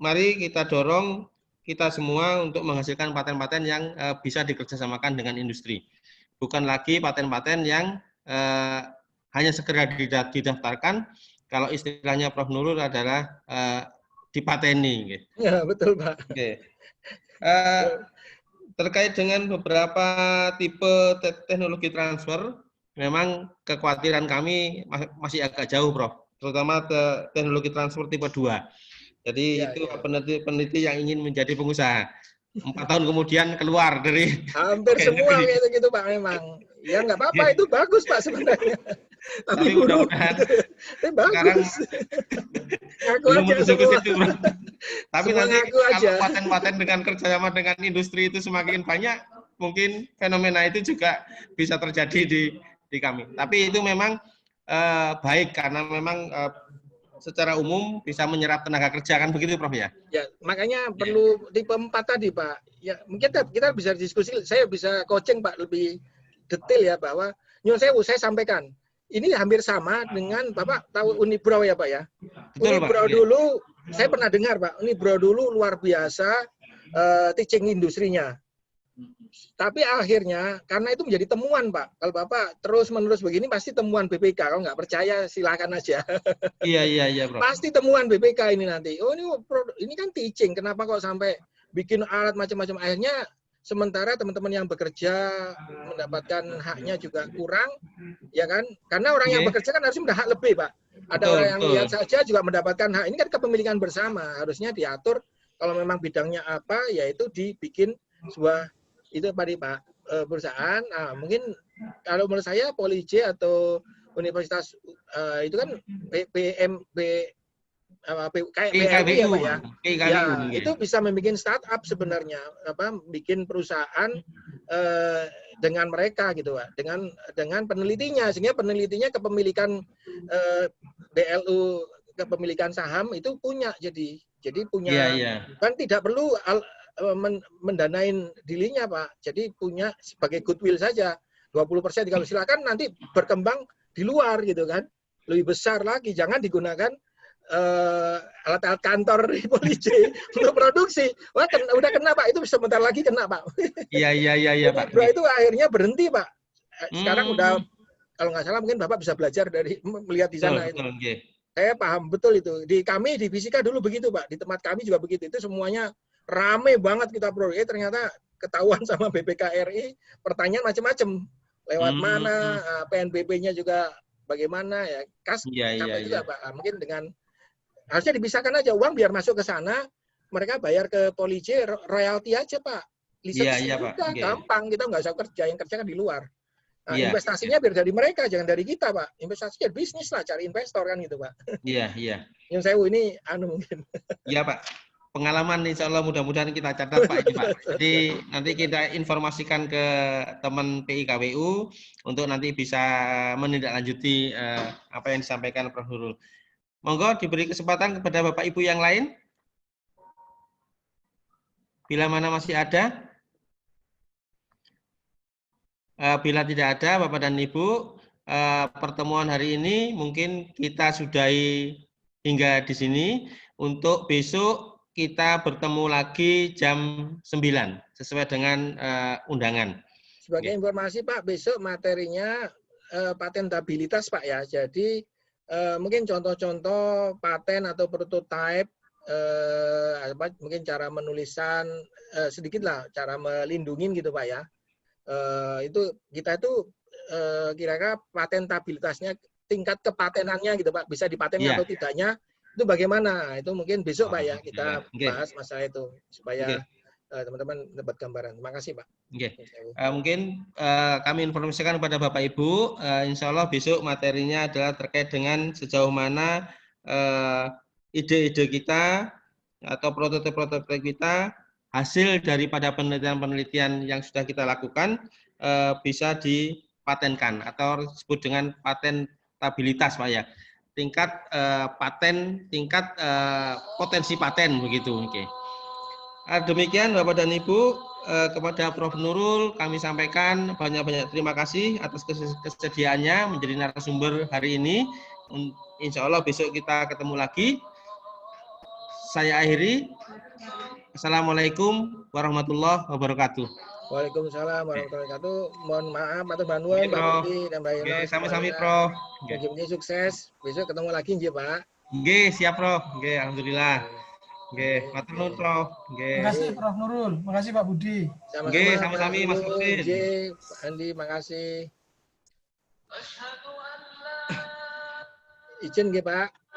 A: mari kita dorong kita semua untuk menghasilkan paten-paten yang bisa dikerjasamakan dengan industri. Bukan lagi paten-paten yang hanya sekedar didaftarkan, kalau istilahnya Prof. Nurul adalah dipateni.
B: Ya, betul Pak.
A: Oke. Terkait dengan beberapa tipe teknologi transfer, memang kekhawatiran kami masih agak jauh, Prof. Terutama ke teknologi transport tipe 2. Jadi itu peneliti yang ingin menjadi pengusaha. 4 tahun kemudian keluar dari
B: hampir semua kayak gitu Pak memang. Ya nggak apa-apa, itu bagus Pak sebenarnya. Tapi
A: mudah-mudahan
B: sekarang
A: belum menuju ke situ, Bro. Tapi
B: semua
A: nanti
B: kalau
A: paten-paten dengan kerjasama dengan industri itu semakin banyak, mungkin fenomena itu juga bisa terjadi di kami. Tapi itu memang baik karena memang secara umum bisa menyerap tenaga kerja, kan begitu Prof ya?
B: Ya, makanya perlu tipe 4 tadi Pak. Ya, mungkin kita bisa diskusi, saya bisa coaching Pak lebih detail ya, bahwa nyun sewu saya sampaikan. Ini hampir sama dengan Bapak tahu Unibrow ya Pak ya.
A: Betul,
B: Unibrow
A: Pak.
B: dulu saya pernah dengar Pak, Unibrow dulu luar biasa teaching industrinya. Tapi akhirnya karena itu menjadi temuan Pak. Kalau Bapak terus-menerus begini pasti temuan BPK. Kalau nggak percaya silakan aja.
A: Iya, Bro.
B: Pasti temuan BPK ini nanti. Oh ini kan teaching. Kenapa kok sampai bikin alat macam-macam? Akhirnya sementara teman-teman yang bekerja mendapatkan haknya juga kurang, ya kan? Karena orang yang bekerja kan harusnya mendapat hak lebih, Pak. Ada orang yang lihat saja juga mendapatkan hak. Ini kan kepemilikan bersama. Harusnya diatur kalau memang bidangnya apa, yaitu dibikin sebuah itu tadi Pak perusahaan. Nah, mungkin kalau menurut saya Poli J atau universitas itu kan PKBU ya Pak ya. Ya, itu bisa membuat startup sebenarnya, bikin perusahaan dengan mereka gitu Pak, dengan penelitinya, sehingga penelitinya kepemilikan DLU, kepemilikan saham itu punya, jadi punya kan tidak perlu mendanain dirinya Pak, jadi punya sebagai goodwill saja 20%. Kalau silakan nanti berkembang di luar gitu kan, lebih besar lagi, jangan digunakan alat-alat kantor di Polisi untuk produksi. Wah, udah kena Pak, itu sebentar lagi kena Pak.
A: Iya Pak.
B: Bro itu akhirnya berhenti Pak. Sekarang udah, kalau nggak salah mungkin Bapak bisa belajar dari melihat di sana itu. Saya paham betul itu. Di kami di fisika dulu begitu Pak, di tempat kami juga begitu. Itu semuanya rame banget kita proyek, ternyata ketahuan sama BPKRI, pertanyaan macam-macam. Lewat mana, PNBP-nya juga bagaimana ya, sampai juga Pak. Mungkin dengan harusnya dipisahkan aja, uang biar masuk ke sana, mereka bayar ke Polisi royalti aja Pak. Lisensi udah gampang, kita nggak usah kerja, yang kerja kan di luar. Nah, investasinya biar dari mereka, jangan dari kita Pak. Investasinya bisnis lah, cari investor kan gitu Pak.
A: Iya.
B: Yang saya ini mungkin.
A: Iya Pak. Pengalaman insya Allah mudah-mudahan kita catat Pak ini Pak. Jadi nanti kita informasikan ke teman PIKWU untuk nanti bisa menindaklanjuti apa yang disampaikan Prof. Nurul. Monggo diberi kesempatan kepada Bapak Ibu yang lain. Bila mana masih ada. Bila tidak ada Bapak dan Ibu, pertemuan hari ini mungkin kita sudahi hingga di sini. Untuk besok kita bertemu lagi jam 9 sesuai dengan undangan.
B: Sebagai informasi Pak, besok materinya patentabilitas Pak ya. Jadi mungkin contoh-contoh paten atau prototype, mungkin cara menulisan sedikit lah, cara melindungin gitu Pak ya. Itu kita itu kira-kira patentabilitasnya, tingkat kepatenannya gitu Pak, bisa dipatenkan atau tidaknya. Itu bagaimana? Itu mungkin besok Pak ya kita bahas masalah itu supaya teman-teman dapat gambaran. Terima kasih Pak.
A: Mungkin kami informasikan kepada Bapak Ibu, insya Allah besok materinya adalah terkait dengan sejauh mana ide-ide kita atau prototipe-prototipe kita, hasil daripada penelitian-penelitian yang sudah kita lakukan bisa dipatenkan atau disebut dengan patentabilitas Pak ya. Tingkat paten, tingkat potensi paten begitu. Demikian Bapak dan Ibu, kepada Prof. Nurul kami sampaikan banyak-banyak terima kasih atas kesediaannya menjadi narasumber hari ini. Insya Allah besok kita ketemu lagi. Saya akhiri. Assalamualaikum warahmatullahi wabarakatuh.
B: Waalaikumsalam warahmatullahi wabarakatuh. Mohon maaf atur bantuan Pak Budi dan Mbak Yunus.
A: Sama-sama Prof.
B: Mungkin sukses. Besok ketemu lagi nggih Pak.
A: Nggih, siap Prof. Nggih, alhamdulillah. Nggih, matur nuwun Prof. Nggih.
D: Terima kasih Prof. Nurul. Terima kasih Pak Budi.
A: Nggih, sama-sama Mas Budi.
B: Nggih, Pak Andi, makasih. Izin nggih, Pak.